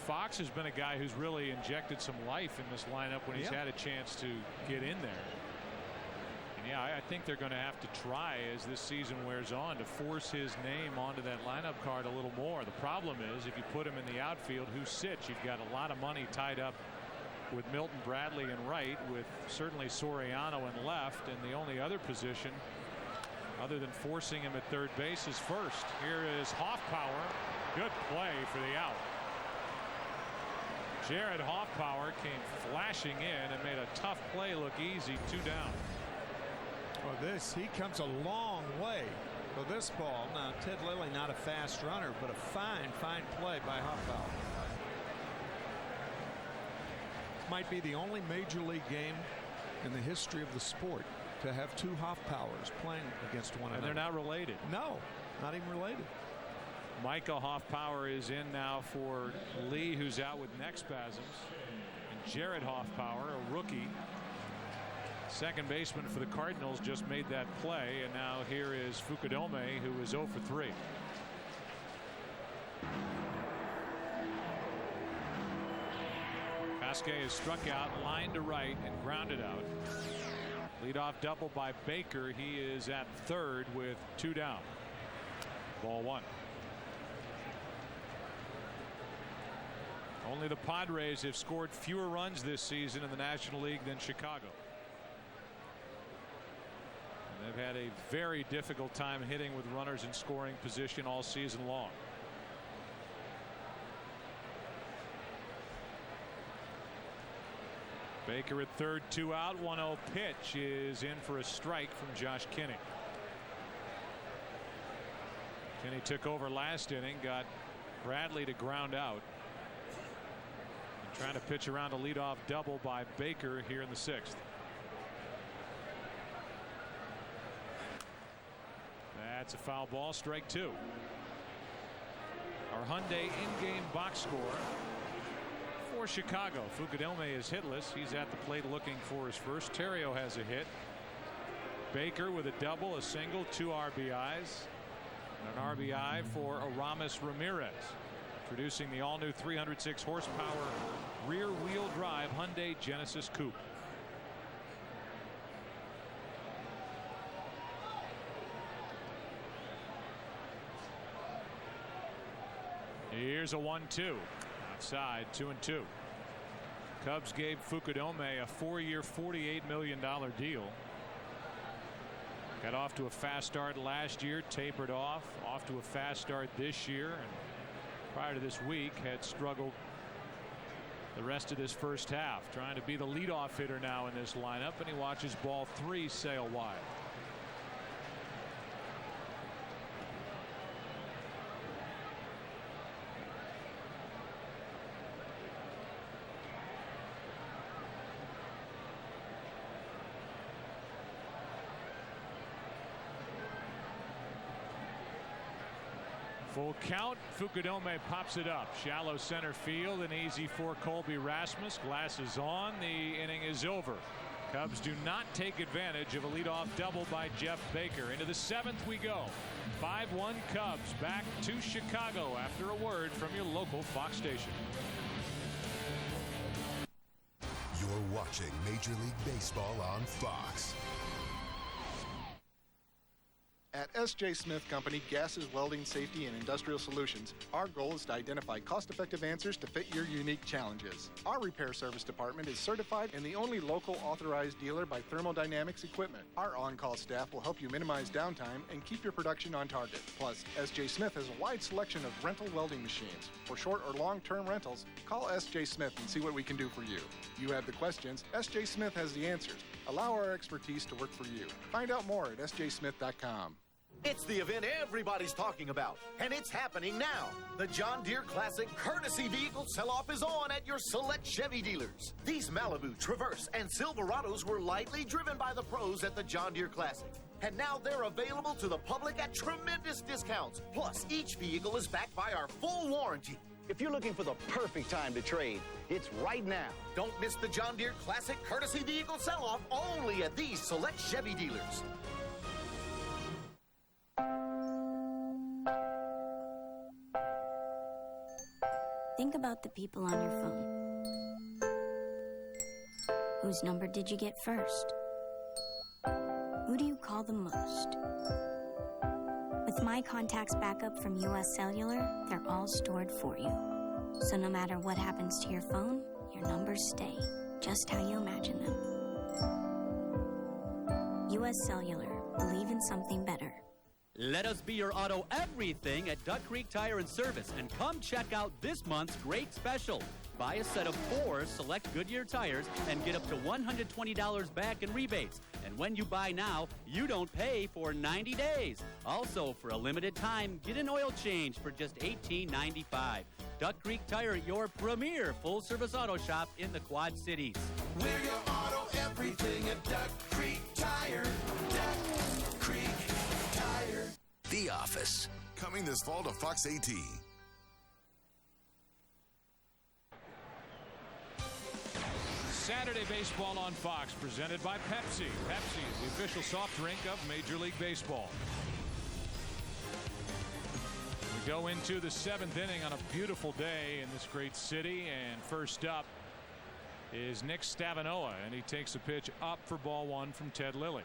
S1: Fox has been a guy who's really injected some life in this lineup when he's had a chance to get in there. And yeah, I think they're going to have to try as this season wears on to force his name onto that lineup card a little more. The problem is if you put him in the outfield, who sits? You've got a lot of money tied up with Milton Bradley in right, with certainly Soriano in left, and the only other position other than forcing him at third base is first. Here is Hoffpower. Good play for the out. Jared Hoffpower came flashing in and made a tough play look easy. 2 down.
S3: Well, he comes a long way for this ball. Now, Ted Lilly not a fast runner, but a fine play by Hoffpower. Might be the only major league game in the history of the sport to have 2 Hoffpowers playing against one another.
S1: And they're not related.
S3: No, not even related.
S1: Micah Hoffpower is in now for Lee, who's out with neck spasms. And Jared Hoffpower, a rookie, second baseman for the Cardinals, just made that play. And now here is Fukudome, who is 0 for 3. Pasquet is struck out, line to right, and grounded out. Leadoff double by Baker. He is at third with 2 down. Ball 1. Only the Padres have scored fewer runs this season in the National League than Chicago. And they've had a very difficult time hitting with runners in scoring position all season long. Baker at third, 2 out, 1-0 pitch is in for a strike from Josh Kinney. Kinney took over last inning, got Bradley to ground out. And trying to pitch around a leadoff double by Baker here in the 6th. That's a foul ball, strike 2. Our Hyundai in-game box score for Chicago. Fukudome is hitless. He's at the plate looking for his first. Terrio has a hit. Baker with a double, a single, 2 RBIs. And an RBI for Aramis Ramirez. Introducing the all-new 306 horsepower rear-wheel drive Hyundai Genesis Coupe. Here's a 1-2. Outside, 2-2. Cubs gave Fukudome a 4-year, $48 million deal. Got off to a fast start last year, tapered off to a fast start this year, and prior to this week had struggled the rest of this first half, trying to be the leadoff hitter now in this lineup, and he watches ball 3 sail wide. Full count. Fukudome pops it up. Shallow center field and easy for Colby Rasmus. Glasses on. The inning is over. Cubs do not take advantage of a leadoff double by Jeff Baker. Into the 7th we go. 5-1 Cubs back to Chicago after a word from your local Fox station.
S19: You're watching Major League Baseball on Fox.
S31: At S.J. Smith Company, Gases, Welding, Safety, and Industrial Solutions, our goal is to identify cost-effective answers to fit your unique challenges. Our repair service department is certified and the only local authorized dealer by Thermodynamics Equipment. Our on-call staff will help you minimize downtime and keep your production on target. Plus, S.J. Smith has a wide selection of rental welding machines. For short or long-term rentals, call S.J. Smith and see what we can do for you. You have the questions, S.J. Smith has the answers. Allow our expertise to work for you. Find out more at sjsmith.com.
S20: It's the event everybody's talking about, and it's happening now. The John Deere Classic Courtesy Vehicle Sell-Off is on at your select Chevy dealers. These Malibu, Traverse, and Silverados were lightly driven by the pros at the John Deere Classic. And now they're available to the public at tremendous discounts. Plus, each vehicle is backed by our full warranty.
S12: If you're looking for the perfect time to trade, it's right now.
S20: Don't miss the John Deere Classic Courtesy Vehicle Sell-Off only at these select Chevy dealers.
S21: Think about the people on your phone. Whose number did you get first? Who do you call the most? With My Contacts Backup from US Cellular, they're all stored for you. So no matter what happens to your phone, your numbers stay, just how you imagine them. US Cellular, believe in something better.
S22: Let us be your auto everything at Duck Creek Tire and Service, and come check out this month's great special. Buy a set of 4 select Goodyear tires and get up to $120 back in rebates. And when you buy now, you don't pay for 90 days. Also, for a limited time, get an oil change for just $18.95. Duck Creek Tire, your premier full-service auto shop in the Quad Cities.
S19: We're your auto everything at Duck Creek Tire. Duck Creek Tire. The Office, coming this fall to Fox 18.
S1: Saturday baseball on Fox, presented by Pepsi. Pepsi is the official soft drink of Major League Baseball. We go into the 7th inning on a beautiful day in this great city, and first up is Nick Stavanoa, and he takes a pitch up for ball 1 from Ted Lilly.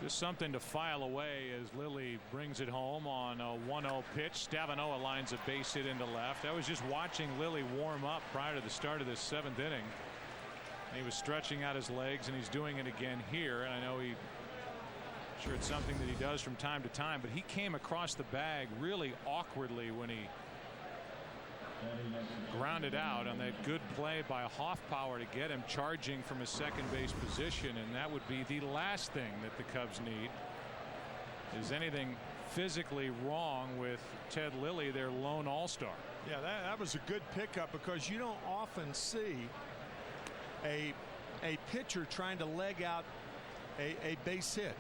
S1: Just something to file away as Lilly brings it home on a 1-0 pitch. Stavanoa lines a base hit into left. I was just watching Lilly warm up prior to the start of this 7th inning. He was stretching out his legs, and he's doing it again here. And I know sure it's something that he does from time to time, but he came across the bag really awkwardly when he grounded out on that good play by Hoffpower to get him charging from his second base position, and that would be the last thing that the Cubs need, is anything physically wrong with Ted Lilly, their lone all-star.
S3: Yeah, that was a good pickup because you don't often see a pitcher trying to leg out a base hit,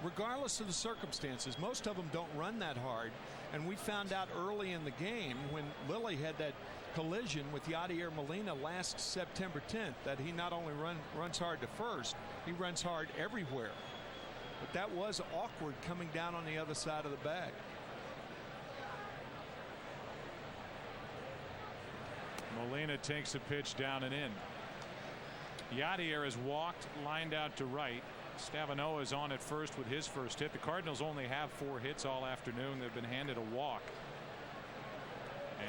S3: regardless of the circumstances. Most of them don't run that hard, and we found out early in the game when Lilly had that collision with Yadier Molina last September 10th that he not only runs hard to first, he runs hard everywhere. But that was awkward coming down on the other side of the bag.
S1: Molina takes a pitch down and in. Yadier is walked, lined out to right. Stavanoa is on at first with his first hit. The Cardinals only have 4 hits all afternoon. They've been handed a walk.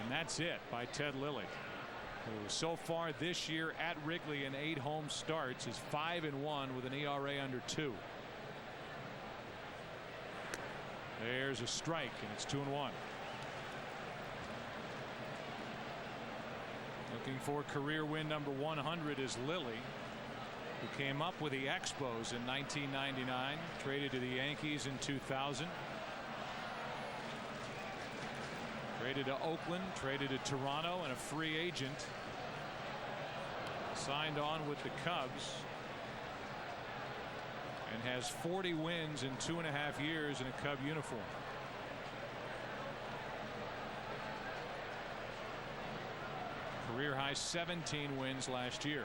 S1: And that's it by Ted Lilly, who so far this year at Wrigley in 8 home starts is 5-1 with an ERA under 2. There's a strike, and it's 2-1. Looking for career win number 100 is Lilly, who came up with the Expos in 1999, traded to the Yankees in 2000. Traded to Oakland, traded to Toronto, and a free agent. Signed on with the Cubs. And has 40 wins in 2.5 years in a Cub uniform. Career high 17 wins last year.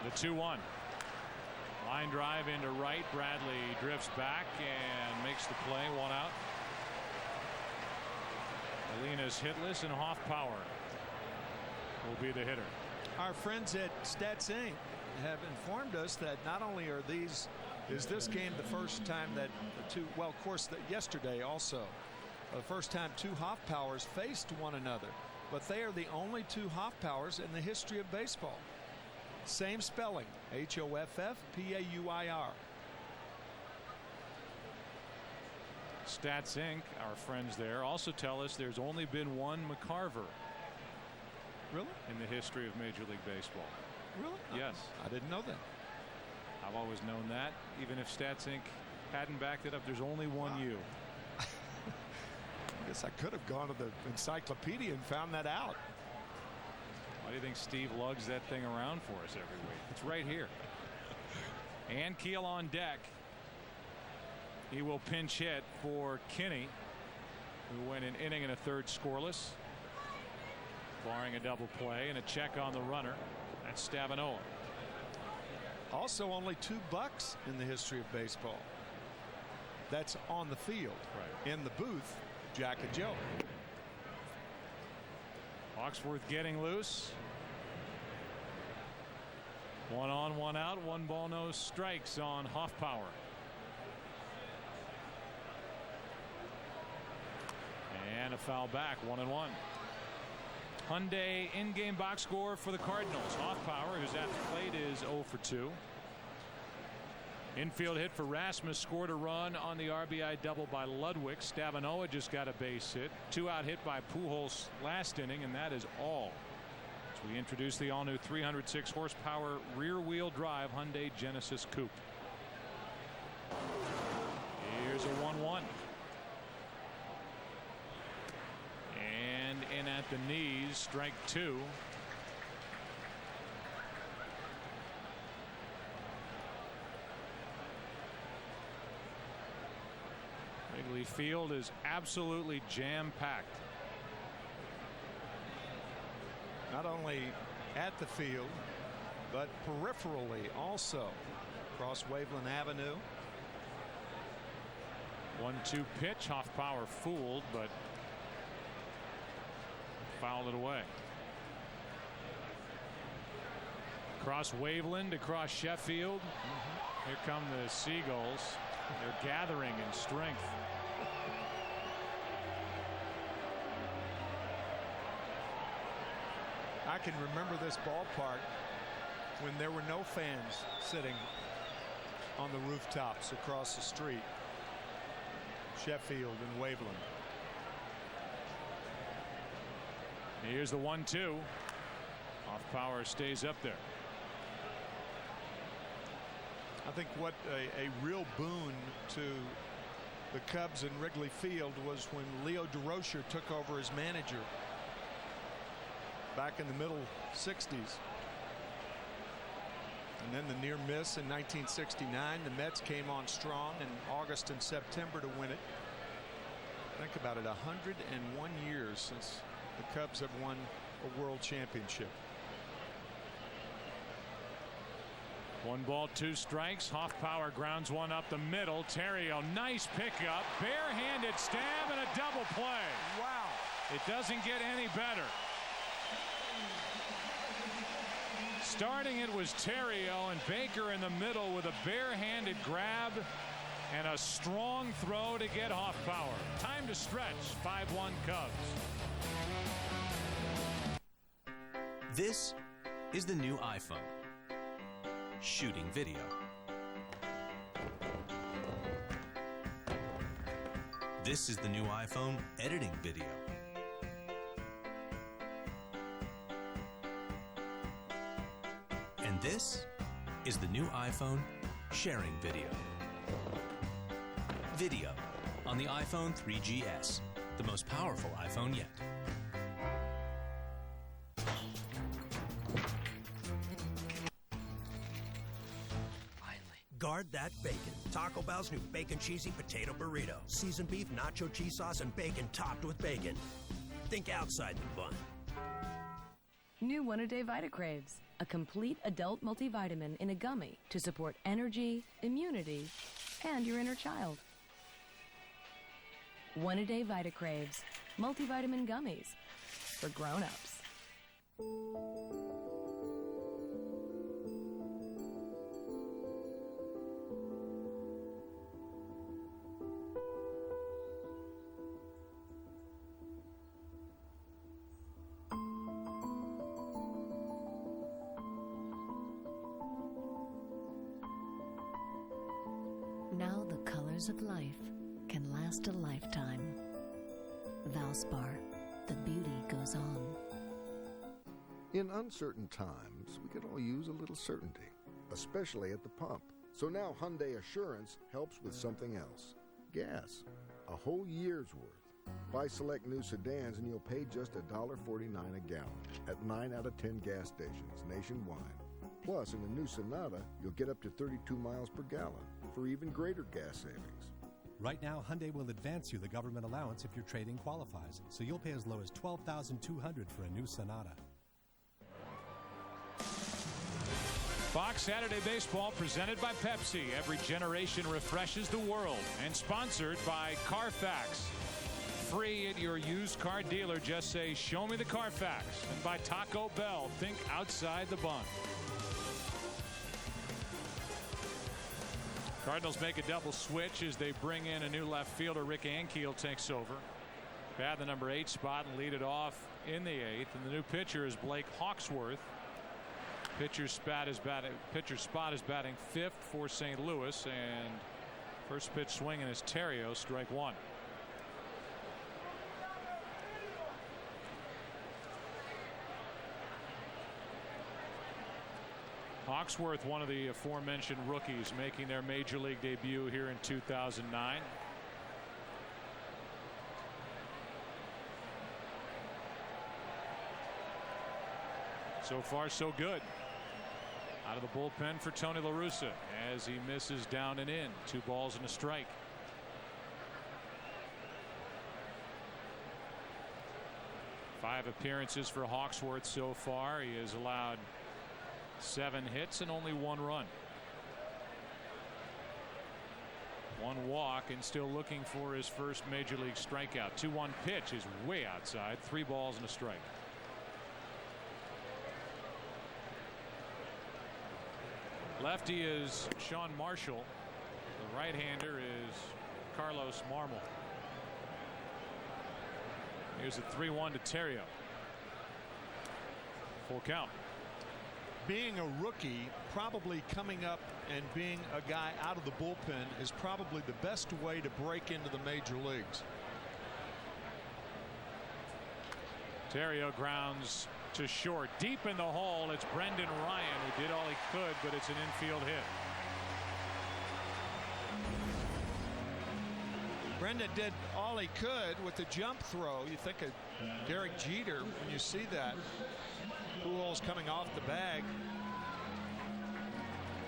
S1: The 2-1. Line drive into right. Bradley drifts back and makes the play. 1 out. Molina's hitless, and Hoffpower will be the hitter.
S3: Our friends at Stats Inc. have informed us that not only is this game the first time that of course yesterday also the first time 2 Hoffpowers faced one another, but they are the only 2 Hoffpowers in the history of baseball. Same spelling, Hoffpauir.
S1: Stats Inc., our friends there, also tell us there's only been one McCarver.
S3: Really?
S1: In the history of Major League Baseball.
S3: Really?
S1: Yes.
S3: I didn't know that.
S1: I've always known that. Even if Stats Inc. hadn't backed it up, there's only one you.
S3: I guess I could have gone to the encyclopedia and found that out.
S1: Why do you think Steve lugs that thing around for us every week? It's right here. And Keel on deck. He will pinch hit for Kinney, who went an inning and a third scoreless, barring a double play, and a check on the runner. That's Stavanoa.
S3: Also only 2 bucks in the history of baseball. That's on the field.
S1: Right.
S3: In the booth, Jack and Joe.
S1: Hawksworth getting loose. 1 on, 1 out, 1 ball, no strikes on Hoffpower. And a foul back, 1-1. Hyundai in-game box score for the Cardinals. Hoffpower, who's at the plate, is 0 for 2. Infield hit for Rasmus, scored a run on the RBI double by Ludwig. Stavanoa just got a base hit. 2-out hit by Pujols last inning, and that is all. As we introduce the all-new 306 horsepower rear-wheel drive Hyundai Genesis Coupe. Here's a 1-1. And in at the knees, strike 2. Wrigley Field is absolutely jam-packed.
S3: Not only at the field, but peripherally also. Across Waveland Avenue.
S1: 1-2 pitch. Hoffpower fooled, but fouled it away. Across Waveland, across Sheffield. Here come the Seagulls. They're gathering in strength.
S3: I can remember this ballpark when there were no fans sitting on the rooftops across the street. Sheffield and Waveland.
S1: Here's the 1-2. Hoffpower stays up there.
S3: I think what a real boon to the Cubs in Wrigley Field was when Leo DeRocher took over as manager back in the middle 60s. And then the near miss in 1969. The Mets came on strong in August and September to win it. Think about it, 101 years since the Cubs have won a world championship.
S1: 1 ball, 2 strikes. Hoffpauir grounds one up the middle. Theriot, nice pickup. Barehanded stab and a double play.
S3: Wow.
S1: It doesn't get any better. Starting it was Theriot, and Baker in the middle with a barehanded grab and a strong throw to get Hoffpauir. Time to stretch. 5-1 Cubs.
S2: This is the new iPhone. Shooting video. This is the new iPhone editing video. And this is the new iPhone sharing video. Video on the iPhone 3GS, the most powerful iPhone yet.
S4: Guard that bacon. Taco Bell's new Bacon Cheesy Potato Burrito. Seasoned beef, nacho cheese sauce, and bacon topped with bacon. Think outside the bun.
S6: New One-A-Day VitaCraves. A complete adult multivitamin in a gummy to support energy, immunity, and your inner child. One-A-Day VitaCraves. Multivitamin gummies for grown-ups.
S18: Now the colors of life can last a lifetime. Valspar, the beauty goes on.
S23: In uncertain times, we could all use a little certainty, especially at the pump. So now Hyundai Assurance helps with something else. Gas. A whole year's worth. Buy select new sedans and you'll pay just $1.49 a gallon at 9 out of 10 gas stations nationwide. Plus, in the new Sonata, you'll get up to 32 miles per gallon for even greater gas savings.
S24: Right now, Hyundai will advance you the government allowance if your trade-in qualifies, so you'll pay as low as $12,200 for a new Sonata.
S1: Fox Saturday Baseball presented by Pepsi. Every generation refreshes the world. And sponsored by Carfax. Free at your used car dealer. Just say, show me the Carfax. And by Taco Bell. Think outside the bun. Cardinals make a double switch as they bring in a new left fielder. Rick Ankiel takes over. Bat the number 8 spot and lead it off in the 8th. And the new pitcher is Blake Hawksworth. Pitcher's spot is batting 5th for St. Louis, and first pitch swinging is Theriot, strike 1. Hawksworth, one of the aforementioned rookies, making their major league debut here in 2009. So far, so good. Out of the bullpen for Tony La Russa as he misses down and in. 2 balls and a strike. Five appearances for Hawksworth so far. He has allowed 7 hits and only 1 run. 1 walk and still looking for his first major league strikeout. 2-1 pitch is way outside. 3 balls and a strike. Lefty is Sean Marshall. The right-hander is Carlos Marmol. Here's a 3-1 to Theriot. Full count.
S3: Being a rookie, probably coming up and being a guy out of the bullpen is probably the best way to break into the major leagues.
S1: Theriot grounds to short. Deep in the hole, it's Brendan Ryan who did all he could, but it's an infield hit.
S3: Brendan did all he could with the jump throw. You think of Derek Jeter when you see that. Pujols coming off the bag.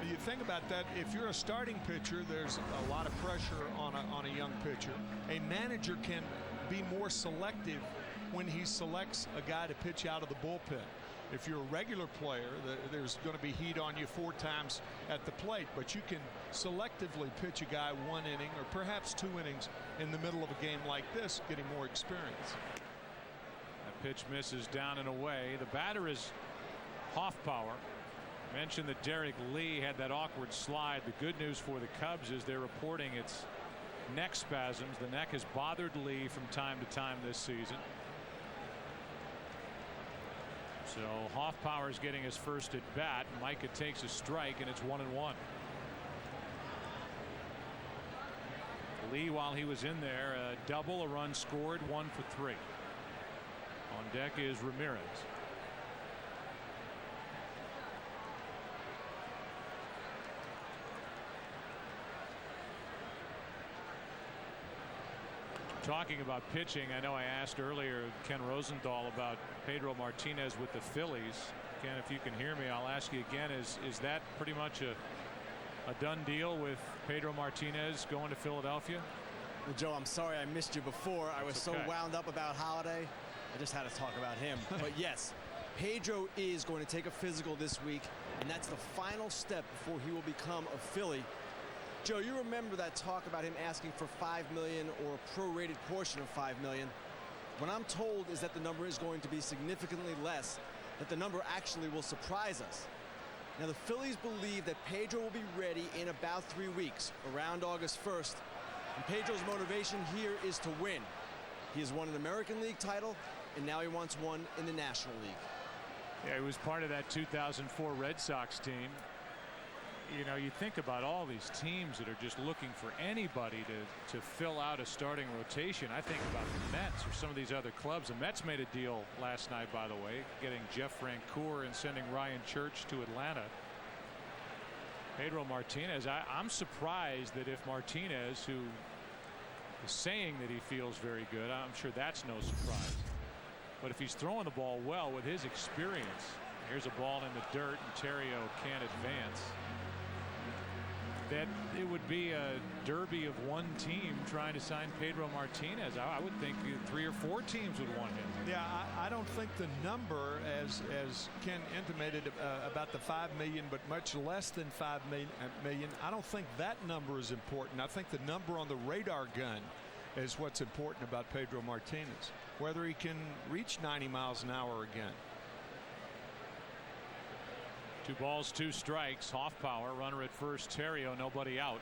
S3: You think about that, if you're a starting pitcher, there's a lot of pressure on a young pitcher. A manager can be more selective when he selects a guy to pitch out of the bullpen. If you're a regular player, there's going to be heat on you 4 times at the plate, but you can selectively pitch a guy 1 inning or perhaps 2 innings in the middle of a game like this, getting more experience.
S1: That pitch misses down and away. The batter is Hoffpower. Mentioned that Derek Lee had that awkward slide. The good news for the Cubs is they're reporting it's neck spasms. The neck has bothered Lee from time to time this season. So Hoffpower is getting his first at bat. Micah takes a strike, and it's 1-1. Lee, while he was in there, a double, a run scored, 1 for 3. On deck is Ramirez. Talking about pitching, I know I asked earlier Ken Rosenthal about Pedro Martinez with the Phillies. Ken, if you can hear me, I'll ask you again, is that pretty much a done deal with Pedro Martinez going to Philadelphia?
S5: Well, Joe, I'm sorry I missed you before. I was so wound up about Holiday. I just had to talk about him. But yes, Pedro is going to take a physical this week, and that's the final step before he will become a Philly. Joe, you remember that talk about him asking for $5 million or a prorated portion of $5 million. What I'm told is that the number is going to be significantly less, that the number actually will surprise us. Now, the Phillies believe that Pedro will be ready in about 3 weeks, around August 1st. And Pedro's motivation here is to win. He has won an American League title, and now he wants one in the National League.
S1: Yeah, he was part of that 2004 Red Sox team. You know, you think about all these teams that are just looking for anybody to fill out a starting rotation. I think about the Mets or some of these other clubs. The Mets made a deal last night, by the way, getting Jeff Francoeur and sending Ryan Church to Atlanta. Pedro Martinez, I'm surprised that if Martinez, who is saying that he feels very good, I'm sure that's no surprise. But if he's throwing the ball well with his experience, here's a ball in the dirt and Terrio can't advance. That it would be a derby of one team trying to sign Pedro Martinez. I would think 3 or 4 teams would want him.
S3: Yeah, I don't think the number, as Ken intimated about the $5 million, but much less than $5 million. I don't think that number is important. I think the number on the radar gun is what's important about Pedro Martinez. Whether he can reach 90 miles an hour again.
S1: 2 balls, 2 strikes. Hoffpower, runner at first. Terrio, nobody out.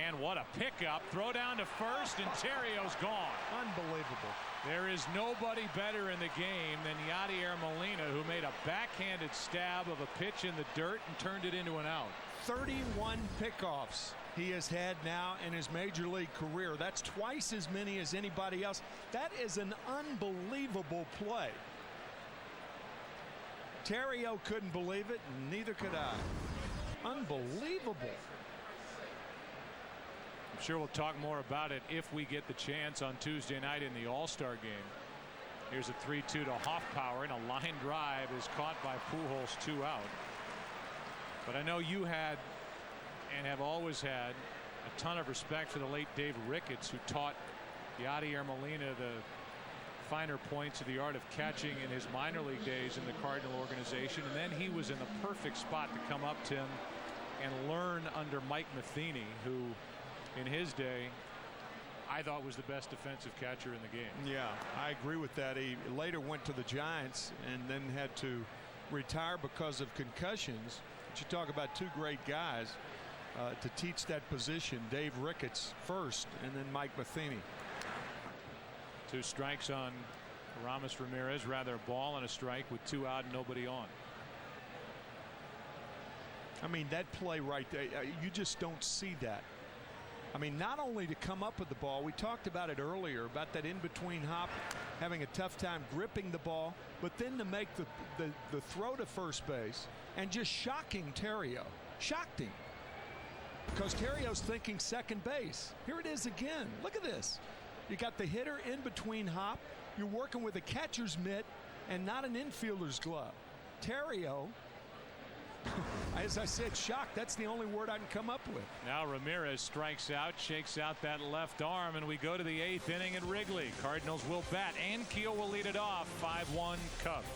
S1: And what a pickup. Throw down to first, and Terrio's gone.
S3: Unbelievable.
S1: There is nobody better in the game than Yadier Molina, who made a backhanded stab of a pitch in the dirt and turned it into an out.
S3: 31 pickoffs he has had now in his major league career. That's twice as many as anybody else. That is an unbelievable play. Terrio couldn't believe it, and neither could I. Unbelievable.
S1: I'm sure we'll talk more about it if we get the chance on Tuesday night in the All-Star game. Here's a 3-2 to Hoffpower, and a line drive is caught by Pujols, 2 out. But I know you had and have always had a ton of respect for the late Dave Ricketts, who taught Yadier Molina the finer points of the art of catching in his minor league days in the Cardinal organization. And then he was in the perfect spot to come up to him and learn under Mike Matheny, who in his day I thought was the best defensive catcher in the game.
S3: Yeah, I agree with that. He later went to the Giants and then had to retire because of concussions. But you talk about 2 great guys to teach that position. Dave Ricketts first, and then Mike Matheny.
S1: 2 strikes on Aramis Ramirez, rather a ball and a strike with 2 out and nobody on.
S3: I mean, that play right there, you just don't see that. I mean, not only to come up with the ball, we talked about it earlier, about that in-between hop, having a tough time gripping the ball, but then to make the throw to first base and just shocking Terrio. Shocked him. because Terrio's thinking second base. Here it is again. Look at this. You got the hitter in between hop. You're working with a catcher's mitt and not an infielder's glove. Terrio, as I said, shocked. That's the only word I can come up with.
S1: Now Ramirez strikes out, shakes out that left arm, and we go to the 8th inning at Wrigley. Cardinals will bat, and Keel will lead it off. 5-1 Cubs.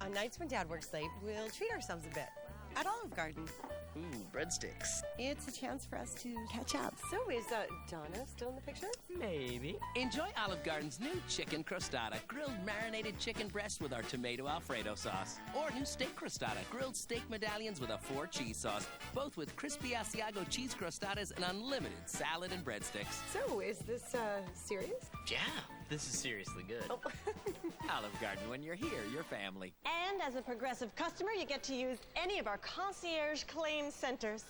S7: On nights when Dad works late, we'll treat ourselves a bit at Olive Garden.
S13: Ooh, breadsticks.
S7: It's a chance for us to catch up. So is Donna still in the picture?
S14: Maybe. Enjoy Olive Garden's new chicken crostata, grilled marinated chicken breast with our tomato Alfredo sauce. Or new steak crostata, grilled steak medallions with a 4 cheese sauce, both with crispy Asiago cheese crostatas and unlimited salad and breadsticks.
S7: So is this serious?
S14: Yeah, this is seriously good.
S7: Oh.
S14: Olive Garden, when you're here, you're family.
S7: And as a Progressive customer, you get to use any of our concierge claim centers.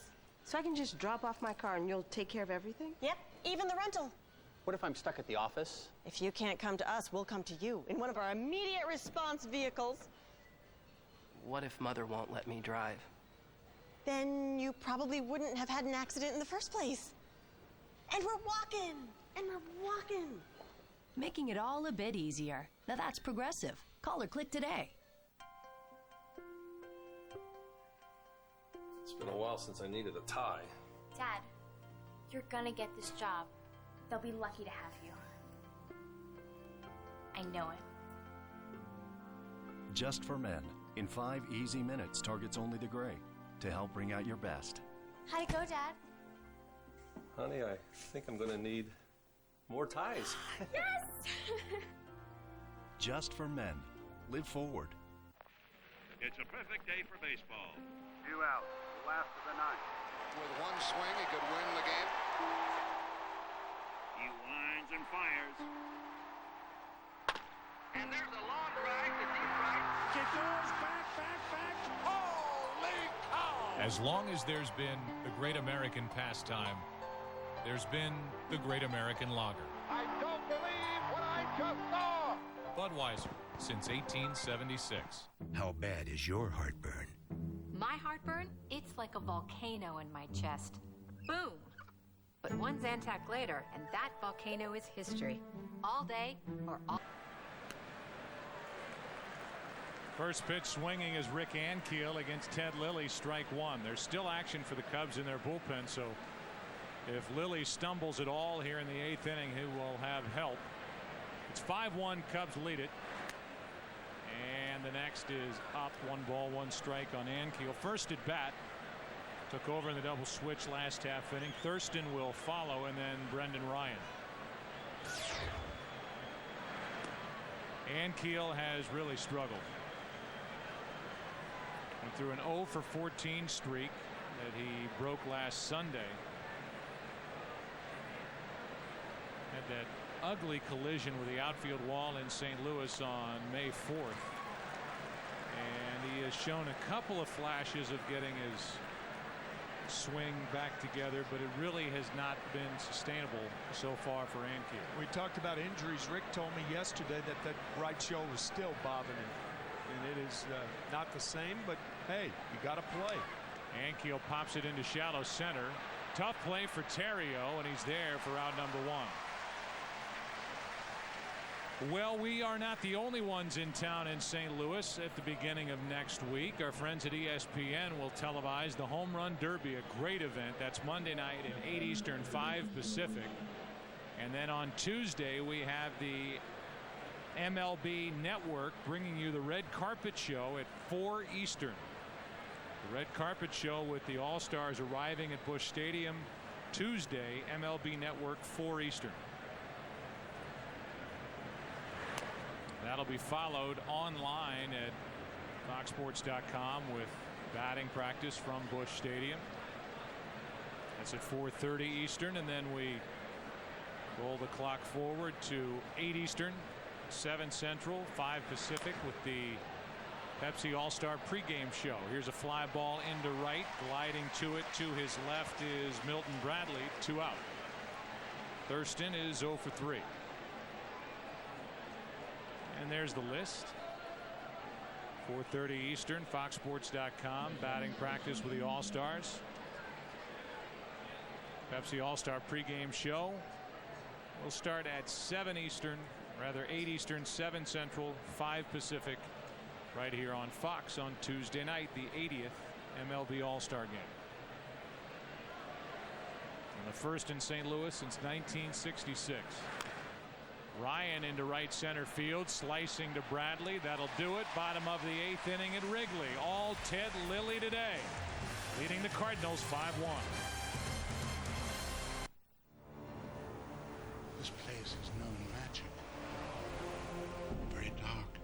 S7: So I can just drop off my car and you'll take care of everything? Yep, even the rental.
S15: What if I'm stuck at the office?
S7: If you can't come to us, we'll come to you in one of our immediate response vehicles.
S14: What if Mother won't let me drive?
S7: Then you probably wouldn't have had an accident in the first place. And we're walking.
S18: Making it all a bit easier. Now that's Progressive. Call or click today.
S16: It's been a while since I needed a tie.
S25: Dad, you're gonna get this job. They'll be lucky to have you. I know it.
S26: Just for Men. In 5 easy minutes, targets only the gray to help bring out your best.
S25: How'd it go, Dad?
S16: Honey, I think I'm going to need more ties.
S25: Yes!
S26: Just for Men. Live forward.
S27: It's a perfect day for baseball.
S28: 2 outs, last of the ninth.
S19: With one swing, he could win the game.
S27: He winds and fires.
S28: And there's a long drive to deep right.
S27: It goes back. Holy cow!
S1: As long as there's been the great American pastime, there's been the great American lager.
S28: I don't believe what I just saw.
S1: Budweiser, since 1876.
S4: How bad is your heartburn?
S29: My heartburn? It's like a volcano in my chest. Boom! But one Zantac later, and that volcano is history. All day or all...
S1: First pitch swinging is Rick Ankiel against Ted Lilly, strike one. There's still action for the Cubs in their bullpen, so if Lilly stumbles at all here in the 8th inning, he will have help. It's 5-1, Cubs lead it. And the next is up, 1 ball, 1 strike on Ankiel. First at bat, took over in the double switch last half inning. Thurston will follow, and then Brendan Ryan. Ankiel has really struggled. Went through an 0 for 14 streak that he broke last Sunday. Had that ugly collision with the outfield wall in St. Louis on May 4th. And he has shown a couple of flashes of getting his swing back together, but it really has not been sustainable so far for Ankiel.
S3: We talked about injuries. Rick told me yesterday that right shoulder is still bothering him. And it is not the same, but hey, you got to play.
S1: Ankiel pops it into shallow center. Tough play for Terrio, and he's there for out number 1. Well, we are not the only ones in town in St. Louis at the beginning of next week. Our friends at ESPN will televise the Home Run Derby, a great event. That's Monday night at 8 Eastern, 5 Pacific. And then on Tuesday, we have the MLB Network bringing you the Red Carpet Show at 4 Eastern. The Red Carpet Show with the All-Stars arriving at Busch Stadium Tuesday, MLB Network, 4 Eastern. That'll be followed online at foxsports.com with batting practice from Busch Stadium. That's at 4:30 Eastern, and then we roll the clock forward to 8 Eastern, 7 Central, 5 Pacific with the Pepsi All-Star pregame show. Here's a fly ball into right. Gliding to it to his left is Milton Bradley. 2 out. Thurston is 0 for 3. And there's the list. 4:30 Eastern, foxsports.com. Batting practice with the All-Stars. Pepsi All-Star pregame show will start at 7 Eastern, rather 8 Eastern, 7 Central, 5 Pacific, right here on Fox on Tuesday night, the 80th MLB All-Star game. And the first in St. Louis since 1966. Ryan into right center field, slicing to Bradley. That'll do it. Bottom of the 8th inning at Wrigley. All Ted Lilly today, leading the Cardinals 5-1.
S8: This place is known magic. Very dark.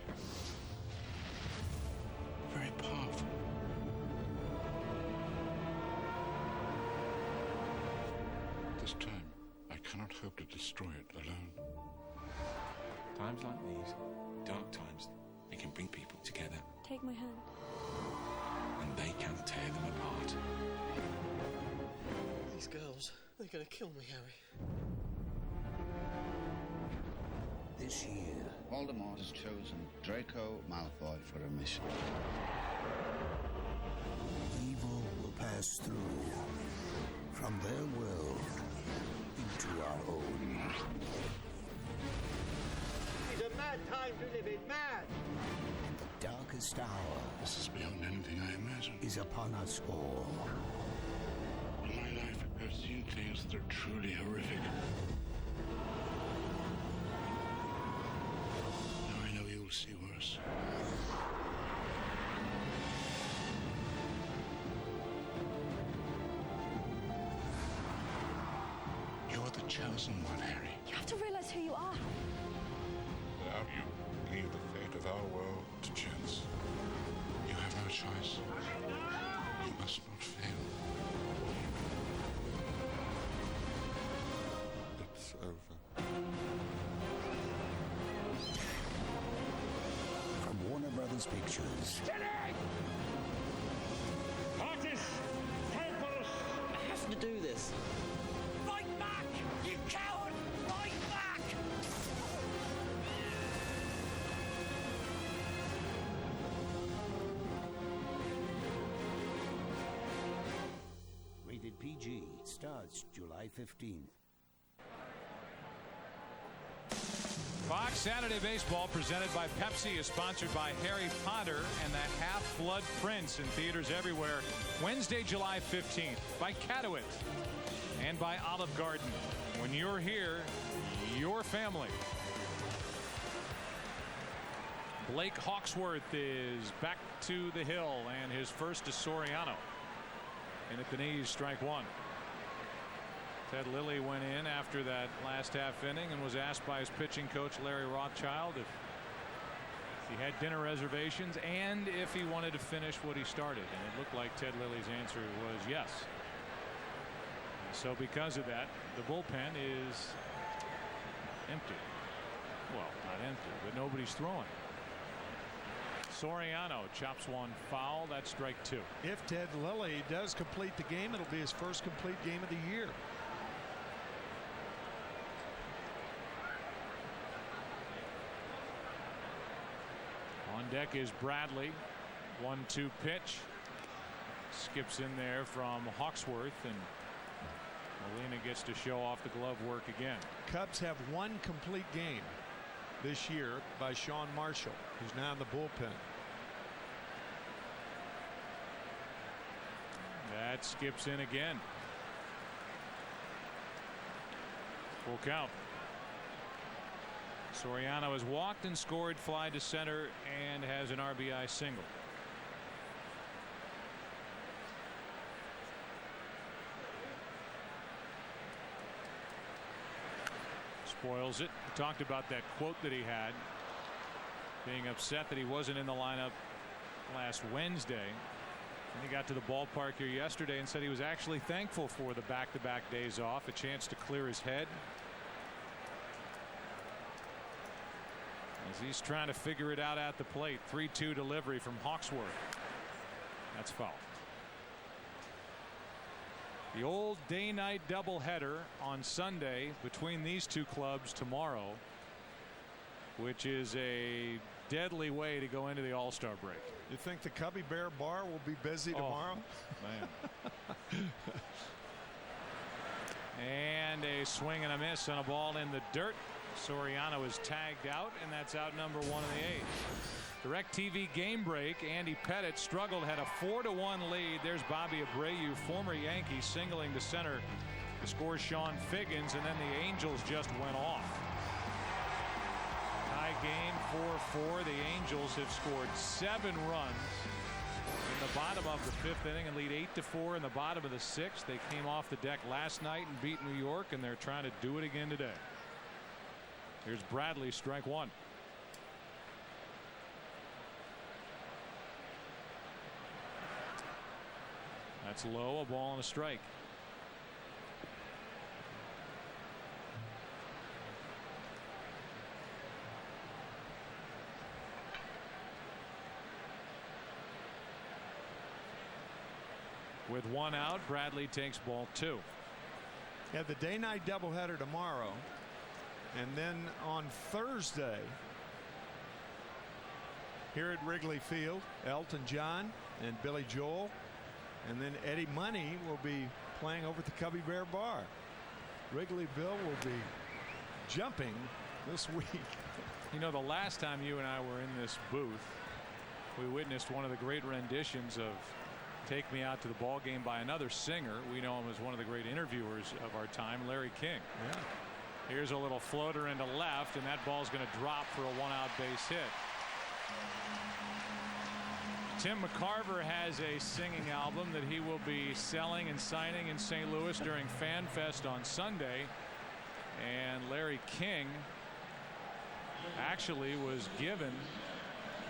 S8: Very powerful. This time, I cannot hope to destroy it alone.
S9: Times like these, dark times, they can bring people together.
S25: Take my hand.
S9: And they can tear them apart.
S5: These girls, they're gonna kill me, Harry.
S10: This year, Voldemort has chosen Draco Malfoy for a mission. Evil will pass through from their world into our own.
S28: It's a mad time to live in, mad!
S10: And the darkest hour,
S8: This is beyond anything I imagined.
S10: is upon us all.
S8: In my life, I've seen things that are truly horrific. Now I know you will see worse. You're the chosen one, Harry.
S25: You have to realize who you are.
S8: Without you, leave the fate of our world to chance. You have no choice. You must not fail. It's over.
S10: From Warner Brothers Pictures.
S5: I have to do this.
S28: Fight back! You coward! Fight back!
S10: Rated PG. Starts July 15th.
S1: Fox Saturday Baseball, presented by Pepsi, is sponsored by Harry Potter and the Half-Blood Prince in theaters everywhere. Wednesday, July 15th, by Catawit and by Olive Garden. When you're here, your family. Blake Hawksworth is back to the hill, and his first to Soriano. And at the knees, strike one. Ted Lilly went in after that last half inning and was asked by his pitching coach Larry Rothschild if he had dinner reservations and if he wanted to finish what he started, and it looked like Ted Lilly's answer was yes. So because of that, the bullpen is empty. Well, not empty, but nobody's throwing. Soriano chops one foul. That's strike two.
S3: If Ted Lilly does complete the game, it'll be his first complete game of the year.
S1: On deck is Bradley. 1-2 pitch. Skips in there from Hawksworth, and Molina gets to show off the glove work again.
S3: Cubs have one complete game this year by Sean Marshall, who's now in the bullpen.
S1: That skips in again. Full count. Soriano has walked and scored, fly to center, and has an RBI single. Spoils it. We talked about that quote that he had, being upset that he wasn't in the lineup last Wednesday. And he got to the ballpark here yesterday and said he was actually thankful for the back-to-back days off, a chance to clear his head. As he's trying to figure it out at the plate. 3-2 delivery from Hawksworth. That's foul. The old day-night doubleheader on Sunday between these two clubs tomorrow. which is a deadly way to go into the All-Star break.
S3: You think the Cubby Bear bar will be busy tomorrow?
S1: Man. And a swing and a miss on a ball in the dirt. Soriano is tagged out, and that's out number 1 of the 8th. DirecTV game break. Andy Pettitte struggled, had a 4-1 lead. There's Bobby Abreu, former Yankee, singling to center to score Sean Figgins, and then the Angels just went off. Tie game 4-4. The Angels have scored 7 runs in the bottom of the 5th inning and lead 8-4 in the bottom of the 6th. They came off the deck last night and beat New York, and they're trying to do it again today. Here's Bradley, strike 1. That's low, a ball and a strike. With 1 out, Bradley takes ball 2.
S3: Yeah, the day-night doubleheader tomorrow. And then on Thursday, here at Wrigley Field, Elton John and Billy Joel. And then Eddie Money will be playing over at the Cubby Bear bar. Wrigley Bill will be jumping this week.
S1: You know, the last time you and I were in this booth, we witnessed one of the great renditions of Take Me Out to the Ball Game by another singer. We know him as one of the great interviewers of our time, Larry King.
S3: Yeah.
S1: Here's a little floater into left, and that ball's going to drop for a 1-out base hit. Tim McCarver has a singing album that he will be selling and signing in St. Louis during Fan Fest on Sunday. And Larry King actually was given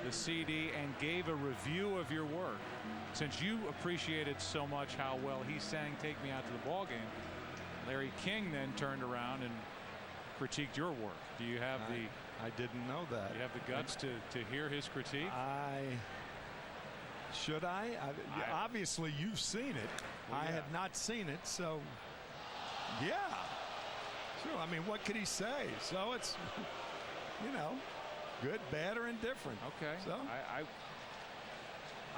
S1: the CD and gave a review of your work. Since you appreciated so much how well he sang Take Me Out to the Ball Game, Larry King then turned around and critiqued your work. Do you have
S3: I didn't know that.
S1: Do you have the guts to hear his critique?
S3: Should I? Obviously, you've seen it.
S1: Well,
S3: I
S1: yeah.
S3: have not seen it, so yeah. Sure. I mean, what could he say? So it's, you know, good, bad, or indifferent.
S1: Okay.
S3: So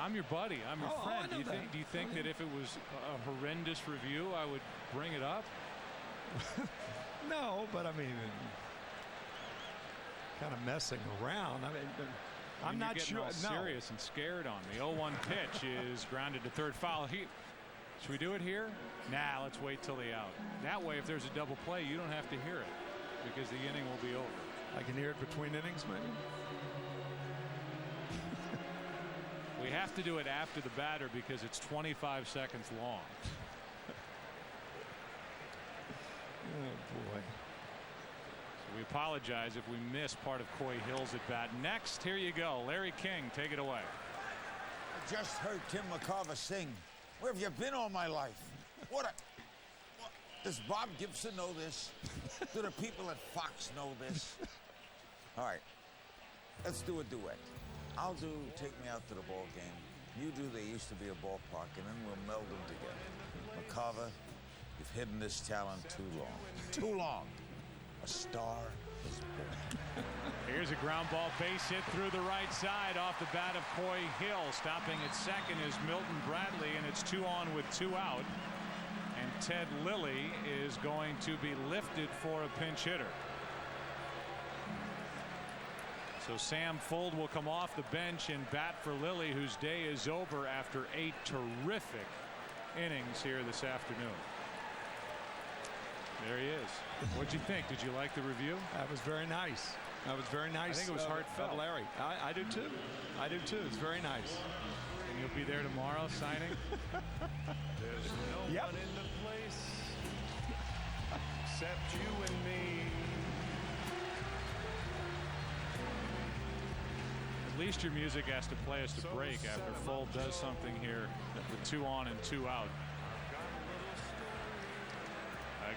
S1: I'm your buddy. I'm your friend.
S3: I know that.
S1: Do you think that if it was a horrendous review, I would bring it up?
S3: No, but I mean, kind of messing around. I mean, I'm not sure.
S1: All serious and scared on me. 0-1 pitch is grounded to third foul. Should we do it here? Nah, let's wait till the out. That way, if there's a double play, you don't have to hear it because the inning will be over.
S3: I can hear it between innings, maybe.
S1: We have to do it after the batter because it's 25 seconds long.
S3: Oh boy.
S1: We apologize if we miss part of Coy Hill's at bat. Next, here you go. Larry King, take it away.
S2: I just heard Tim McCarver sing. Where have you been all my life? Does Bob Gibson know this? Do the people at Fox know this? All right, let's do a duet. I'll do Take Me Out to the Ball Game. You do There Used to Be a Ballpark, and then we'll meld them together. McCarver, you've hidden this talent too long. Too long. A star is born.
S1: Here's a ground ball base hit through the right side off the bat of Coy Hill. Stopping at second is Milton Bradley, and it's 2 on with 2 out. And Ted Lilly is going to be lifted for a pinch hitter. So Sam Fuld will come off the bench and bat for Lilly, whose day is over after 8 terrific innings here this afternoon. There he is. What'd you think? Did you like the review?
S3: That was very nice. That was very nice.
S1: I think it was heartfelt.
S3: Larry. I do too. I do too. It's very nice.
S1: And you'll be there tomorrow signing?
S6: There's no one in the place except you and me.
S1: At least your music has to play us to break after Fuld does something here with 2 on and 2 out.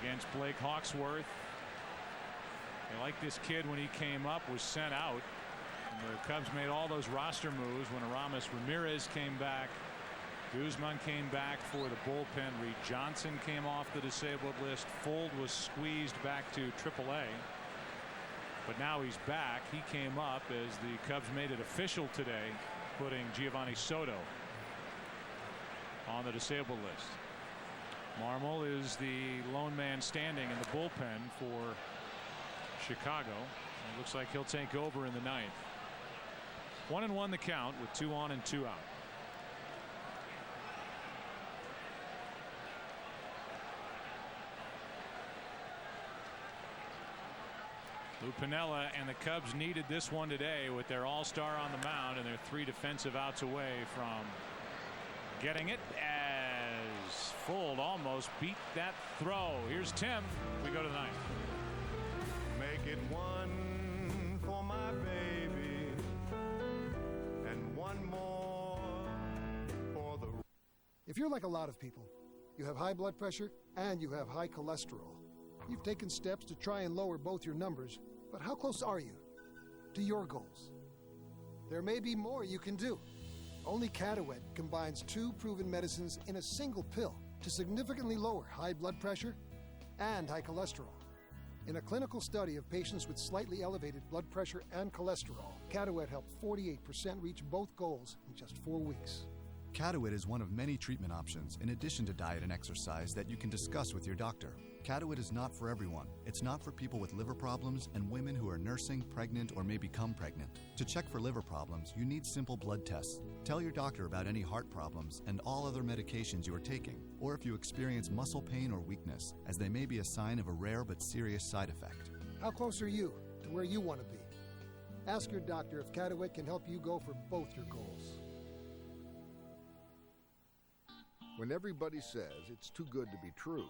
S1: Against Blake Hawksworth. They like this kid when he came up, was sent out. And the Cubs made all those roster moves when Aramis Ramirez came back. Guzman came back for the bullpen. Reed Johnson came off the disabled list. Fuld was squeezed back to AAA. But now he's back. He came up as the Cubs made it official today, putting Giovanni Soto on the disabled list. Marmol is the lone man standing in the bullpen for Chicago. It looks like he'll take over in the ninth. 1-1 the count with 2 on and 2 out. Lou Piniella and the Cubs needed this one today with their all-star on the mound, and they're 3 defensive outs away from getting it as Fuld almost beat that throw. Here's Tim. We go to the ninth.
S6: Make it one for my baby and one more for the.
S11: If you're like a lot of people, you have high blood pressure and you have high cholesterol. You've taken steps to try and lower both your numbers, but how close are you to your goals? There may be more you can do. Only Catawet combines 2 proven medicines in a single pill to significantly lower high blood pressure and high cholesterol. In a clinical study of patients with slightly elevated blood pressure and cholesterol, Catawet helped 48% reach both goals in just 4 weeks.
S12: Catawet is one of many treatment options, in addition to diet and exercise, that you can discuss with your doctor. Catawet is not for everyone. It's not for people with liver problems and women who are nursing, pregnant, or may become pregnant. To check for liver problems, you need simple blood tests. Tell your doctor about any heart problems and all other medications you are taking, or if you experience muscle pain or weakness, as they may be a sign of a rare but serious side effect.
S11: How close are you to where you want to be? Ask your doctor if Catawet can help you go for both your goals.
S13: When everybody says it's too good to be true,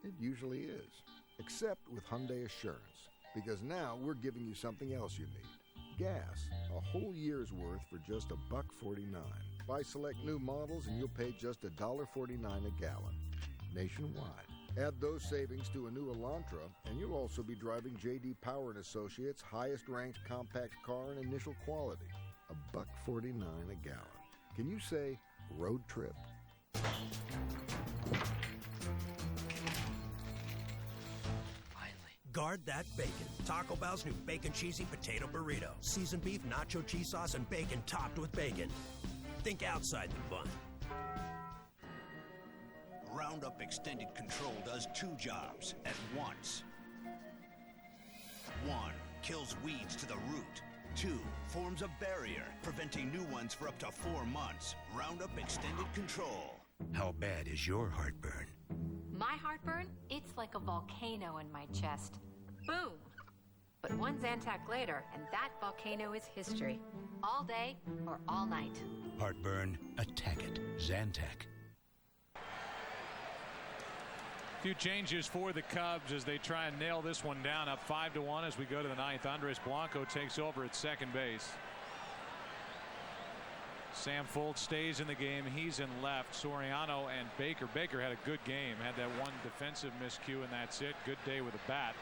S13: it usually is. Except with Hyundai Assurance, because now we're giving you something else you need. Gas, a whole year's worth for just $1.49. Buy select new models and you'll pay just $1.49 a gallon. Nationwide. Add those savings to a new Elantra, and you'll also be driving J.D. Power & Associates' highest-ranked compact car in initial quality. $1.49 a gallon. Can you say road trip?
S4: Guard that bacon. Taco Bell's new bacon cheesy potato burrito. Seasoned beef, nacho cheese sauce, and bacon topped with bacon. Think outside the bun.
S17: Roundup Extended Control does 2 jobs at once. 1. Kills weeds to the root. 2. Forms a barrier, preventing new ones for up to 4 months. Roundup Extended Control.
S10: How bad is your heartburn?
S29: My heartburn? It's like a volcano in my chest. Boom! But one Zantac later, and that volcano is history. All day or all night.
S10: Heartburn, attack it. Zantac.
S1: A few changes for the Cubs as they try and nail this one down, up 5-1 as we go to the ninth. Andres Blanco takes over at second base. Sam Fuld stays in the game. He's in left. Soriano and Baker. Baker had a good game. Had that one defensive miscue, and that's it. Good day with a bat.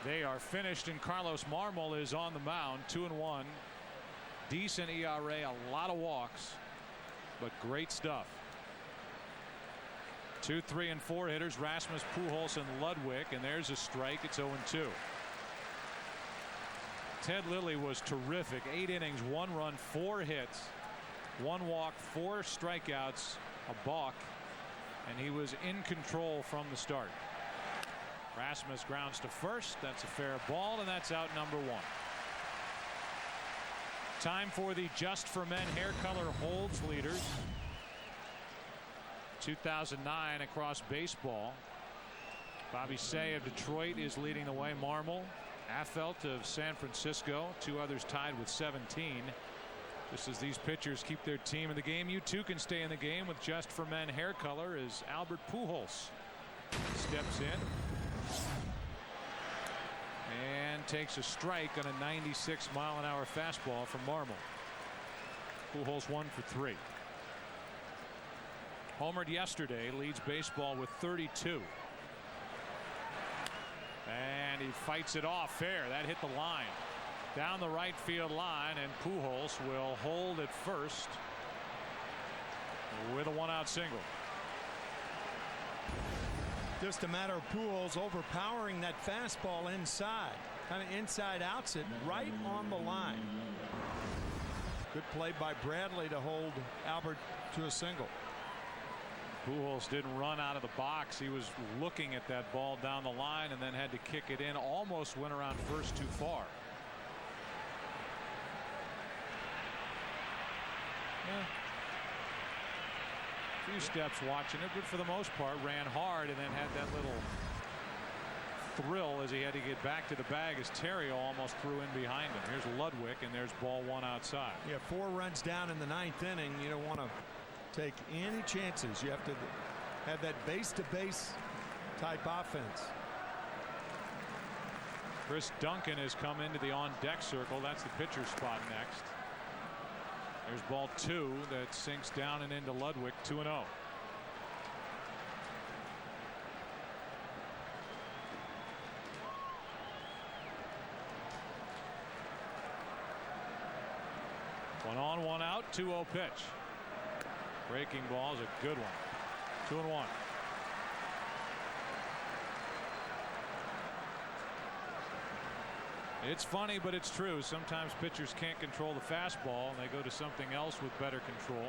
S1: They are finished, and Carlos Marmol is on the mound. 2-1. Decent ERA. A lot of walks, but great stuff. 2, 3, and 4 hitters. Rasmus, Pujols, and Ludwig. And there's a strike. It's 0-2. Ted Lilly was terrific. 8 innings, 1 run, 4 hits, 1 walk, 4 strikeouts, a balk, and he was in control from the start. Rasmus grounds to first. That's a fair ball, and that's out number 1. Time for the Just for Men hair color holds leaders. 2009 across baseball. Bobby Say of Detroit is leading the way. Marmol, Affeldt of San Francisco, 2 others tied with 17. Just as these pitchers keep their team in the game, you too can stay in the game with Just for Men hair color as Albert Pujols steps in and takes a strike on a 96-mile-an-hour fastball from Marmol. Pujols 1 for 3. Homered yesterday, leads baseball with 32. And he fights it off fair. That hit the line. Down the right field line, and Pujols will hold at first with a 1-out single.
S3: Just a matter of Pujols overpowering that fastball inside. kind of inside outs it right on the line. Good play by Bradley to hold Albert to a single.
S1: Pujols didn't run out of the box. He was looking at that ball down the line and then had to kick it in. Almost went around first too far. Yeah. A few steps watching it, but for the most part ran hard and then had that little thrill as he had to get back to the bag as Terrio almost threw in behind him. Here's Ludwig, and there's ball one outside.
S3: Yeah, 4 runs down in the 9th inning. You don't want to take any chances. You have to have that base-to-base type offense.
S1: Chris Duncan has come into the on-deck circle. That's the pitcher spot next. There's ball 2 that sinks down and into Ludwig. 2-0. One on, one out. 2-0 pitch. Breaking ball is a good one. 2-1. It's funny, but it's true. Sometimes pitchers can't control the fastball and they go to something else with better control.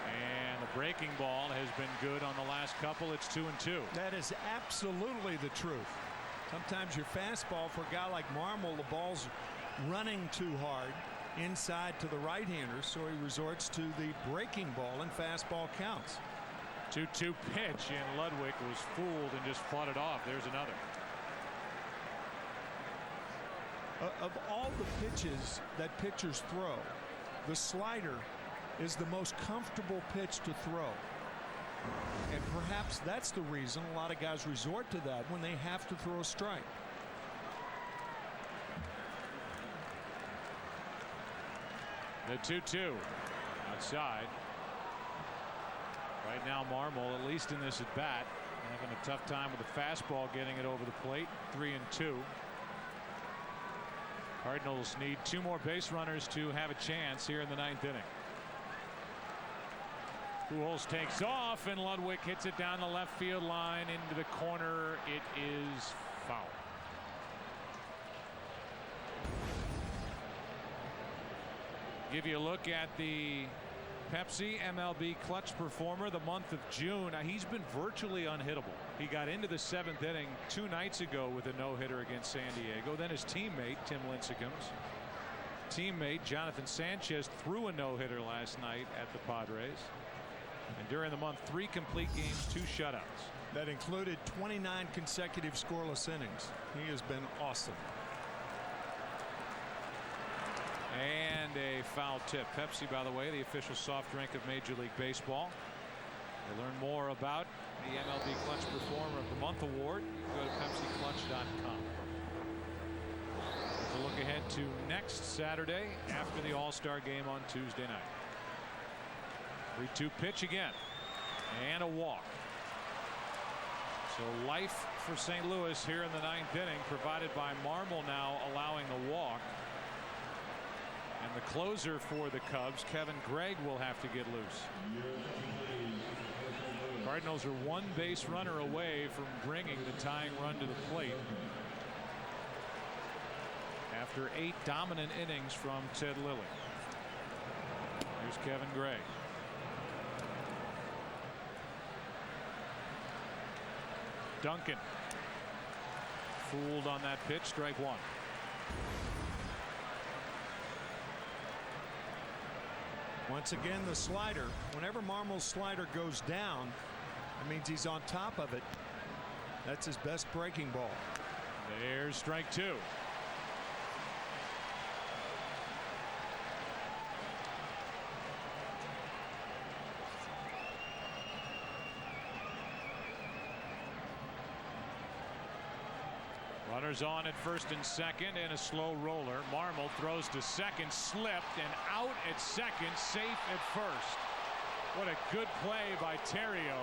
S1: And the breaking ball has been good on the last couple. It's 2-2.
S3: That is absolutely the truth. Sometimes your fastball, for a guy like Marmol, the ball's running too hard inside to the right-hander, so he resorts to the breaking ball, and fastball counts.
S1: 2-2 pitch, and Ludwig was fooled and just fought it off. There's another.
S3: Of all the pitches that pitchers throw, the slider is the most comfortable pitch to throw. And perhaps that's the reason a lot of guys resort to that when they have to throw a strike.
S1: The 2-2 outside. Right now Marmol, at least in this at bat, having a tough time with the fastball getting it over the plate. 3-2. Cardinals need 2 more base runners to have a chance here in the 9th inning. Pujols takes off, and Ludwig hits it down the left field line into the corner. It is foul. Give you a look at the Pepsi MLB clutch performer the month of June. Now, he's been virtually unhittable. He got into the 7th inning 2 nights ago with a no-hitter against San Diego. Then his teammate Tim Lincecum's teammate Jonathan Sanchez threw a no-hitter last night at the Padres. And during the month, 3 complete games, 2 shutouts.
S3: That included 29 consecutive scoreless innings. He has been awesome.
S1: And a foul tip. Pepsi, by the way, the official soft drink of Major League Baseball. To learn more about the MLB Clutch Performer of the Month award, go to PepsiClutch.com. Let's look ahead to next Saturday after the All-Star game on Tuesday night. 3-2 pitch again. And a walk. So life for St. Louis here in the 9th inning, provided by Marmol now allowing the walk. And the closer for the Cubs, Kevin Gregg, will have to get loose. Cardinals are 1 base runner away from bringing the tying run to the plate after 8 dominant innings from Ted Lilly. Here's Kevin Gregg. Duncan fooled on that pitch. Strike 1.
S3: Once again, the slider. Whenever Marmol's slider goes down, that means he's on top of it. That's his best breaking ball.
S1: There's strike 2. Runners on at first and second, and a slow roller. Marmol throws to second, slipped, and out at second, safe at first. What a good play by Terrio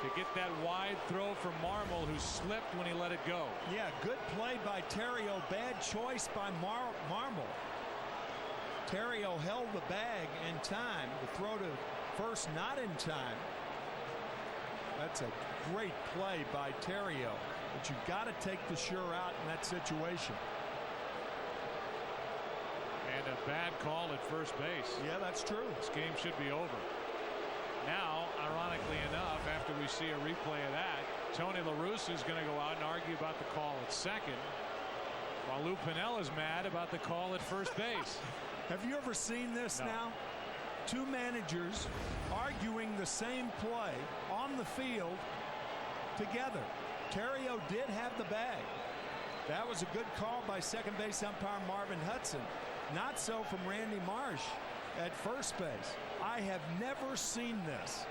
S1: to get that wide throw from Marmol, who slipped when he let it go.
S3: Yeah, good play by Terrio. Bad choice by Marmol. Terrio held the bag in time. The throw to first not in time. That's a great play by Terrio. But you've got to take the sure out in that situation.
S1: And a bad call at first base.
S3: Yeah, that's true.
S1: This game should be over. Now, ironically enough, after we see a replay of that, Tony La Russa is going to go out and argue about the call at second, while Lou Piniella's mad about the call at first base.
S3: Have you ever seen this now? Two managers arguing the same play on the field together. Theriot did have the bag. That was a good call by second base umpire Marvin Hudson. Not so from Randy Marsh at first base. I have never seen this.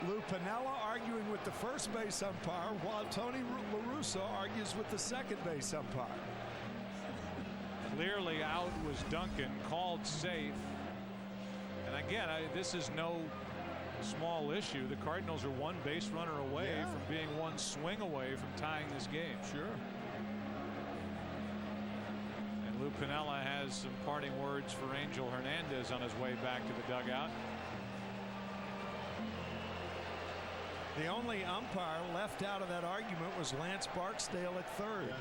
S3: Lou Piniella arguing with the first base umpire while Tony La Russa argues with the second base umpire.
S1: Clearly out was Duncan, called safe. And again, this is no small issue. The Cardinals are one base runner away from being one swing away from tying this game.
S3: Sure.
S1: And Lou Piniella has some parting words for Angel Hernandez on his way back to the dugout.
S3: The only umpire left out of that argument was Lance Barksdale at third.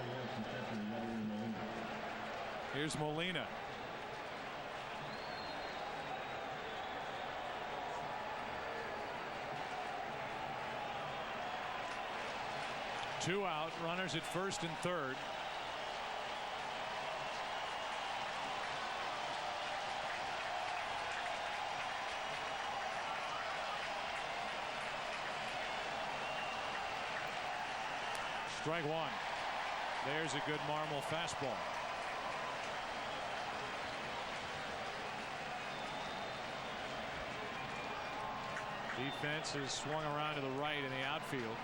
S1: Here's Molina. Two out, runners at first and third. Strike one. There's a good Marmol fastball. Defense is swung around to the right in the outfield.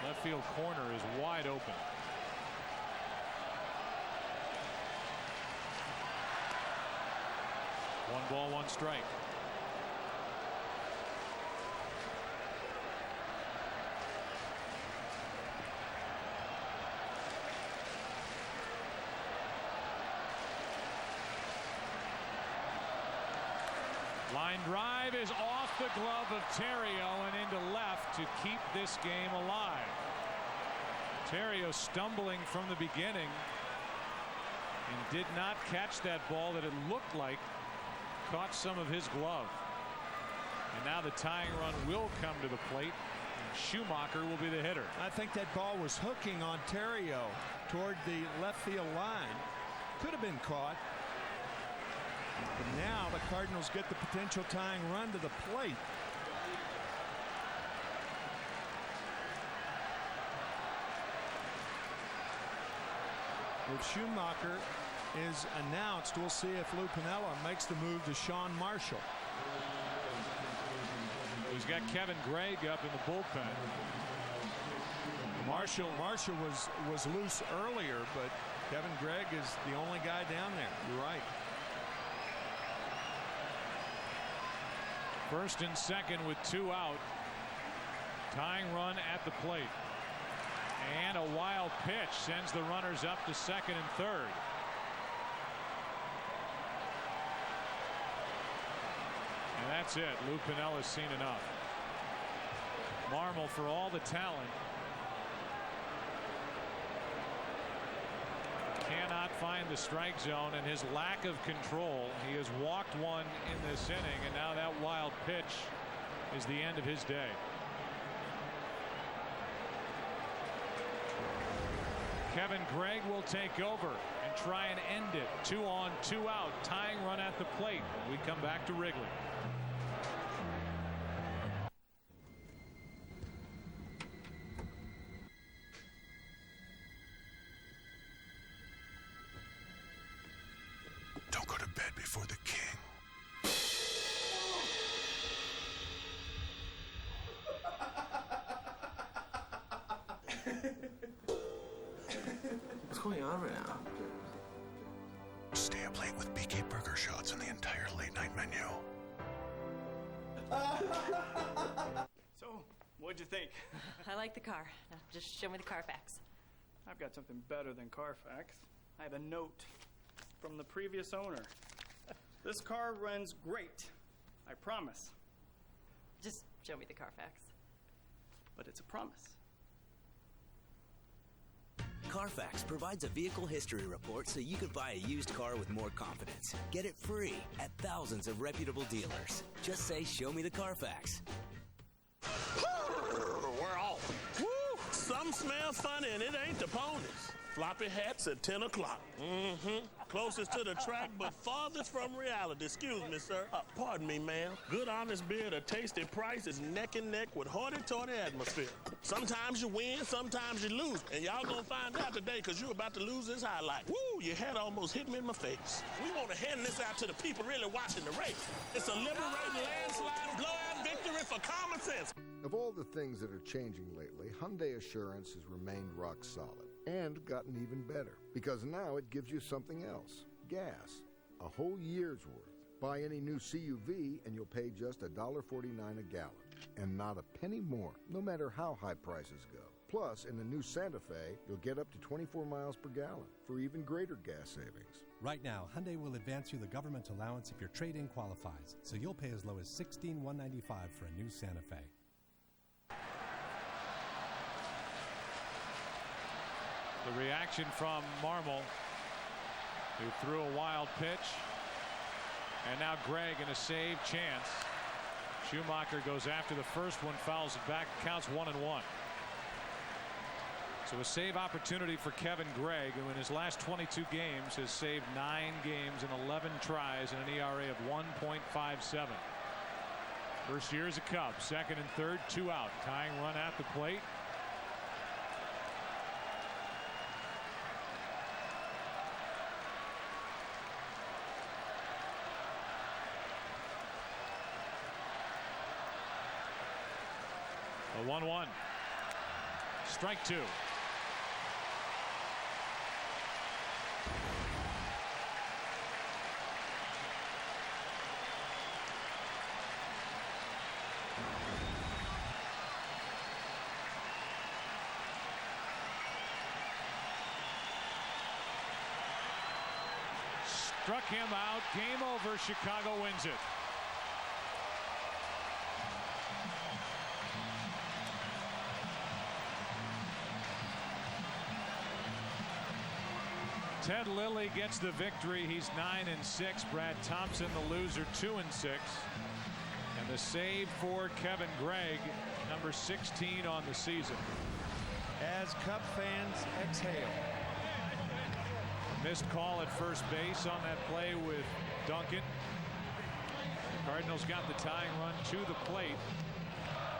S1: Left field corner is wide open. One ball, one strike. Line drive is off the glove of Theriot and into left to keep this game alive. Theriot stumbling from the beginning and did not catch that ball that it looked like caught some of his glove. And now the tying run will come to the plate. And Schumacher will be the hitter.
S3: I think that ball was hooking on Theriot toward the left field line. Could have been caught. But now the Cardinals get the potential tying run to the plate. If Schumacher is announced, we'll see if Lou Piniella makes the move to Sean Marshall.
S1: He's got Kevin Gregg up in the bullpen.
S3: Marshall was loose earlier, but Kevin Gregg is the only guy down there. You're right.
S1: First and second with two out. Tying run at the plate. And a wild pitch sends the runners up to second and third. And that's it. Lou Piniella's seen enough. Marmol, for all the talent, cannot find the strike zone, and his lack of control. He has walked one in this inning, and now that wild pitch is the end of his day. Kevin Gregg will take over and try and end it. 2 on, 2 out, tying run at the plate. We come back to Wrigley.
S19: Don't go to bed before the king.
S9: What's going on right now?
S19: Stay up late with BK Burger Shots on the entire late night menu.
S7: So, what'd you think?
S14: I like the car. Now, just show me the Carfax.
S7: I've got something better than Carfax. I have a note from the previous owner. This car runs great. I promise.
S14: Just show me the Carfax.
S7: But it's a promise.
S15: Carfax provides a vehicle history report so you can buy a used car with more confidence. Get it free at thousands of reputable dealers. Just say, "Show me the Carfax."
S16: We're off. Woo! Something smells funny, and it ain't the ponies. Floppy hats at 10 o'clock. Mm-hmm. Closest to the track, but farthest from reality. Excuse me, sir. Pardon me, ma'am. Good, honest beer at a tasty price is neck and neck with hoity-toity atmosphere. Sometimes you win, sometimes you lose. And y'all gonna find out today because you're about to lose this highlight. Woo, your head almost hit me in my face. We want to hand this out to the people really watching the race. It's a liberating landslide blowout victory for common sense.
S13: Of all the things that are changing lately, Hyundai Assurance has remained rock solid and gotten even better because now it gives you something else. Gas. A whole year's worth. Buy any new CUV and you'll pay just $1.49 a gallon. And not a penny more, no matter how high prices go. Plus, in the new Santa Fe, you'll get up to 24 miles per gallon for even greater gas savings.
S18: Right now, Hyundai will advance you the government allowance if your trade-in qualifies, so you'll pay as low as $16,195 for a new Santa Fe.
S1: The reaction from Marmol, who threw a wild pitch. And now Gregg in a save chance. Schumacher goes after the first one, fouls it back, counts 1-1. So a save opportunity for Kevin Gregg, who in his last 22 games has saved 9 games and 11 tries and an ERA of 1.57. First year as a Cub, second and third, 2 out. Tying run at the plate. A 1-1. Strike 2. Struck him out. Game over. Chicago wins it. Ted Lilly gets the victory. He's 9-6. Brad Thompson, the loser, 2-6. And the save for Kevin Gregg, number 16 on the season.
S3: As Cub fans exhale.
S1: Missed call at first base on that play with Duncan. The Cardinals got the tying run to the plate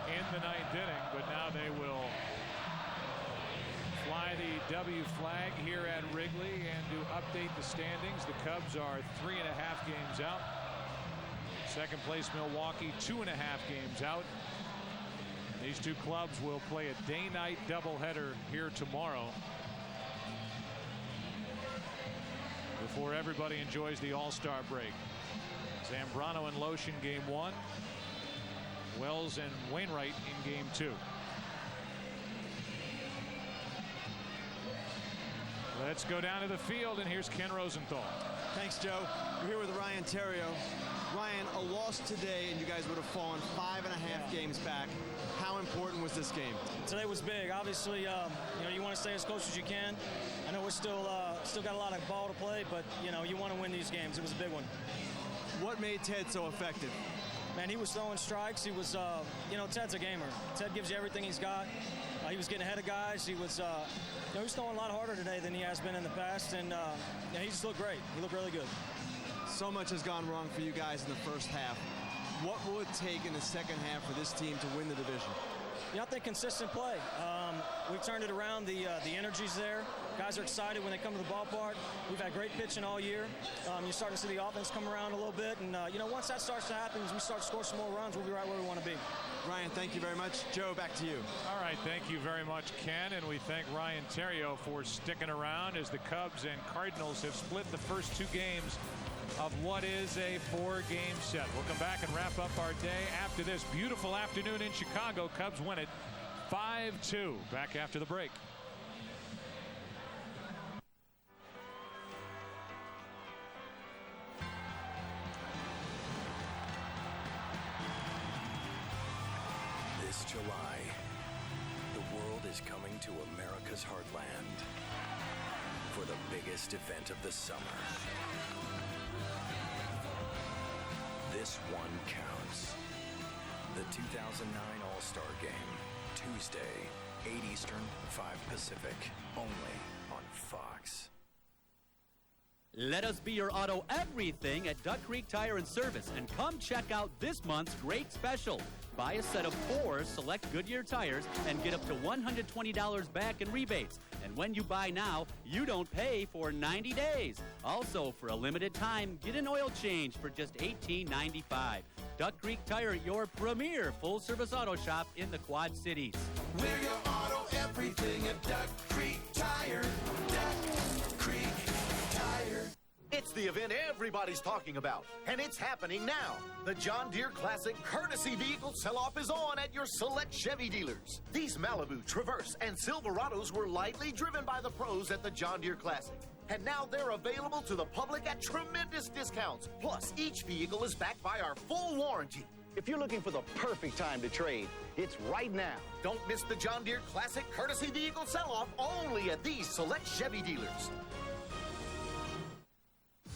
S1: in the 9th inning, but now they will fly the W flag here at Wrigley. And to update the standings, the Cubs are 3.5 games out. Second place Milwaukee 2.5 games out. These two clubs will play a day-night doubleheader here tomorrow before everybody enjoys the All-Star break. Zambrano and Lotion game 1. Wells and Wainwright in game 2. Let's go down to the field, and here's Ken Rosenthal.
S5: Thanks, Joe. We're here with Ryan Theriot. Ryan, a loss today, and you guys would have fallen 5.5 games back. How important was this game?
S20: Today was big. Obviously, you want to stay as close as you can. I know we're still got a lot of ball to play, but you want to win these games. It was a big one.
S5: What made Ted so effective?
S20: Man, he was throwing strikes. He was, Ted's a gamer. Ted gives you everything he's got. He was getting ahead of guys. He was, he was throwing a lot harder today than he has been in the past, and he just looked great. He looked really good.
S5: So much has gone wrong for you guys in the first half. What will it take in the second half for this team to win the division?
S20: I think consistent play. We've turned it around. The energy's there. Guys are excited when they come to the ballpark. We've had great pitching all year. You're starting to see the offense come around a little bit. And, once that starts to happen, as we start to score some more runs, we'll be right where we want to be.
S5: Ryan, thank you very much. Joe, back to you.
S1: All right, thank you very much, Ken. And we thank Ryan Theriot for sticking around as the Cubs and Cardinals have split the first 2 games of what is a 4-game set. We'll come back and wrap up our day after this beautiful afternoon in Chicago. Cubs win it 5-2. Back after the break.
S21: This July, the world
S8: is coming to America's heartland for the biggest event of the summer. This one counts. The 2009 All-Star Game, Tuesday, 8 Eastern, 5 Pacific, only on Fox.
S21: Let us be your auto everything at Duck Creek Tire and Service, and come check out this month's great special. Buy a set of 4 select Goodyear tires and get up to $120 back in rebates. And when you buy now, you don't pay for 90 days. Also, for a limited time, get an oil change for just $18.95. Duck Creek Tire, your premier full-service auto shop in the Quad Cities.
S19: We're your auto everything at Duck Creek Tire. Duck Creek Tire.
S22: It's the event everybody's talking about, and it's happening now. The John Deere Classic Courtesy Vehicle Sell-Off is on at your select Chevy dealers. These Malibu, Traverse, and Silverados were lightly driven by the pros at the John Deere Classic. And now they're available to the public at tremendous discounts. Plus, each vehicle is backed by our full warranty. If you're looking for the perfect time to trade, it's right now. Don't miss the John Deere Classic Courtesy Vehicle Sell-Off only at these select Chevy dealers.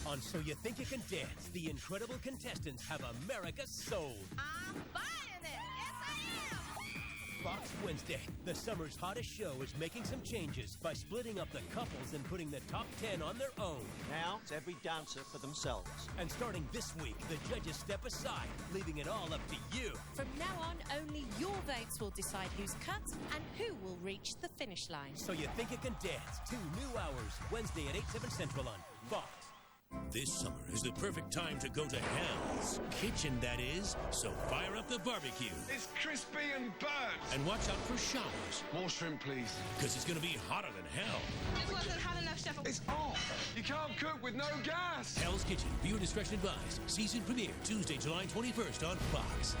S4: On So You Think You Can Dance, the incredible contestants have America sold.
S23: I'm buying it. Yes, I am.
S4: Fox Wednesday, the summer's hottest show, is making some changes by splitting up the couples and putting the top 10 on their own.
S24: Now, it's every dancer for themselves.
S4: And starting this week, the judges step aside, leaving it all up to you.
S25: From now on, only your votes will decide who's cut and who will reach the finish line.
S4: So You Think You Can Dance, 2 new hours, Wednesday at 8, 7 Central on Fox.
S26: This summer is the perfect time to go to Hell's Kitchen, that is. So fire up the barbecue.
S6: It's crispy and burnt.
S26: And watch out for showers.
S6: More shrimp, please.
S26: Because it's going to be hotter than hell.
S23: This wasn't hot enough, Chef.
S6: It's off. You can't cook with no gas.
S26: Hell's Kitchen. Viewer discretion advised. Season premiere Tuesday, July 21st on Fox.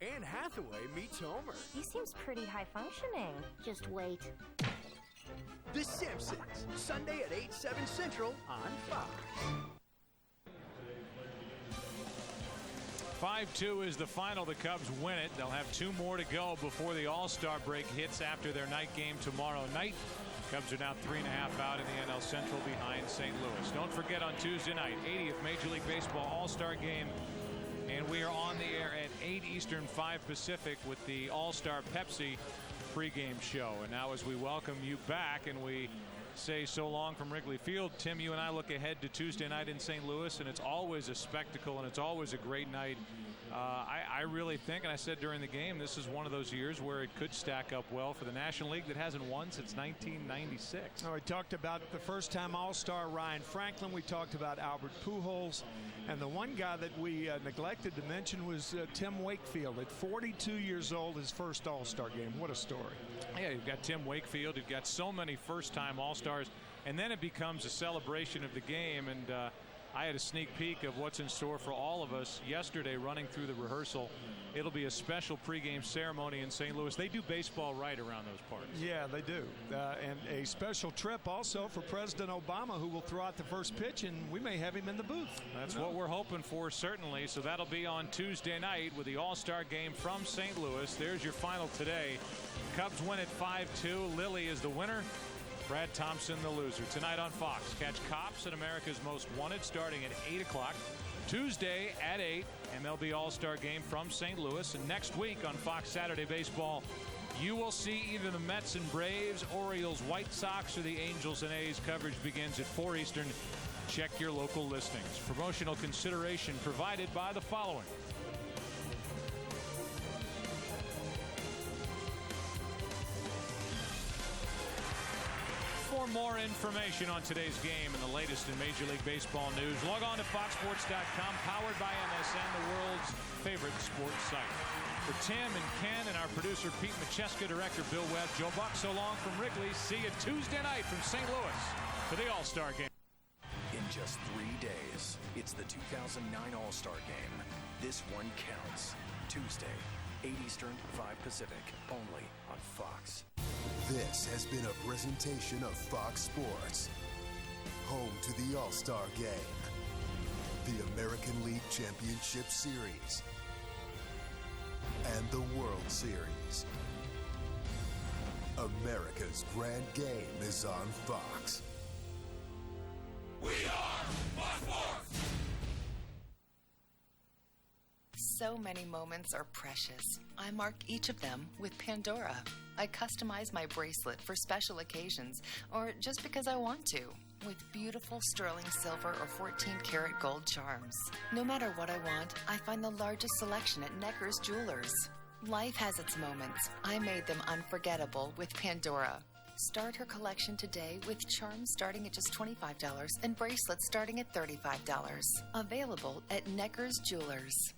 S3: Anne Hathaway meets Homer.
S27: He seems pretty high functioning. Just wait.
S3: The Simpsons, Sunday at 8, 7 Central on Fox.
S1: 5-2 is the final. The Cubs win it. They'll have 2 more to go before the All-Star break hits after their night game tomorrow night. Cubs are now 3.5 out in the NL Central behind St. Louis. Don't forget on Tuesday night, 80th Major League Baseball All-Star game. And we are on the air at 8 Eastern, 5 Pacific with the All-Star Pepsi pregame show. And now as we welcome you back and we say so long from Wrigley Field, Tim, you and I look ahead to Tuesday night in St. Louis, and it's always a spectacle and it's always a great night. I really think, and I said during the game, this is one of those years where it could stack up well for the National League that hasn't won since 1996.
S3: We talked about the first-time All-Star Ryan Franklin. We talked about Albert Pujols. And the one guy that we neglected to mention was Tim Wakefield. At 42 years old, his first All-Star game. What a story.
S1: Yeah, you've got Tim Wakefield. You've got so many first-time All-Stars. And then it becomes a celebration of the game. And I had a sneak peek of what's in store for all of us yesterday running through the rehearsal. It'll be a special pregame ceremony in St. Louis. They do baseball right around those parts.
S3: Yeah, they do. And a special trip also for President Obama, who will throw out the first pitch, and we may have him in the booth.
S1: That's what we're hoping for, certainly. So that'll be on Tuesday night with the All-Star game from St. Louis. There's your final today. Cubs win at 5-2. Lily is the winner. Brad Thompson the loser. Tonight on Fox, catch Cops and America's Most Wanted starting at 8 o'clock. Tuesday at 8, MLB All-Star game from St. Louis. And next week on Fox Saturday Baseball, you will see either the Mets and Braves, Orioles, White Sox, or the Angels and A's. Coverage begins at 4 Eastern. Check your local listings. Promotional consideration provided by the following. For more information on today's game and the latest in Major League Baseball news, log on to foxsports.com, powered by MSN, the world's favorite sports site. For Tim and Ken and our producer Pete Macheska, director Bill Webb, Joe Buck, so long from Wrigley. See you Tuesday night from St. Louis for the All-Star game.
S8: In just 3 days, it's the 2009 All-Star game. This one counts. Tuesday, 8 Eastern, 5 Pacific, only on Fox.
S19: This has been a presentation of Fox Sports. Home to the All-Star Game, the American League Championship Series, and the World Series. America's grand game is on Fox.
S2: We are Fox Sports!
S9: So many moments are precious. I mark each of them with Pandora. I customize my bracelet for special occasions or just because I want to, with beautiful sterling silver or 14-karat gold charms. No matter what I want, I find the largest selection at Necker's Jewelers. Life has its moments. I made them unforgettable with Pandora. Start her collection today with charms starting at just $25 and bracelets starting at $35. Available at Necker's Jewelers.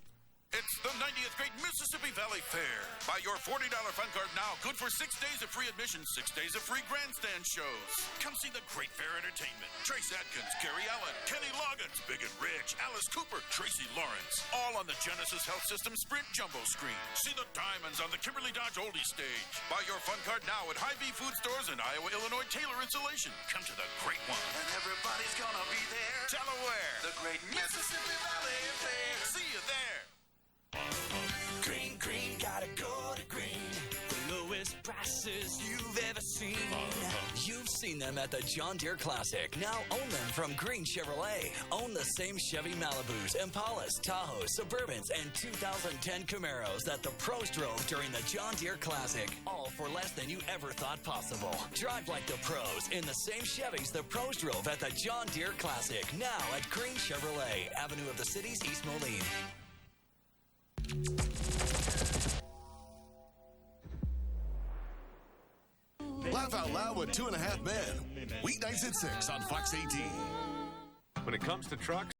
S10: It's the 90th Great Mississippi Valley Fair. Buy your $40 fun card now. Good for 6 days of free admission, 6 days of free grandstand shows. Come see the great fair entertainment. Trace Adkins, Gary Allen, Kenny Loggins, Big and Rich, Alice Cooper, Tracy Lawrence. All on the Genesis Health System Sprint Jumbo Screen. See the diamonds on the Kimberly Dodge Oldie stage. Buy your fun card now at Hy-Vee food stores and Iowa, Illinois Taylor Insulation. Come to the great one.
S2: And everybody's gonna be there.
S10: Tell her where.
S2: The Great Mississippi Valley Fair.
S10: See you there.
S15: Green, green, gotta go to Green. The lowest prices you've ever seen. You've seen them at the John Deere Classic. Now own them from Green Chevrolet. Own the same Chevy Malibus, Impalas, Tahoes, Suburbans, and 2010 Camaros that the pros drove during the John Deere Classic. All for less than you ever thought possible. Drive like the pros in the same Chevys the pros drove at the John Deere Classic. Now at Green Chevrolet, Avenue of the City's East Moline.
S11: Laugh Out Loud with 2.5 Men. Weeknights at 6 on Fox 18.
S1: When it comes to trucks,